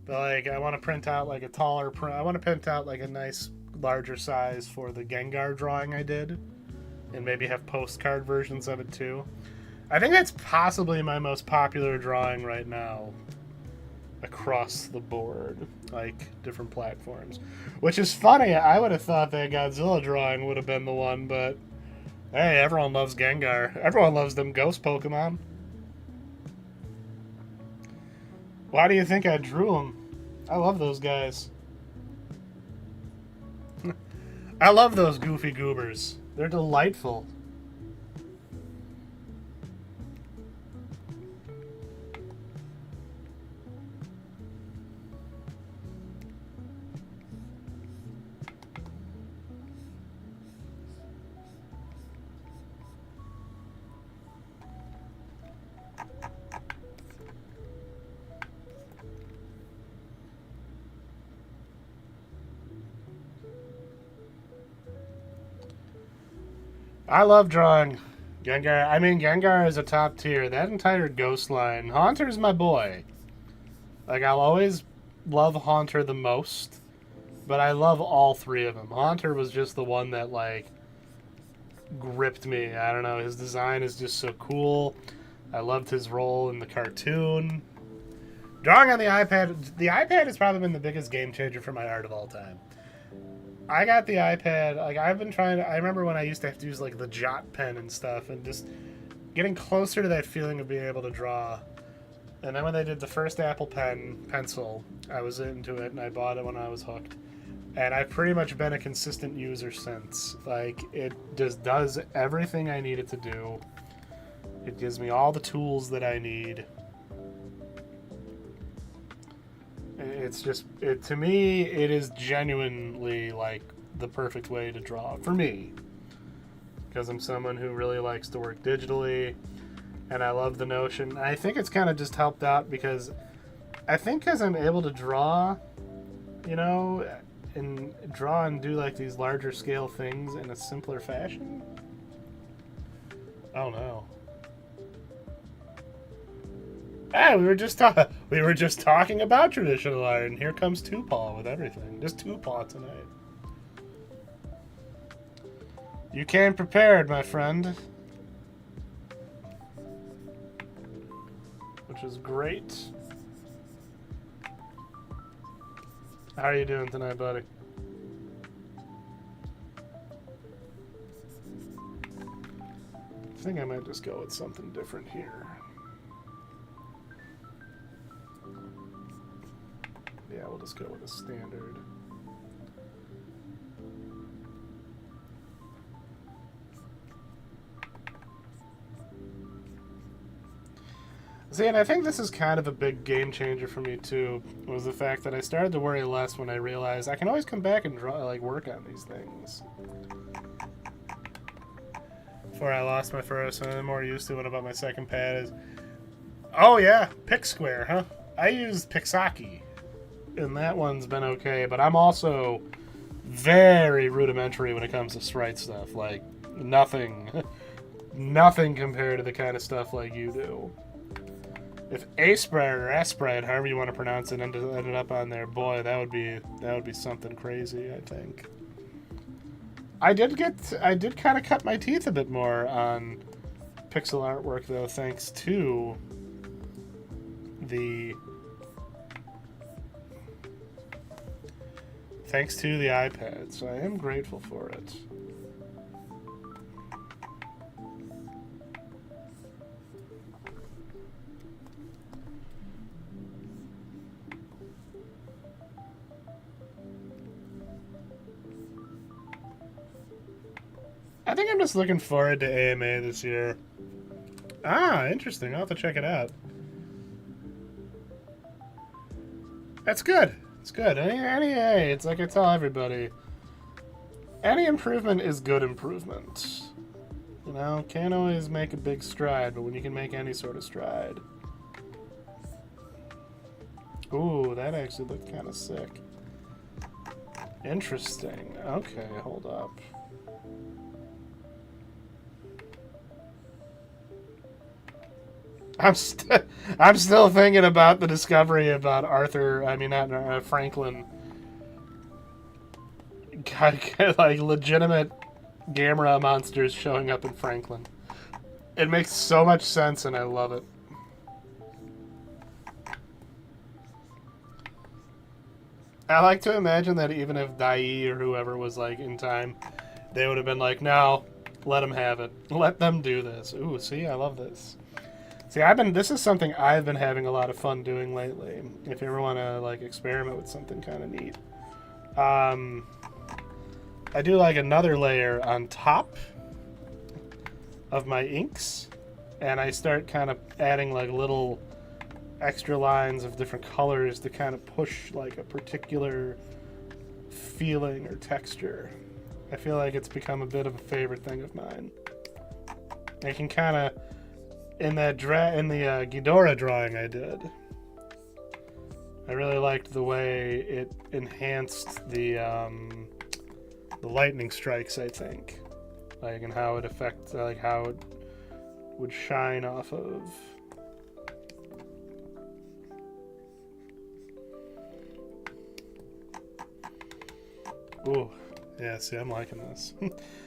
but like I want to print out like a taller print. I want to print out like a nice larger size for the Gengar drawing I did. And maybe have postcard versions of it too. I think that's possibly my most popular drawing right now across the board, like different platforms. Which is funny, I would have thought that Godzilla drawing would have been the one, but hey, everyone loves Gengar. Everyone loves them ghost Pokemon. Why do you think I drew them? I love those guys. I love those goofy goobers. They're delightful. I love drawing Gengar. I mean, Gengar is a top tier. That entire ghost line. Haunter's my boy. Like, I'll always love Haunter the most, but I love all three of them. Haunter was just the one that, like, gripped me. I don't know. His design is just so cool. I loved his role in the cartoon. Drawing on the iPad has probably been the biggest game changer for my art of all time. I got the iPad, like, I've been trying to, I remember when I used to have to use, like, the Jot pen and stuff, and just getting closer to that feeling of being able to draw. And then when they did the first Apple pencil, I was into it, and I bought it when I was hooked. And I've pretty much been a consistent user since. Like, it just does everything I need it to do. It gives me all the tools that I need. It's just, to me, it is genuinely, like, the perfect way to draw for me. Because I'm someone who really likes to work digitally, and I love the notion. I think it's kind of just helped out because I think as I'm able to draw, you know, and draw and do, like, these larger scale things in a simpler fashion. I don't know. Hey, we were just talking about traditional art, and here comes Tupac with everything. Just Tupac tonight. You came prepared, my friend. which is great. How are you doing tonight, buddy? I think I might just go with something different here. Yeah, we'll just go with a standard. See, and I think this is kind of a big game changer for me too, was the fact that I started to worry less when I realized I can always come back and draw, like, work on these things. Before I lost my first, and I'm more used to it about my second pad is, oh yeah, pick square, huh? I used Pixaki, and that one's been okay, but I'm also very rudimentary when it comes to sprite stuff. Like, nothing compared to the kind of stuff like you do. If A-Sprite or S-Sprite, however you want to pronounce it, ended up on there, boy, that would be something crazy, I think. I did kind of cut my teeth a bit more on pixel artwork, though, thanks to the iPad, so I am grateful for it. I think I'm just looking forward to AMA this year. Ah, interesting. I'll have to check it out. That's good. It's good. It's like I tell everybody, any improvement is good improvement. You know, can't always make a big stride, but when you can make any sort of stride. Ooh, that actually looked kind of sick. Interesting. Okay, hold up. I'm still thinking about the discovery about Franklin. Like legitimate Gamera monsters showing up in Franklin. It makes so much sense and I love it. I like to imagine that even if Dai or whoever was like in time, they would have been like, no, let them have it. Let them do this. Ooh, see, I love this. See, this is something I've been having a lot of fun doing lately. If you ever want to like experiment with something kind of neat, I do like another layer on top of my inks, and I start kind of adding like little extra lines of different colors to kind of push like a particular feeling or texture. I feel like it's become a bit of a favorite thing of mine. I can kind of in the Ghidorah drawing I did, I really liked the way it enhanced the lightning strikes, I think, like, and how it affects, like, how it would shine off of. Ooh, yeah, see, I'm liking this.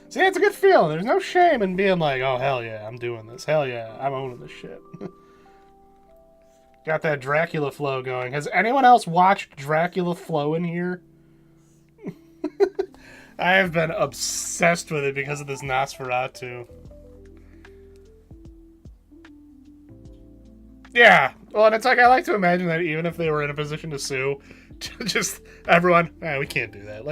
See, it's a good feeling. There's no shame in being like, oh, hell yeah, I'm doing this. Hell yeah, I'm owning this shit. Got that Dracula flow going. Has anyone else watched Dracula flow in here? I have been obsessed with it because of this Nosferatu. Yeah, well, and it's like, I like to imagine that even if they were in a position to sue, just everyone, we can't do that.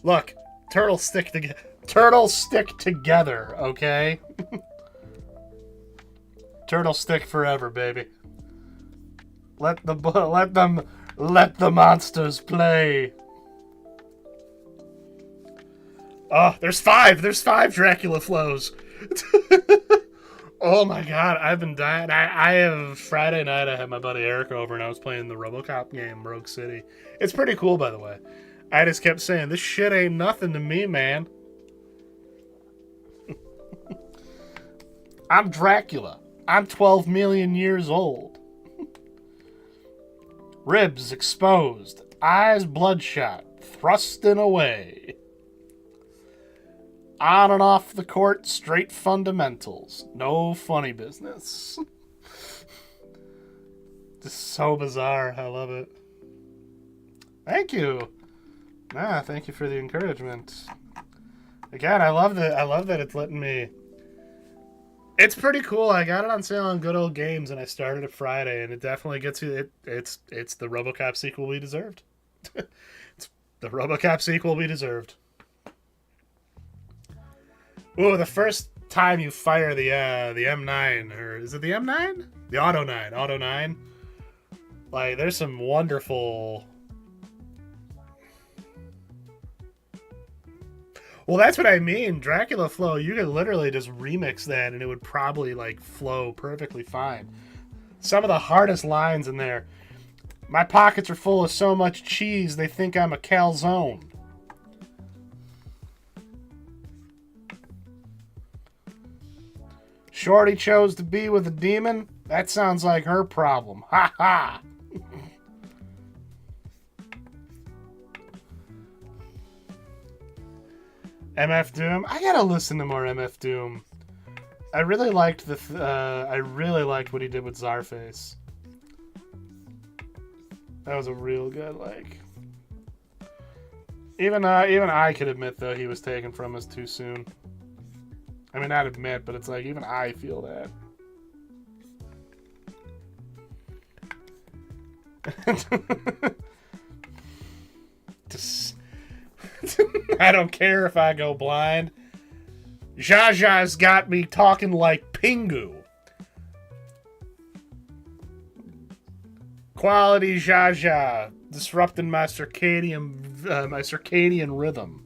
Look, turtles stick together. Turtles stick together, okay? Turtles stick forever, baby. Let the monsters play. Oh, there's five Dracula flows. Oh my god, I've been dying. I have Friday night. I had my buddy Eric over, and I was playing the RoboCop game, Rogue City. It's pretty cool, by the way. I just kept saying, this shit ain't nothing to me, man. I'm Dracula. I'm 12 million years old. Ribs exposed. Eyes bloodshot. Thrusting away. On and off the court, straight fundamentals. No funny business. Just so bizarre. I love it. Thank you. Thank you for the encouragement. Again, I love that it's letting me. It's pretty cool. I got it on sale on Good Old Games, and I started it Friday, and it definitely gets you. It's the RoboCop sequel we deserved. It's the RoboCop sequel we deserved. Ooh, the first time you fire the M9, or is it the M9? The Auto 9. Like, there's some wonderful. Well, that's what I mean. Dracula Flow, you could literally just remix that and it would probably, like, flow perfectly fine. Some of the hardest lines in there. My pockets are full of so much cheese, they think I'm a calzone. Shorty chose to be with a demon? That sounds like her problem. Ha ha! MF Doom. I gotta listen to more MF Doom. I really liked what he did with Czarface. That was a real good, like. Even I could admit though he was taken from us too soon. I mean, not admit, but it's like even I feel that. Just. I don't care if I go blind. Zsa Zsa's got me talking like Pingu. Quality Zsa Zsa, disrupting my circadian rhythm.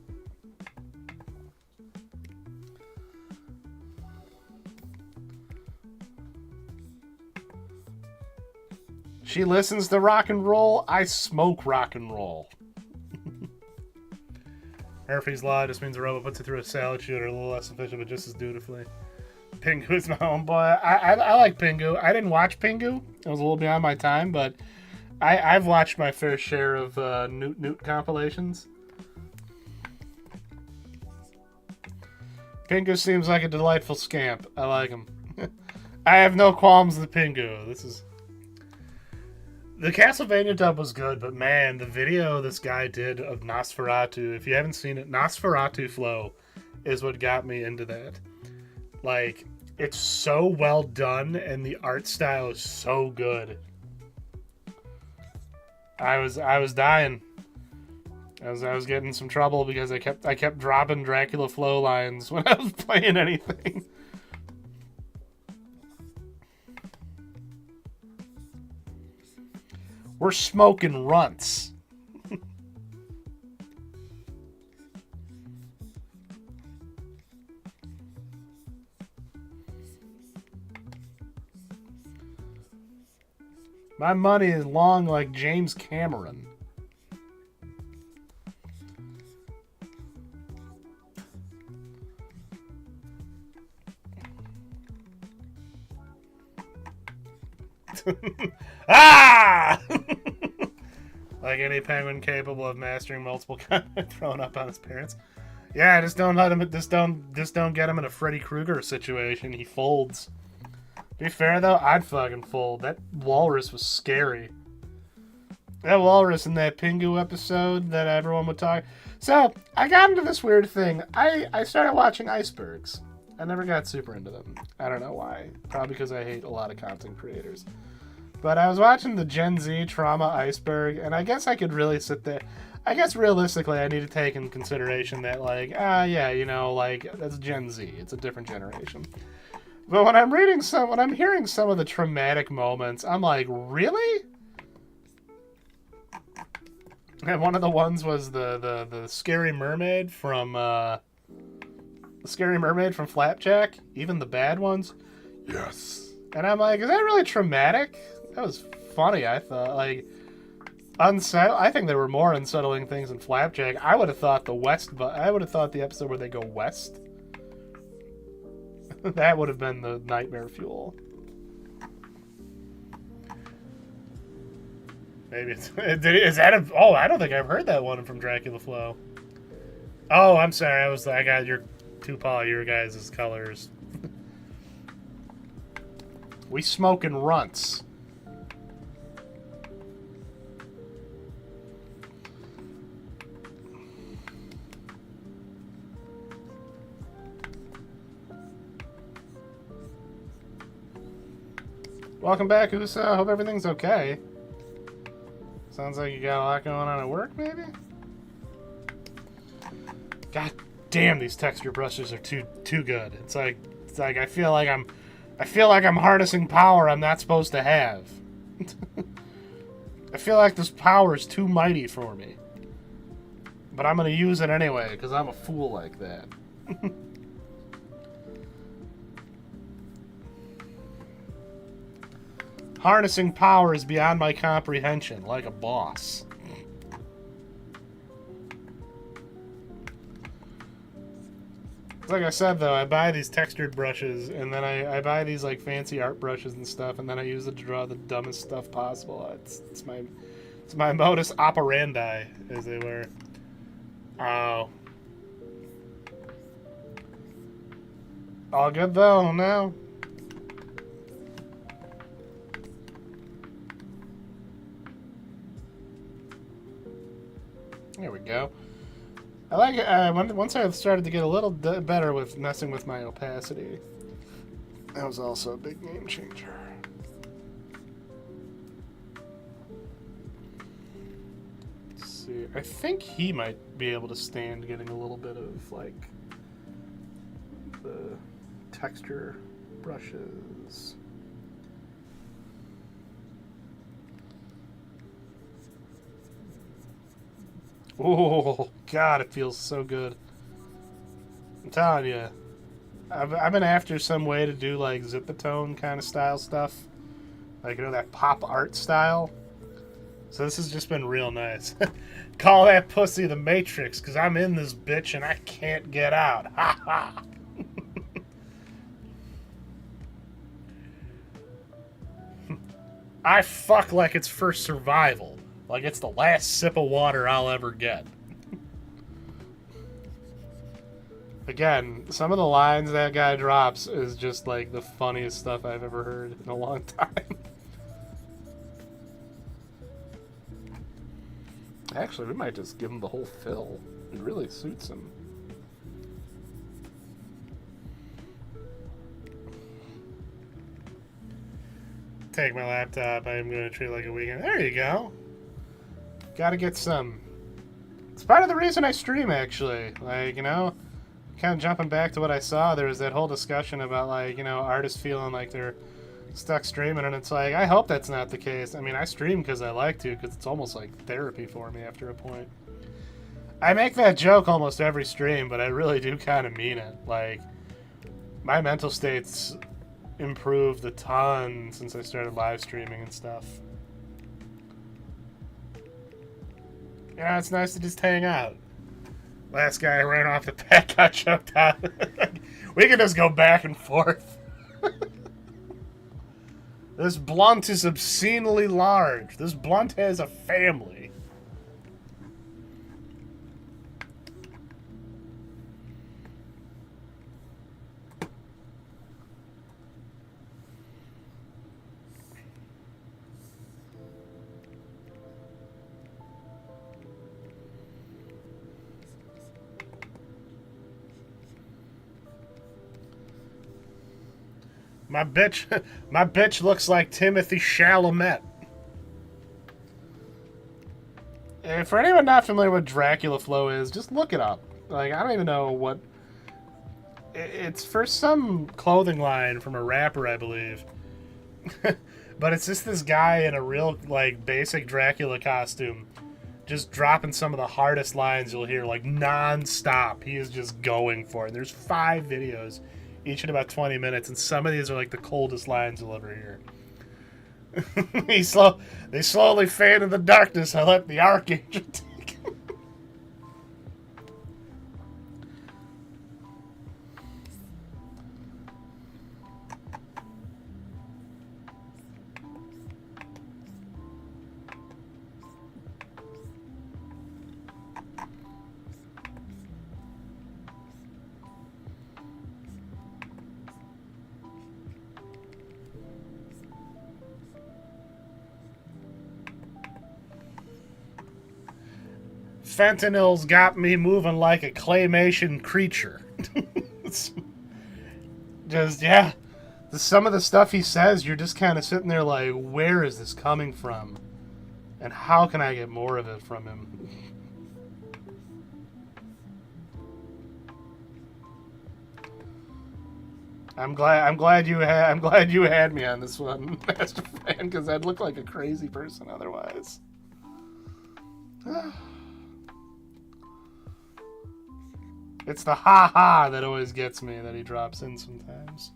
She listens to rock and roll. I smoke rock and roll. Murphy's Law just means a robot puts it through a salad shooter, a little less efficient, but just as dutifully. Pingu's my own boy. I like Pingu. I didn't watch Pingu. It was a little beyond my time, but I've watched my fair share of Newt compilations. Pingu seems like a delightful scamp. I like him. I have no qualms with Pingu. This is... The Castlevania dub was good, but man, the video this guy did of Nosferatu, if you haven't seen it, Nosferatu Flow is what got me into that. Like, it's so well done, and the art style is so good. I was dying. I was getting some trouble because I kept dropping Dracula Flow lines when I was playing anything. We're smoking runts. My money is long like James Cameron. Ah! Like any penguin capable of mastering multiple content thrown up on his parents. Yeah, just don't let him. Just don't get him in a Freddy Krueger situation. He folds. Be fair though, I'd fucking fold. That walrus was scary. That walrus in that Pingu episode that everyone would talk. So I got into this weird thing. I started watching icebergs. I never got super into them. I don't know why. Probably because I hate a lot of content creators. But I was watching the Gen Z Trauma Iceberg, and I guess I could really sit there. I guess realistically, I need to take in consideration that, like, yeah, you know, like, that's Gen Z. It's a different generation. But when I'm hearing some of the traumatic moments, I'm like, really? And one of the ones was the Scary Mermaid from Flapjack. Even the bad ones. Yes. And I'm like, is that really traumatic? That was funny, I thought. Like, I think there were more unsettling things in Flapjack. I would have thought the episode where they go west. That would have been the nightmare fuel. Maybe it's... Is that a... Oh, I don't think I've heard that one from Dracula Flow. Oh, I'm sorry. I got your your guys' colors. We smoking runts. Welcome back, Usa. Hope everything's okay. Sounds like you got a lot going on at work, maybe? God damn, these texture brushes are too good. It's like I feel like I'm harnessing power I'm not supposed to have. I feel like this power is too mighty for me. But I'm gonna use it anyway, because I'm a fool like that. Harnessing power is beyond my comprehension, like a boss. Like I said, though, I buy these textured brushes, and then I buy these like fancy art brushes and stuff, and then I use it to draw the dumbest stuff possible. It's my modus operandi, as they were. Oh. All good though, now. There we go. I like it. Once I started to get a little better with messing with my opacity. That was also a big game changer. Let's see. I think he might be able to stand getting a little bit of, like, the texture brushes. Oh, God, it feels so good. I'm telling you. I've been after some way to do, like, zip-a-tone kind of style stuff. Like, you know, that pop art style. So this has just been real nice. Call that pussy the Matrix, because I'm in this bitch and I can't get out. Ha ha! I fuck like it's for survival. Like it's the last sip of water I'll ever get. Again, some of the lines that guy drops is just like the funniest stuff I've ever heard in a long time. Actually, we might just give him the whole fill. It really suits him. Take my laptop. I'm going to treat it like a weekend. There you go. Gotta get some. It's part of the reason I stream, actually. Like, you know, kind of jumping back to what I saw, there was that whole discussion about, like, you know, artists feeling like they're stuck streaming, and it's like, I hope that's not the case. I mean, I stream because I like to, because it's almost like therapy for me after a point. I make that joke almost every stream, but I really do kind of mean it. Like, my mental state's improved a ton since I started live streaming and stuff. Yeah, it's nice to just hang out. Last guy ran off the pet, got choked out. We can just go back and forth. This blunt is obscenely large. This blunt has a family. My bitch looks like Timothy Chalamet. And for anyone not familiar with Dracula Flow is, just look it up. Like, I don't even know what... It's for some clothing line from a rapper, I believe. But it's just this guy in a real, like, basic Dracula costume just dropping some of the hardest lines you'll hear, like, non-stop. He is just going for it. And there's 5 videos, each in about 20 minutes, and some of these are like the coldest lines you'll ever hear. They slowly fade in the darkness. I let the Archangel take him. Fentanyl's got me moving like a claymation creature. Just, yeah. some of the stuff he says, you're just kind of sitting there like, where is this coming from? And how can I get more of it from him? I'm glad you had me on this one, Master Fan, because I'd look like a crazy person otherwise. It's the ha-ha that always gets me, that he drops in sometimes.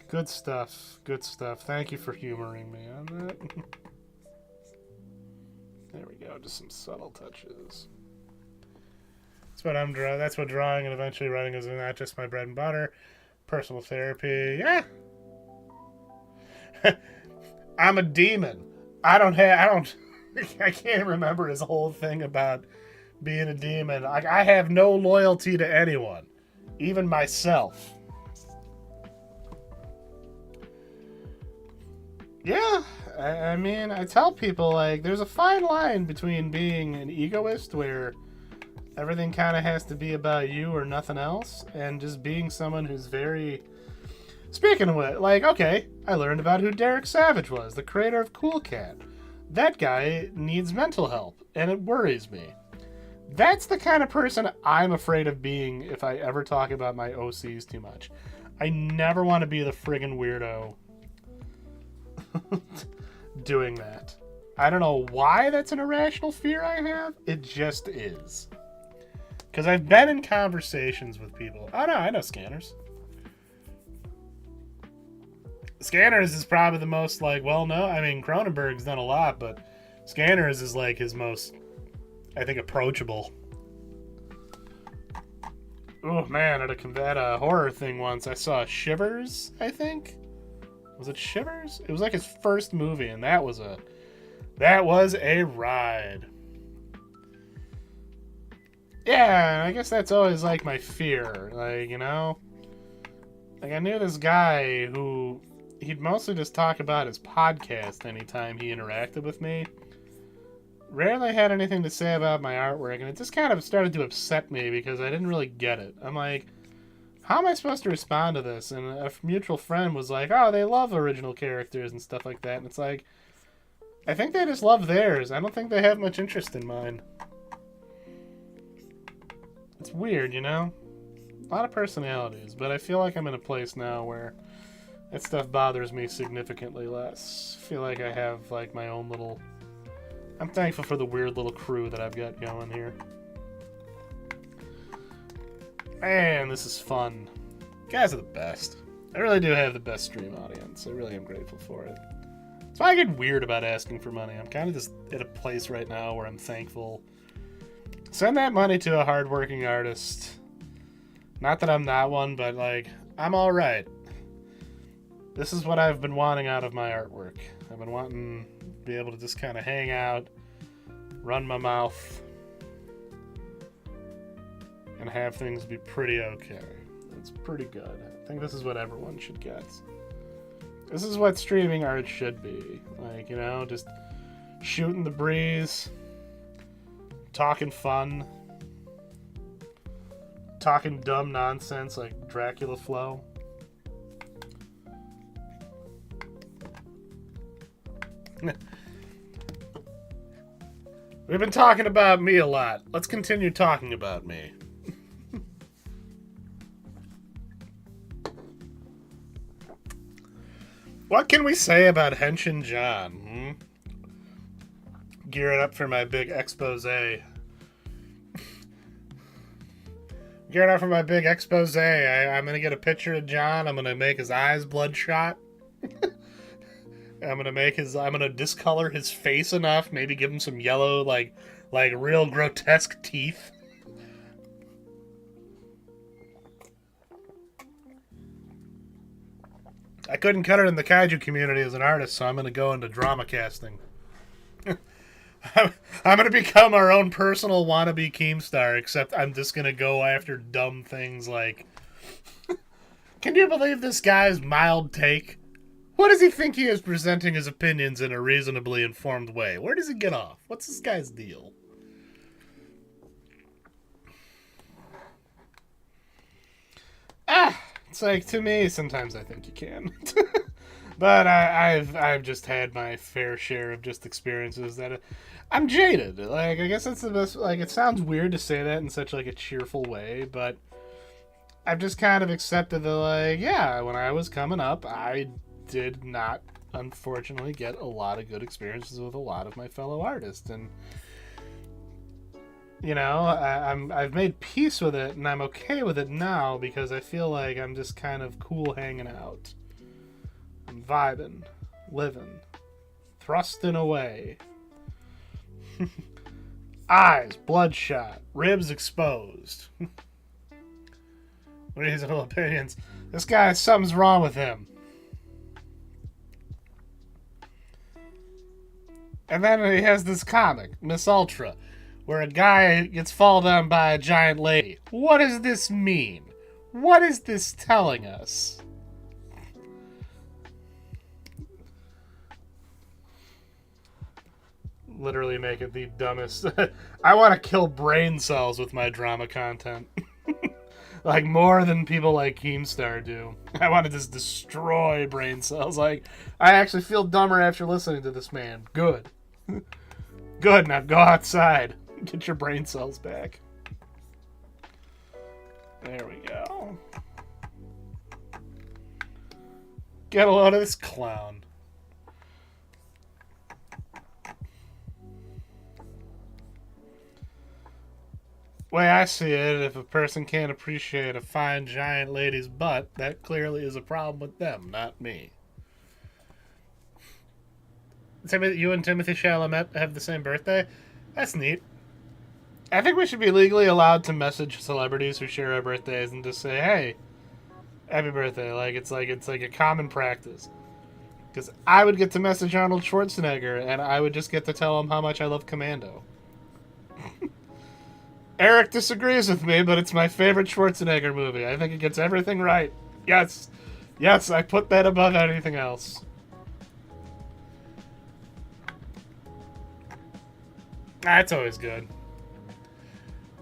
Good stuff. Good stuff. Thank you for humoring me on that. There we go, just some subtle touches. That's what drawing and eventually writing is not just my bread and butter. Personal therapy, yeah. I'm a demon. I can't remember his whole thing about being a demon. I have no loyalty to anyone, even myself. Yeah, I mean, I tell people, like, there's a fine line between being an egoist where everything kind of has to be about you or nothing else, and just being someone who's very... Speaking of it, like, okay, I learned about who Derek Savage was, the creator of Cool Cat. That guy needs mental help, and it worries me. That's the kind of person I'm afraid of being if I ever talk about my OCs too much. I never want to be the friggin' weirdo doing that. I don't know why that's an irrational fear I have. It just is. Because I've been in conversations with people. Oh no, I know Scanners. Scanners is probably the most, like, well, no, I mean, Cronenberg's done a lot, but Scanners is, like, his most, I think, approachable. Oh, man, at a horror thing once, I saw Shivers, I think? Was it Shivers? It was, like, his first movie, and that was a ride. Yeah, I guess that's always, like, my fear, like, you know? Like, I knew this guy who... He'd mostly just talk about his podcast anytime he interacted with me. Rarely had anything to say about my artwork, and it just kind of started to upset me because I didn't really get it. I'm like, how am I supposed to respond to this? And a mutual friend was like, oh, they love original characters and stuff like that. And it's like, I think they just love theirs. I don't think they have much interest in mine. It's weird, you know? A lot of personalities, but I feel like I'm in a place now where that stuff bothers me significantly less. I feel like I have, like, my own little... I'm thankful for the weird little crew that I've got going here. Man, this is fun. You guys are the best. I really do have the best stream audience. I really am grateful for it. That's why I get weird about asking for money. I'm kind of just at a place right now where I'm thankful. Send that money to a hardworking artist. Not that I'm not one, but, like, I'm alright. This is what I've been wanting out of my artwork. I've been wanting to be able to just kind of hang out, run my mouth, and have things be pretty okay. It's pretty good. I think this is what everyone should get. This is what streaming art should be. Like, you know, just shooting the breeze, talking fun, talking dumb nonsense like Dracula Flow. We've been talking about me a lot. Let's continue talking about me. What can we say about Henshin John? Gearing up for my big expose. Gearing up for my big expose. I'm going to get a picture of John. I'm going to make his eyes bloodshot. I'm gonna discolor his face enough, maybe give him some yellow, like real grotesque teeth. I couldn't cut it in the kaiju community as an artist, so I'm gonna go into drama casting. I'm gonna become our own personal wannabe Keemstar, except I'm just gonna go after dumb things like, can you believe this guy's mild take? What does he think he is presenting his opinions in a reasonably informed way? Where does he get off? What's this guy's deal? It's like, to me, sometimes I think you can. But I've just had my fair share of just experiences that I'm jaded. Like, I guess that's the best. Like, it sounds weird to say that in such like a cheerful way, but I've just kind of accepted that, like, yeah, when I was coming up, I did not, unfortunately, get a lot of good experiences with a lot of my fellow artists, and you know, I've made peace with it, and I'm okay with it now because I feel like I'm just kind of cool hanging out. I'm vibing, living, thrusting away. Eyes bloodshot, ribs exposed. Reasonable opinions. This guy, something's wrong with him. And then he has this comic, Miss Ultra, where a guy gets fallen down by a giant lady. What does this mean? What is this telling us? Literally make it the dumbest. I want to kill brain cells with my drama content. Like, more than people like Keemstar do. I want to just destroy brain cells. Like, I actually feel dumber after listening to this man. Good. Good, now go outside. Get your brain cells back. There we go. Get a load of this clown. Way I see it, if a person can't appreciate a fine giant lady's butt, that clearly is a problem with them, not me. You and Timothy Chalamet have the same birthday? That's neat. I think we should be legally allowed to message celebrities who share our birthdays and just say, "Hey, happy birthday!" It's like a common practice. Because I would get to message Arnold Schwarzenegger, and I would just get to tell him how much I love Commando. Eric disagrees with me, but it's my favorite Schwarzenegger movie. I think it gets everything right. Yes, I put that above anything else. That's always good.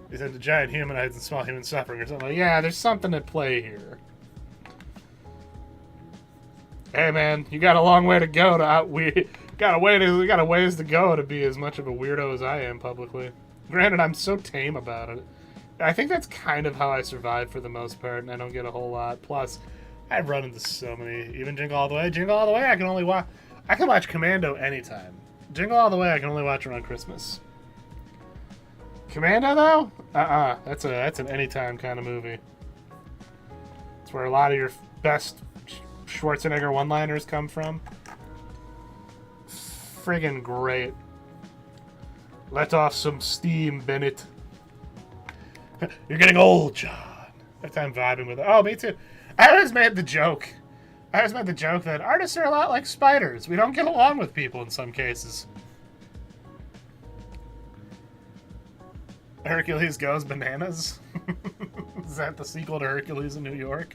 He said the giant humanoids and small human suffering or something. Like, yeah, there's something at play here. Hey man, you got a long way to go to we got a ways to go to be as much of a weirdo as I am publicly. Granted, I'm so tame about it. I think that's kind of how I survive for the most part, and I don't get a whole lot. Plus, I've run into so many. Even Jingle All the Way. Jingle All the Way, I can only watch. I can watch Commando anytime. Jingle All the Way, I can only watch around Christmas. Commando, though? That's an anytime kind of movie. It's where a lot of your best Schwarzenegger one-liners come from. Friggin' great. Let off some steam, Bennett. You're getting old, John. That time vibing with it. Oh, me too. I always made the joke that artists are a lot like spiders. We don't get along with people in some cases. Hercules Goes Bananas? Is that the sequel to Hercules in New York?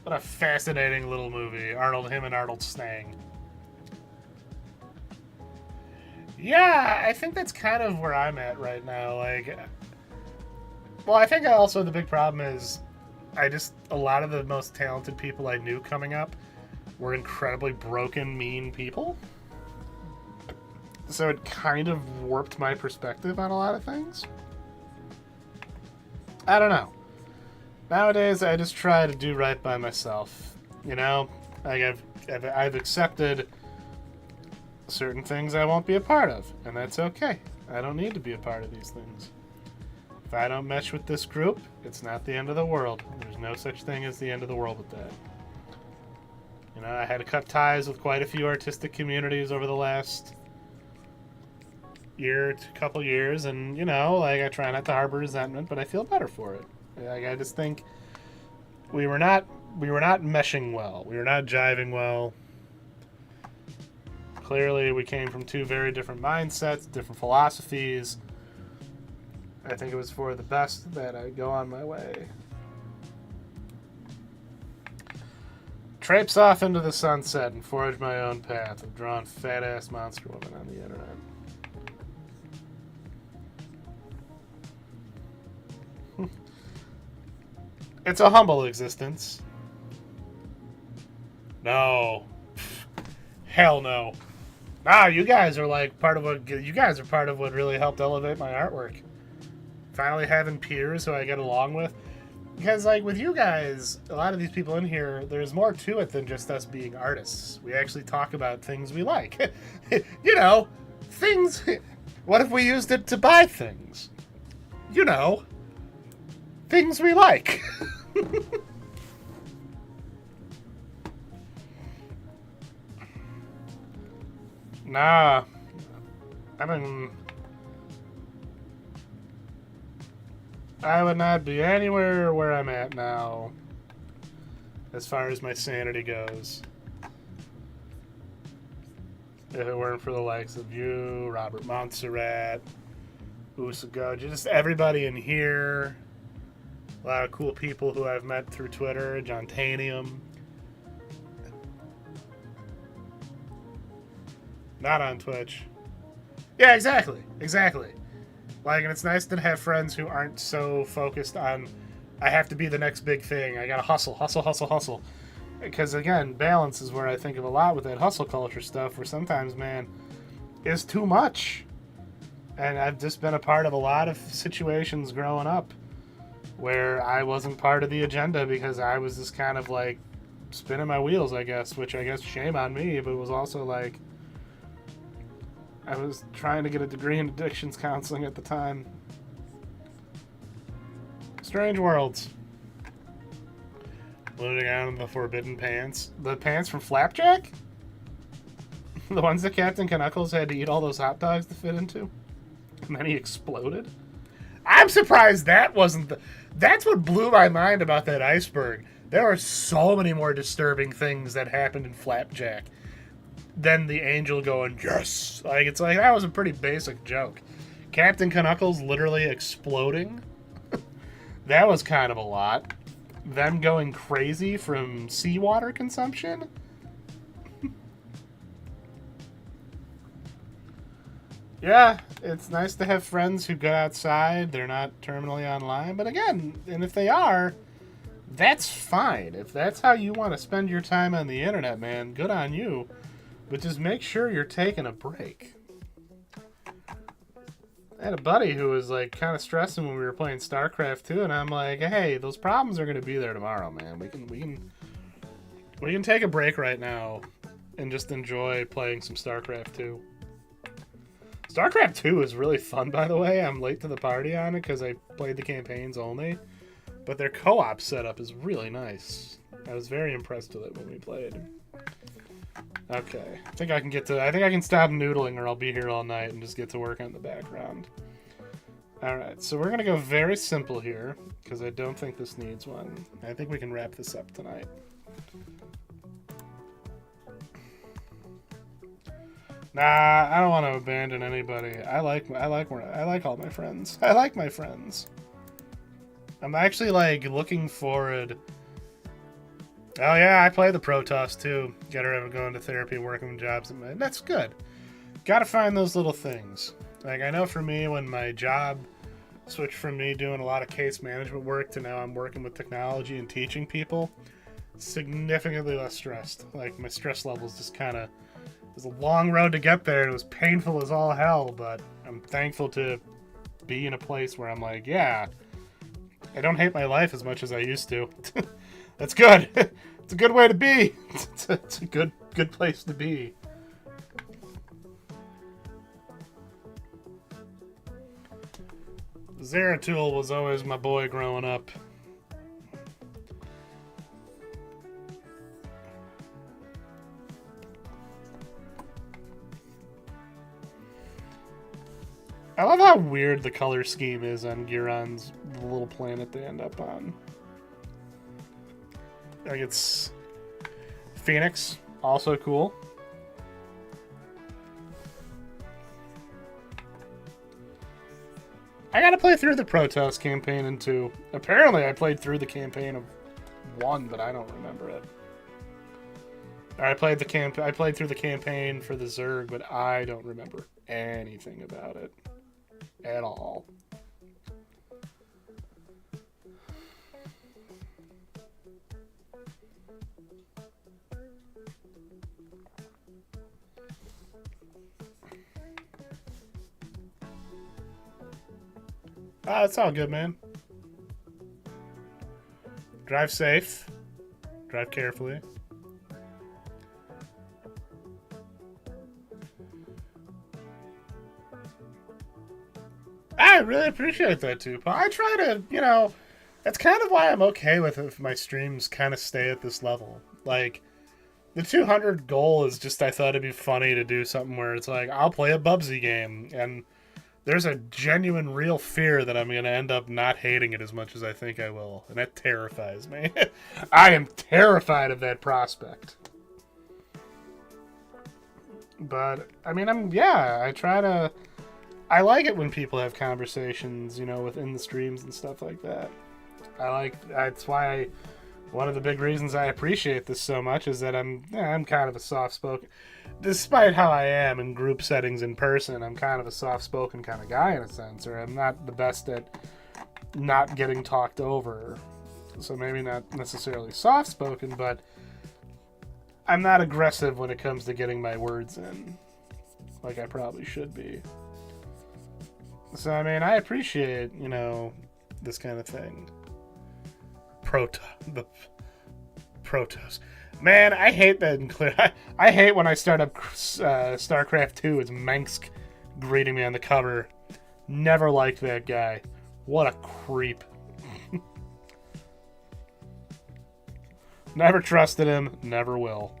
What a fascinating little movie. Him and Arnold Stang. Yeah, I think that's kind of where I'm at right now. I think also the big problem is a lot of the most talented people I knew coming up were incredibly broken, mean people. So it kind of warped my perspective on a lot of things. I don't know. Nowadays, I just try to do right by myself. You know, I've accepted certain things I won't be a part of, and that's okay. I don't need to be a part of these things. If I don't mesh with this group, it's not the end of the world. There's no such thing as the end of the world with that. You know, I had to cut ties with quite a few artistic communities over the last couple years, and you know, I try not to harbor resentment, but I feel better for it. I just think we were not meshing well. We were not jiving well. Clearly, we came from two very different mindsets, different philosophies. I think it was for the best that I go on my way. Traipse off into the sunset and forge my own path of drawing fat-ass monster women on the internet. It's a humble existence. No. Hell no. Nah, you guys are like part of what really helped elevate my artwork. Finally having peers who I get along with. Because, like, with you guys, a lot of these people in here, there's more to it than just us being artists. We actually talk about things we like. You know, things. What if we used it to buy things? You know, things we like. Nah. I mean, I would not be anywhere where I'm at now as far as my sanity goes if it weren't for the likes of you, Robert Montserrat, Usago, just everybody in here. A lot of cool people who I've met through Twitter, John Tanium. Not on Twitch. Yeah, exactly. Like, and it's nice to have friends who aren't so focused on, I have to be the next big thing. I gotta hustle. Because, again, balance is where I think of a lot with that hustle culture stuff, where sometimes, man, it's too much. And I've just been a part of a lot of situations growing up where I wasn't part of the agenda because I was just kind of, like, spinning my wheels, I guess, which I guess shame on me, but it was also, like, I was trying to get a degree in addictions counseling at the time. Strange worlds. Moving on to the forbidden pants. The pants from Flapjack? The ones that Captain Knuckles had to eat all those hot dogs to fit into? And then he exploded? I'm surprised that wasn't the... That's what blew my mind about that iceberg. There are so many more disturbing things that happened in Flapjack than the angel going, yes! Like, it's like, that was a pretty basic joke. Captain Knuckles literally exploding? That was kind of a lot. Them going crazy from seawater consumption? Yeah, it's nice to have friends who go outside. They're not terminally online. But again, and if they are, that's fine. If that's how you want to spend your time on the internet, man, good on you. But just make sure you're taking a break. I had a buddy who was like kind of stressing when we were playing StarCraft 2, and I'm like, hey, those problems are going to be there tomorrow, man. We can take a break right now and just enjoy playing some StarCraft 2. StarCraft 2 is really fun, by the way. I'm late to the party on it because I played the campaigns only, but their co-op setup is really nice. I was very impressed with it when we played. Okay, I think I can stop noodling or I'll be here all night and just get to work on the background. Alright, so we're going to go very simple here, because I don't think this needs one. I think we can wrap this up tonight. Nah, I don't want to abandon anybody. I like all my friends. I like my friends. I'm actually, like, looking forward... Oh yeah, I play the Protoss too. Get her going to therapy, working jobs. That's good. Gotta find those little things. Like, I know for me, when my job switched from me doing a lot of case management work to now I'm working with technology and teaching people, significantly less stressed. Like, my stress levels just kind of... It was a long road to get there, and it was painful as all hell, but I'm thankful to be in a place where I'm like, yeah, I don't hate my life as much as I used to. That's good. It's a good way to be. It's a good place to be. Zeratul was always my boy growing up. I love how weird the color scheme is on Giron's little planet they end up on. Like, it's Phoenix, also cool. I gotta play through the Protoss campaign in 2. Apparently I played through the campaign of 1, but I don't remember it. I played through the campaign for the Zerg, but I don't remember anything about it at all. Oh, it's all good, man. Drive safe. Drive carefully. I really appreciate that too, Paul. I try to, that's kind of why I'm okay with it if my streams kind of stay at this level. Like, the 200 goal is just, I thought it'd be funny to do something where it's like, I'll play a Bubsy game, and there's a genuine, real fear that I'm going to end up not hating it as much as I think I will. And that terrifies me. I am terrified of that prospect. But, I mean, I try to... I like it when people have conversations, within the streams and stuff like that. That's why one of the big reasons I appreciate this so much is that I'm kind of a soft-spoken... Despite how I am in group settings in person, I'm kind of a soft-spoken kind of guy in a sense, or I'm not the best at not getting talked over. So maybe not necessarily soft-spoken, but I'm not aggressive when it comes to getting my words in, like I probably should be. So, I mean, I appreciate, this kind of thing. The Protoss. Man, I hate that. I hate when I start up StarCraft 2. It's Mengsk greeting me on the cover. Never liked that guy. What a creep. Never trusted him. Never will.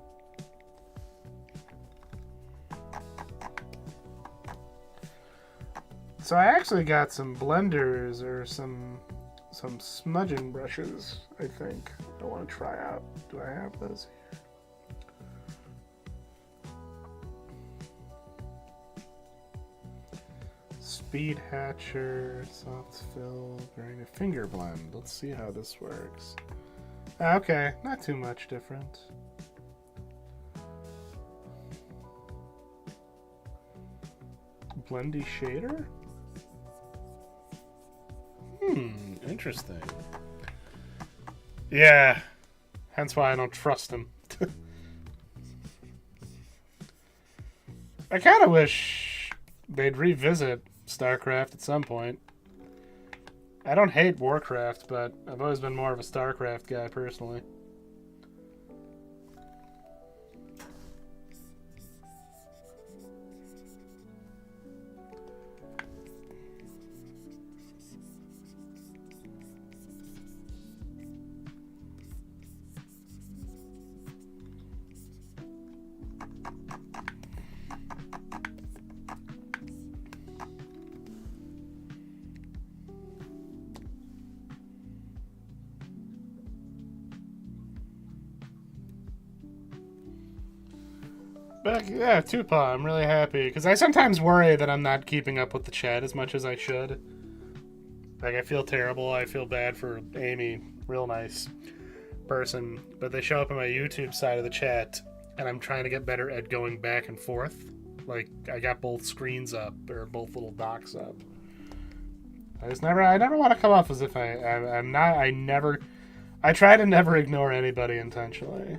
So I actually got some blenders or some smudging brushes, I think. I want to try out. Do I have those here? Speed Hatcher, soft fill, grainy finger blend. Let's see how this works. Okay, not too much different. Blendy shader? Interesting. Yeah, hence why I don't trust him. I kind of wish they'd revisit StarCraft at some point. I don't hate Warcraft, but I've always been more of a StarCraft guy personally. But yeah, Tupac, I'm really happy. Because I sometimes worry that I'm not keeping up with the chat as much as I should. Like, I feel terrible. I feel bad for Amy. Real nice person. But they show up on my YouTube side of the chat, and I'm trying to get better at going back and forth. Like, I got both screens up, or both little docs up. I never want to come off as if I'm not, I try to never ignore anybody intentionally.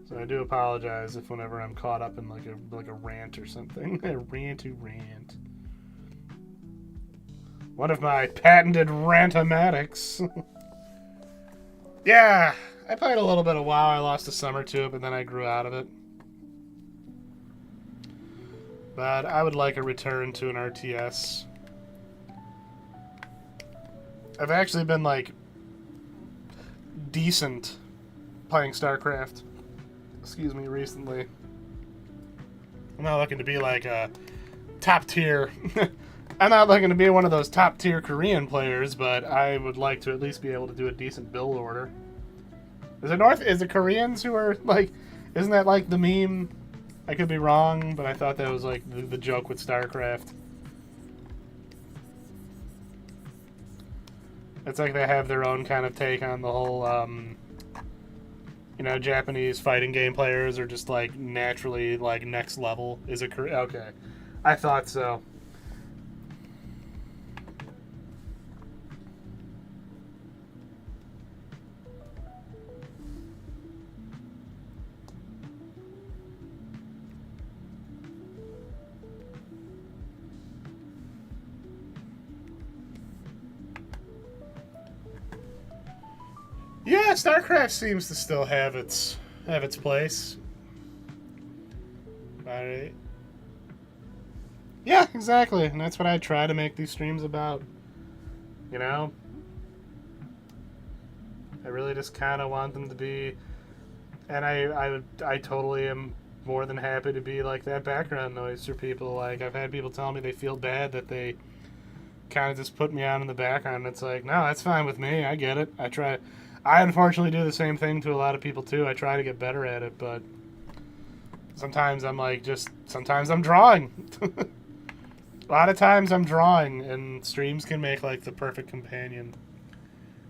So I do apologize if whenever I'm caught up in like a rant or something. A rant. One of my patented rantomatics. Yeah, I played a little bit of WoW. I lost a summer to it, but then I grew out of it. But I would like a return to an RTS. I've actually been like decent playing StarCraft. Excuse me, recently. I'm not looking to be like a top tier. I'm not looking to be one of those top tier Korean players, but I would like to at least be able to do a decent build order. Is it Koreans who are like, isn't that like the meme? I could be wrong, but I thought that was like the joke with StarCraft. It's like they have their own kind of take on the whole, Japanese fighting game players are just like naturally like next level. Is it correct? Okay. I thought so. Yeah, StarCraft seems to still have its place. Alright. Yeah, exactly. And that's what I try to make these streams about. You know? I really just kind of want them to be... And I totally am more than happy to be like that background noise for people. Like, I've had people tell me they feel bad that they kind of just put me on in the background. It's like, no, that's fine with me. I get it. I unfortunately do the same thing to a lot of people too. I try to get better at it, but sometimes I'm like, sometimes I'm drawing. A lot of times I'm drawing, and streams can make like the perfect companion.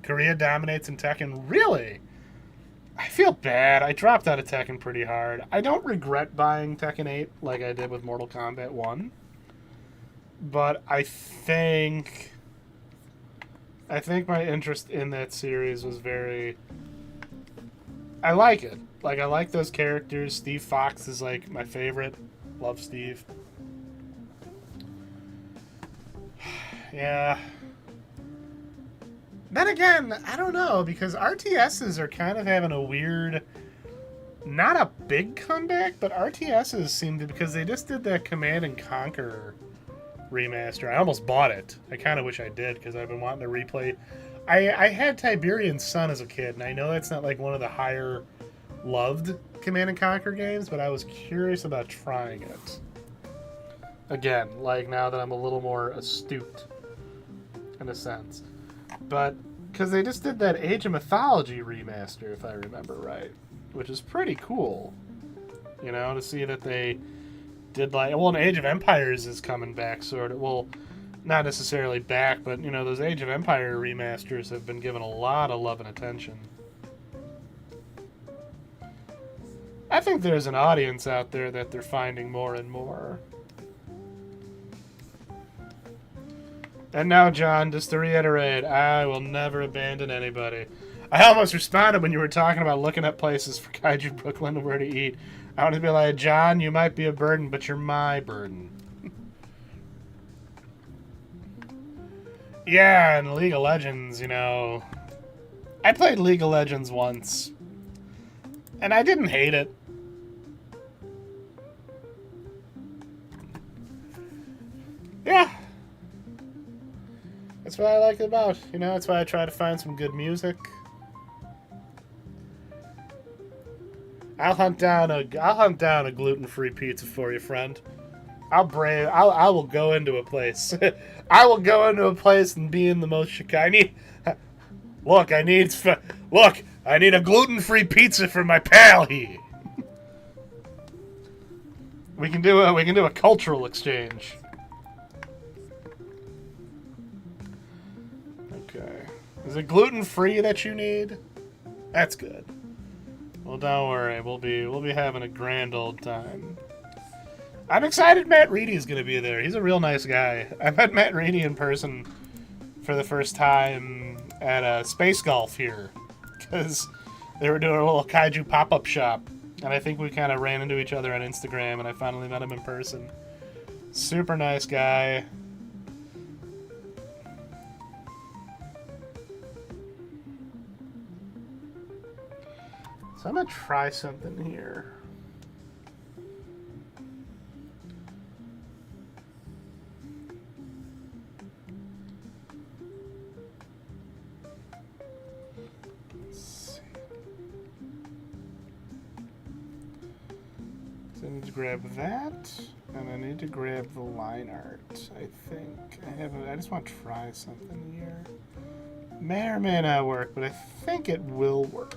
Korea dominates in Tekken. Really? I feel bad. I dropped out of Tekken pretty hard. I don't regret buying Tekken 8 like I did with Mortal Kombat 1. But I think my interest in that series was very... I like it. Like, I like those characters. Steve Fox is, like, my favorite. Love Steve. Yeah. Then again, I don't know, because RTSs are kind of having a weird... Not a big comeback, but RTSs seem to... Because they just did that Command and Conquer remaster. I almost bought it. I kind of wish I did, because I've been wanting to replay... I had Tiberian Sun as a kid, and I know that's not like one of the higher loved Command and Conquer games, but I was curious about trying it. Again, like now that I'm a little more astute, in a sense. But, because they just did that Age of Mythology remaster, if I remember right, which is pretty cool. You know, to see that they did like... Well, an Age of Empires is coming back, sort of. Well, not necessarily back, but, you know, those Age of Empire remasters have been given a lot of love and attention. I think there's an audience out there that they're finding more and more. And now, John, just to reiterate, I will never abandon anybody. I almost responded when you were talking about looking at places for Kaiju Brooklyn and where to eat. I want to be like, John, you might be a burden, but you're my burden. Yeah, and League of Legends, you know... I played League of Legends once. And I didn't hate it. Yeah. That's what I like about, you know, that's why I try to find some good music. I'll hunt down a gluten-free pizza for you, friend. I will go into a place. I will go into a place and be in the most Chicago. Look, I need a gluten-free pizza for my pal here. We can do a cultural exchange. Okay. Is it gluten-free that you need? That's good. Well, don't worry. We'll be having a grand old time. I'm excited Matt Reedy's going to be there. He's a real nice guy. I met Matt Reedy in person for the first time at Space Golf here. Because they were doing a little kaiju pop-up shop. And I think we kind of ran into each other on Instagram, and I finally met him in person. Super nice guy. So I'm going to try something here. So I need to grab that, and I need to grab the line art, I think. I just want to try something here. May or may not work, but I think it will work.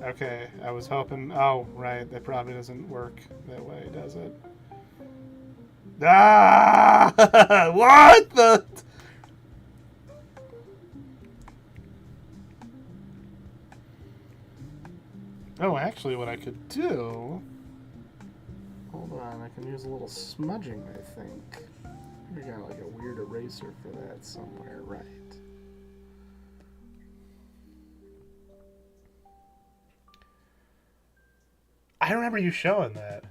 Okay, I was hoping... Oh, right, that probably doesn't work that way, does it? Ah! What the... Oh, actually, what I could do... Hold on, I can use a little smudging, I think. We got like a weird eraser for that somewhere, right? I remember you showing that.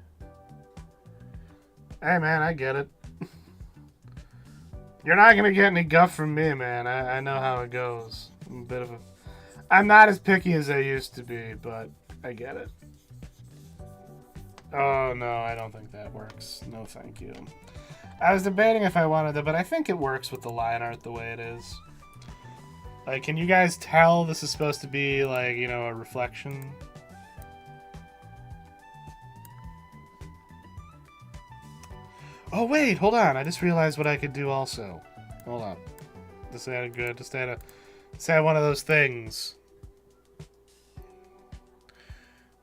Hey, man, I get it. You're not gonna get any guff from me, man. I know how it goes. I'm a bit of a... I'm not as picky as I used to be, but I get it. Oh, no, I don't think that works. No, thank you. I was debating if I wanted to, but I think it works with the line art the way it is. Like, can you guys tell this is supposed to be, like, you know, a reflection? Oh, wait, hold on. I just realized what I could do also. Hold on. Just add one of those things.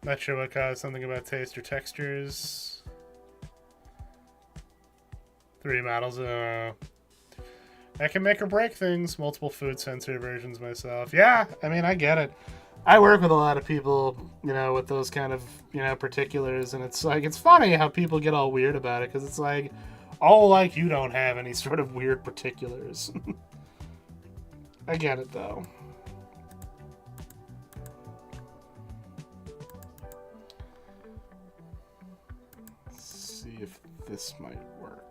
Not sure what caused something about taste or textures. 3 models. I can make or break things. Multiple food sensory versions myself. Yeah, I mean, I get it. I work with a lot of people, you know, with those kind of, you know, particulars, and it's like, it's funny how people get all weird about it, because it's like, oh, like you don't have any sort of weird particulars. I get it, though. Let's see if this might work.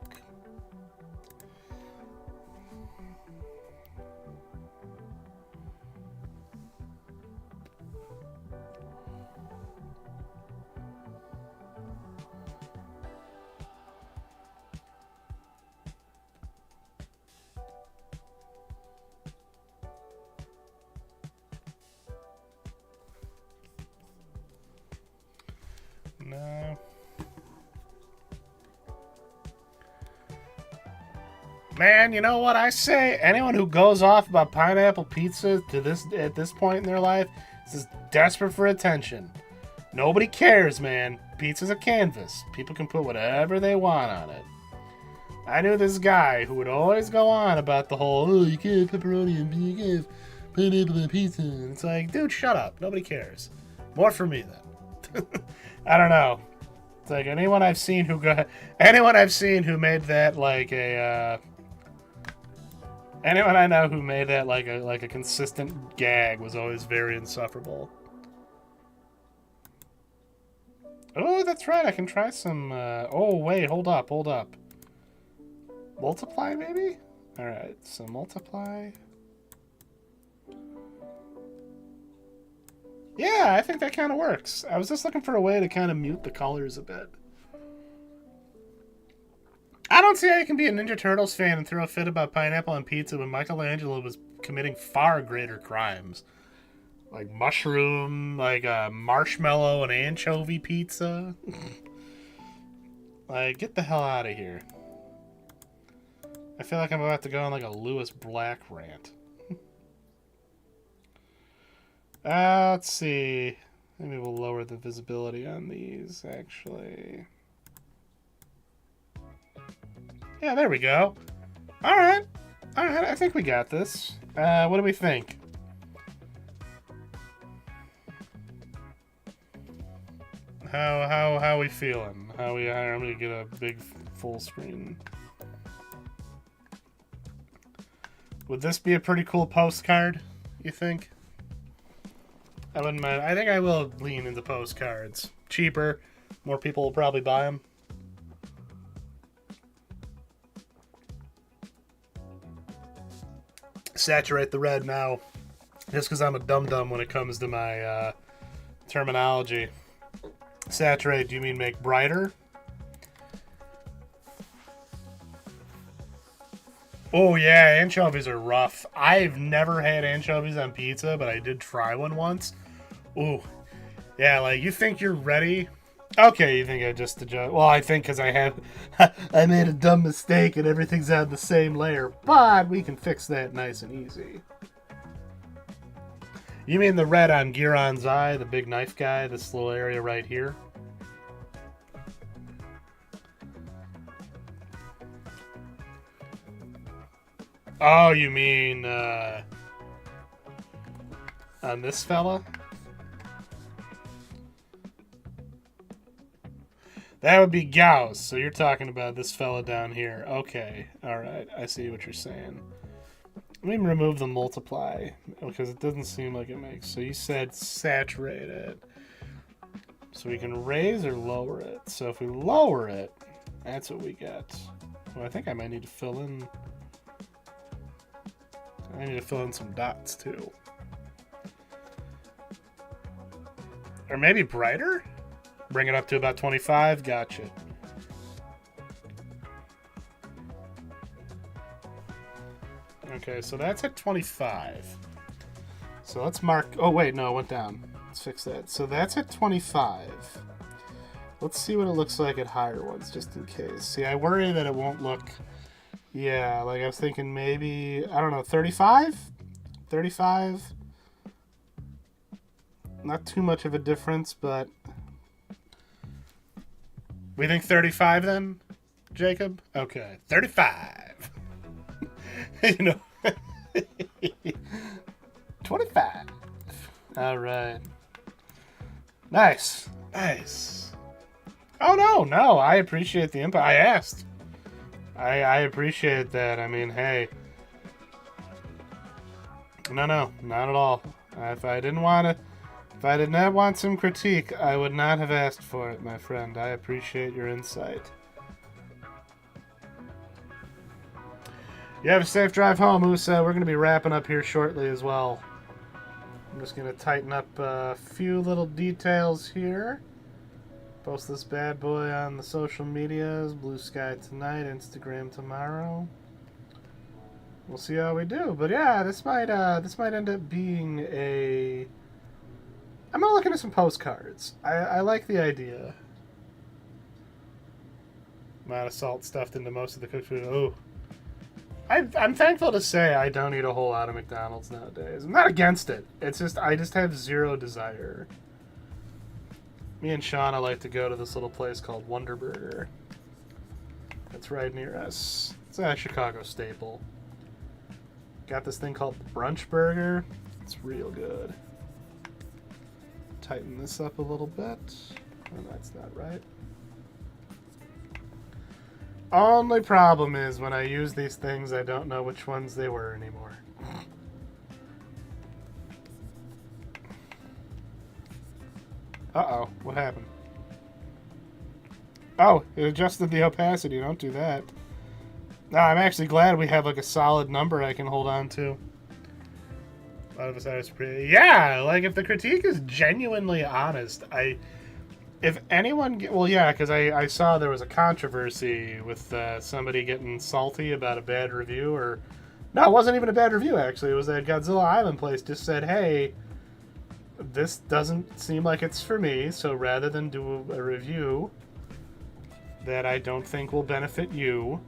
No. Man, you know what I say? Anyone who goes off about pineapple pizza at this point in their life is just desperate for attention. Nobody cares, man. Pizza's a canvas. People can put whatever they want on it. I knew this guy who would always go on about the whole, oh, you can't have pepperoni and you can't have pineapple on pizza. And it's like, dude, shut up. Nobody cares. More for me, then. I don't know. It's like anyone I've seen who made that like a anyone I know who made that like a consistent gag was always very insufferable. Oh, that's right. I can try some. Oh, wait. Hold up. Multiply, maybe? All right. So multiply. Yeah, I think that kind of works. I was just looking for a way to kind of mute the colors a bit. I don't see how you can be a Ninja Turtles fan and throw a fit about pineapple on pizza when Michelangelo was committing far greater crimes. Like mushroom, like a marshmallow and anchovy pizza. Like, get the hell out of here. I feel like I'm about to go on like a Lewis Black rant. Let's see. Maybe we'll lower the visibility on these, actually. Yeah, there we go. Alright. Alright, I think we got this. What do we think? How are we feeling? I'm gonna get a big full screen. Would this be a pretty cool postcard, you think? I wouldn't mind. I think I will lean into postcards. Cheaper. More people will probably buy them. Saturate the red now. Just because I'm a dum-dum when it comes to my terminology. Saturate, do you mean make brighter? Oh yeah, anchovies are rough. I've never had anchovies on pizza, but I did try one once. Ooh. Yeah, like, you think you're ready? Okay, you think I just adjust. Well, I think because I made a dumb mistake and everything's on the same layer. But we can fix that nice and easy. You mean the red on Giron's eye, the big knife guy, this little area right here? Oh, you mean, on this fella? That would be Gauss, so you're talking about this fella down here. Okay, alright, I see what you're saying. Let me remove the multiply, because it doesn't seem like it makes. So you said saturate it. So we can raise or lower it. So if we lower it, that's what we get. Well, I think I might need to fill in. I need to fill in some dots too. Or maybe brighter? Bring it up to about 25. Gotcha. Okay, so that's at 25. So let's mark... Oh, wait, no, it went down. Let's fix that. So that's at 25. Let's see what it looks like at higher ones, just in case. See, I worry that it won't look... Yeah, like I was thinking maybe, I don't know, 35? 35? Not too much of a difference, but... We think 35 then, Jacob? Okay, 35. You know, 25. All right. Nice. Nice. Oh, no. I appreciate the input. I asked. I appreciate that. I mean, hey. No, not at all. If I did not want some critique, I would not have asked for it, my friend. I appreciate your insight. You have a safe drive home, Usa. We're going to be wrapping up here shortly as well. I'm just going to tighten up a few little details here. Post this bad boy on the social medias. Blue Sky tonight, Instagram tomorrow. We'll see how we do. But yeah, this might end up being a... I'm going to look into some postcards. I like the idea. Amount of salt stuffed into most of the cooked food. Oh. I'm thankful to say I don't eat a whole lot of McDonald's nowadays. I'm not against it. It's just, I just have zero desire. Me and Shauna like to go to this little place called Wonder Burger. It's right near us. It's a Chicago staple. Got this thing called Brunch Burger. It's real good. Tighten this up a little bit. Oh, that's not right. Only problem is when I use these things, I don't know which ones they were anymore. Uh-oh, what happened? Oh, it adjusted the opacity. Don't do that. No, I'm actually glad we have like a solid number I can hold on to. A lot of us are pretty... Yeah, like if the critique is genuinely honest, if anyone... Well, yeah, because I saw there was a controversy with somebody getting salty about a bad review, or... No, it wasn't even a bad review, actually. It was that Godzilla Island place just said, hey, this doesn't seem like it's for me, so rather than do a review that I don't think will benefit you,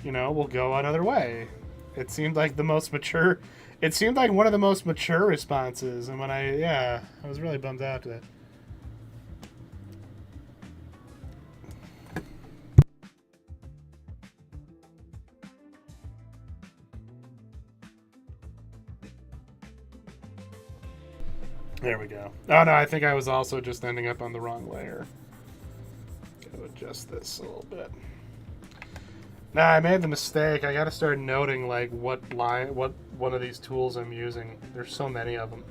you know, we'll go another way. It seemed like the most mature... It seemed like one of the most mature responses, and when I was really bummed out at it. There we go. Oh no, I think I was also just ending up on the wrong layer. Gotta adjust this a little bit. Nah, I made the mistake. I gotta start noting like what one of these tools I'm using. There's so many of them.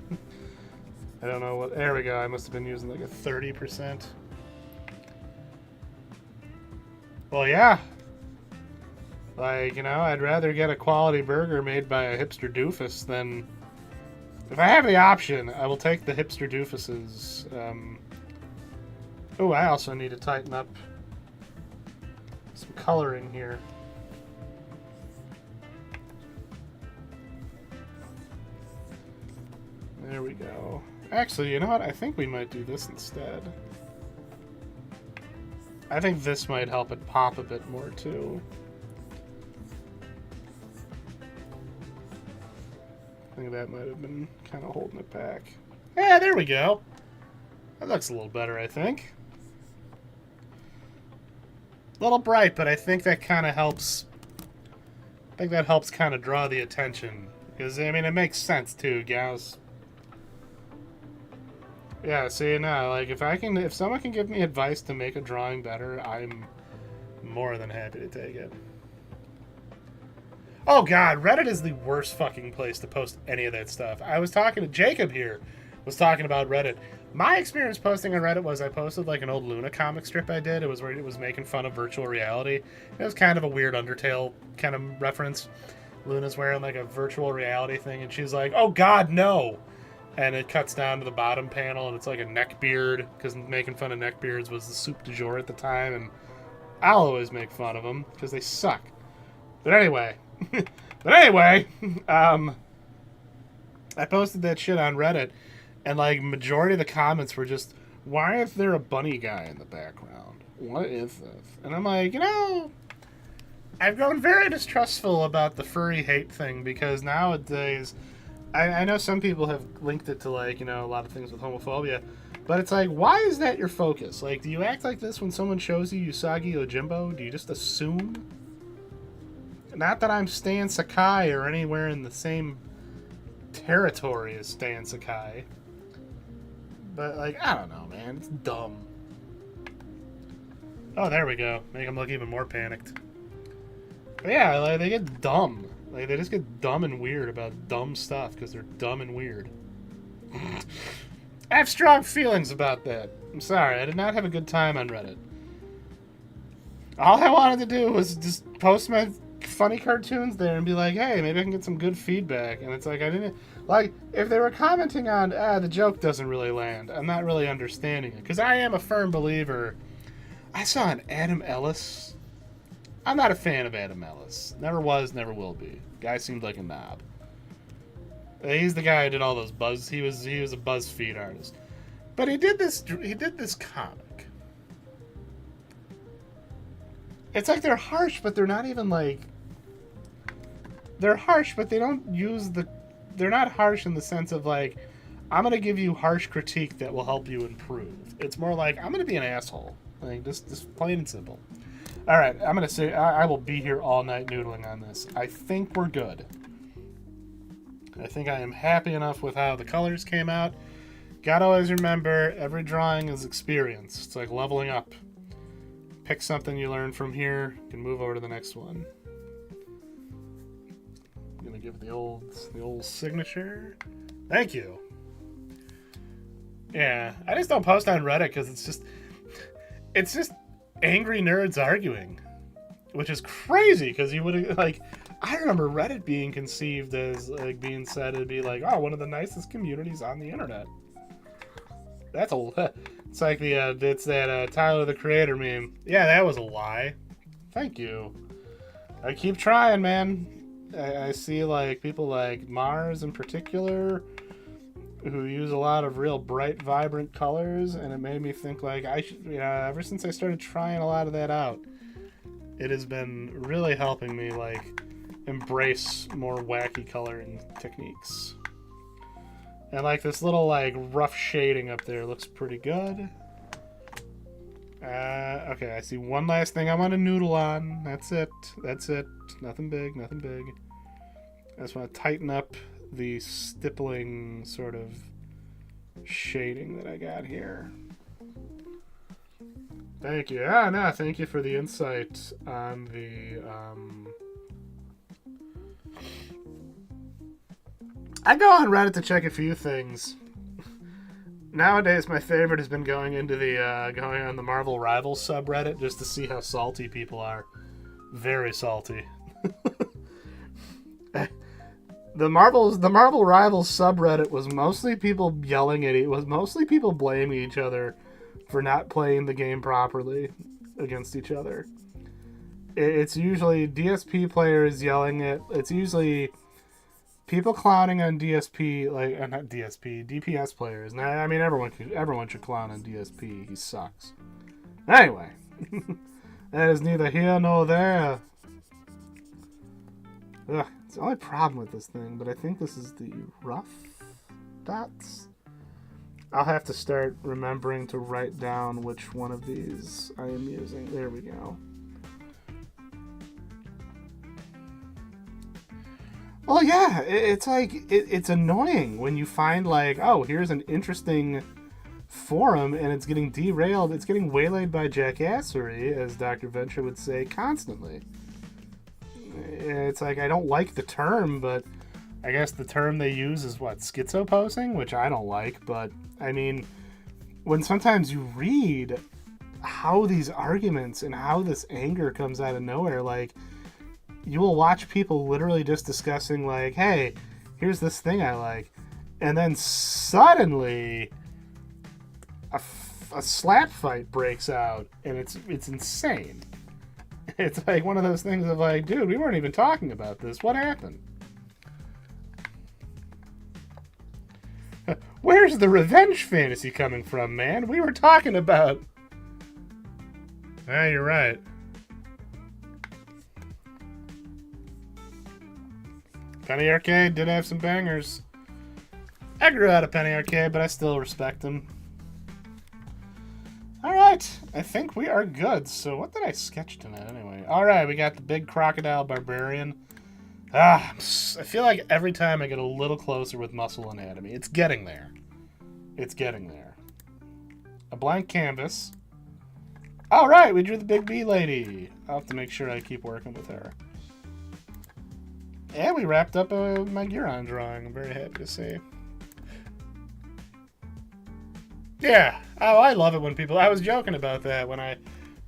I don't know what. There we go. I must have been using like a 30%. Well, yeah. Like, you know, I'd rather get a quality burger made by a hipster doofus than... If I have the option, I will take the hipster doofuses. Oh, I also need to tighten up some coloring here. There we go. Actually, you know what? I think we might do this instead. I think this might help it pop a bit more, too. I think that might have been kind of holding it back. Yeah, there we go. That looks a little better, I think. A little bright, but I think that kind of helps. I think that helps kind of draw the attention. Because, I mean, it makes sense, too, gals. Yeah, see, no, like, if someone can give me advice to make a drawing better, I'm more than happy to take it. Oh god, Reddit is the worst fucking place to post any of that stuff. I was talking to Jacob here, was talking about Reddit. My experience posting on Reddit was I posted like an old Luna comic strip I did. It was where it was making fun of virtual reality. It was kind of a weird Undertale kind of reference. Luna's wearing like a virtual reality thing, and she's like, "Oh God, no!" And it cuts down to the bottom panel, and it's like a neck beard, because making fun of neck beards was the soup du jour at the time, and I'll always make fun of them because they suck. But anyway, I posted that shit on Reddit, and like majority of the comments were just, "Why is there a bunny guy in the background? What is this?" And I'm like, I've grown very distrustful about the furry hate thing, because nowadays, I know some people have linked it to like, a lot of things with homophobia, but it's like, why is that your focus? Like, do you act like this when someone shows you Usagi Yojimbo? Do you just assume? Not that I'm Stan Sakai or anywhere in the same territory as Stan Sakai, but like, I don't know, man, it's dumb. Oh, there we go. Make them look even more panicked. But yeah, like, they get dumb. Like, they just get dumb and weird about dumb stuff because they're dumb and weird. I have strong feelings about that. I'm sorry, I did not have a good time on Reddit. All I wanted to do was just post my funny cartoons there and be like, hey, maybe I can get some good feedback. And it's like, I didn't... Like, if they were commenting on, the joke doesn't really land, I'm not really understanding it. Because I am a firm believer. I saw an Adam Ellis... I'm not a fan of Adam Ellis. Never was, never will be. Guy seemed like a knob. He's the guy who did all those buzz. He was a BuzzFeed artist, but he did this comic. It's like they're harsh, but they're not even like. They're harsh, but they don't use the. They're not harsh in the sense of like, I'm gonna give you harsh critique that will help you improve. It's more like, I'm gonna be an asshole. Like, just plain and simple. All right, I'm going to say I will be here all night noodling on this. I think we're good. I think I am happy enough with how the colors came out. Gotta always remember, every drawing is experience. It's like leveling up. Pick something you learn from here, you can move over to the next one. I'm going to give the old signature. Thank you. Yeah, I just don't post on Reddit because it's just angry nerds arguing, which is crazy because you would like. I remember Reddit being conceived as like being said to be like, oh, one of the nicest communities on the internet. That's it's like it's that Tyler the Creator meme. Yeah, that was a lie. Thank you. I keep trying, man. I see like people like Mars in particular, who use a lot of real bright, vibrant colors, and it made me think like I should, ever since I started trying a lot of that out, it has been really helping me like embrace more wacky coloring techniques. And like this little like rough shading up there looks pretty good. Okay, I see one last thing I want to noodle on. That's it. Nothing big. I just want to tighten up the stippling sort of shading that I got here. Thank you. Thank you for the insight on the I go on Reddit to check a few things. Nowadays my favorite has been going into the going on the Marvel Rivals subreddit just to see how salty people are. Very salty. The Marvel Rivals subreddit was mostly people yelling at it. Was mostly people blaming each other for not playing the game properly against each other. It's usually DSP players yelling at. It's usually people clowning on DSP, like not DSP, DPS players. Now, I mean, everyone should clown on DSP. He sucks. Anyway, that is neither here nor there. Ugh, it's the only problem with this thing, but I think this is the rough dots. I'll have to start remembering to write down which one of these I am using. There we go. Well, yeah, it's like, it's annoying when you find like, oh, here's an interesting forum and it's getting derailed. It's getting waylaid by jackassery, as Dr. Venture would say, constantly. It's like, I don't like the term, but I guess the term they use is what, schizoposing, which I don't like, but I mean, when sometimes you read how these arguments and how this anger comes out of nowhere, like, you will watch people literally just discussing like, hey, here's this thing I like. And then suddenly a slap fight breaks out, and it's insane. It's like one of those things of like, dude, we weren't even talking about this. What happened? Where's the revenge fantasy coming from, man? We were talking about... Ah, you're right. Penny Arcade did have some bangers. I grew out of Penny Arcade, but I still respect them. Alright, I think we are good. So what did I sketch tonight anyway? Alright, we got the big crocodile barbarian. I feel like every time I get a little closer with muscle anatomy. It's getting there. It's getting there. A blank canvas. Alright, we drew the big bee lady. I'll have to make sure I keep working with her. And we wrapped up my Giron drawing. I'm very happy to see. Yeah. Oh, I love it when people... I was joking about that when I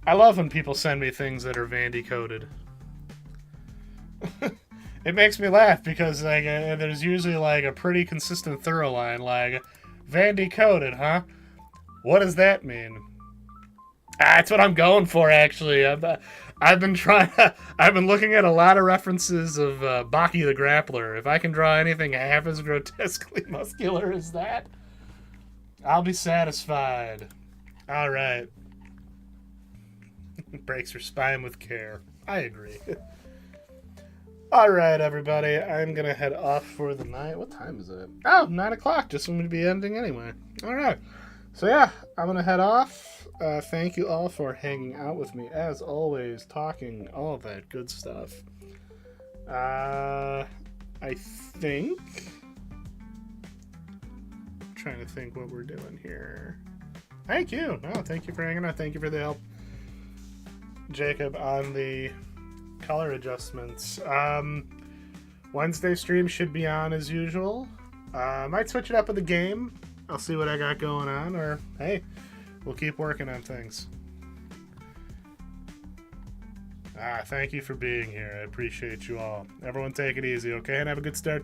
love when people send me things that are Vandy coded. It makes me laugh because like there's usually like a pretty consistent thorough line like Vandy coded, huh? What does that mean? That's what I'm going for actually. I've been looking at a lot of references of Baki the Grappler. If I can draw anything half as grotesquely muscular as that, I'll be satisfied. All right. Breaks her spine with care. I agree. All right, everybody. I'm going to head off for the night. What time is it? Oh, 9 o'clock. Just when we'd be ending anyway. All right. So, yeah, I'm going to head off. Thank you all for hanging out with me. As always, talking, all of that good stuff. I think... I'm trying to think what we're doing here. Thank you. No, thank you for hanging out. Thank you for the help, Jacob, on the color adjustments. Wednesday stream should be on as usual. Might switch it up with the game. I'll see what I got going on, or hey, we'll keep working on things. Thank you for being here. I appreciate you all. Everyone take it easy, okay? And have a good start.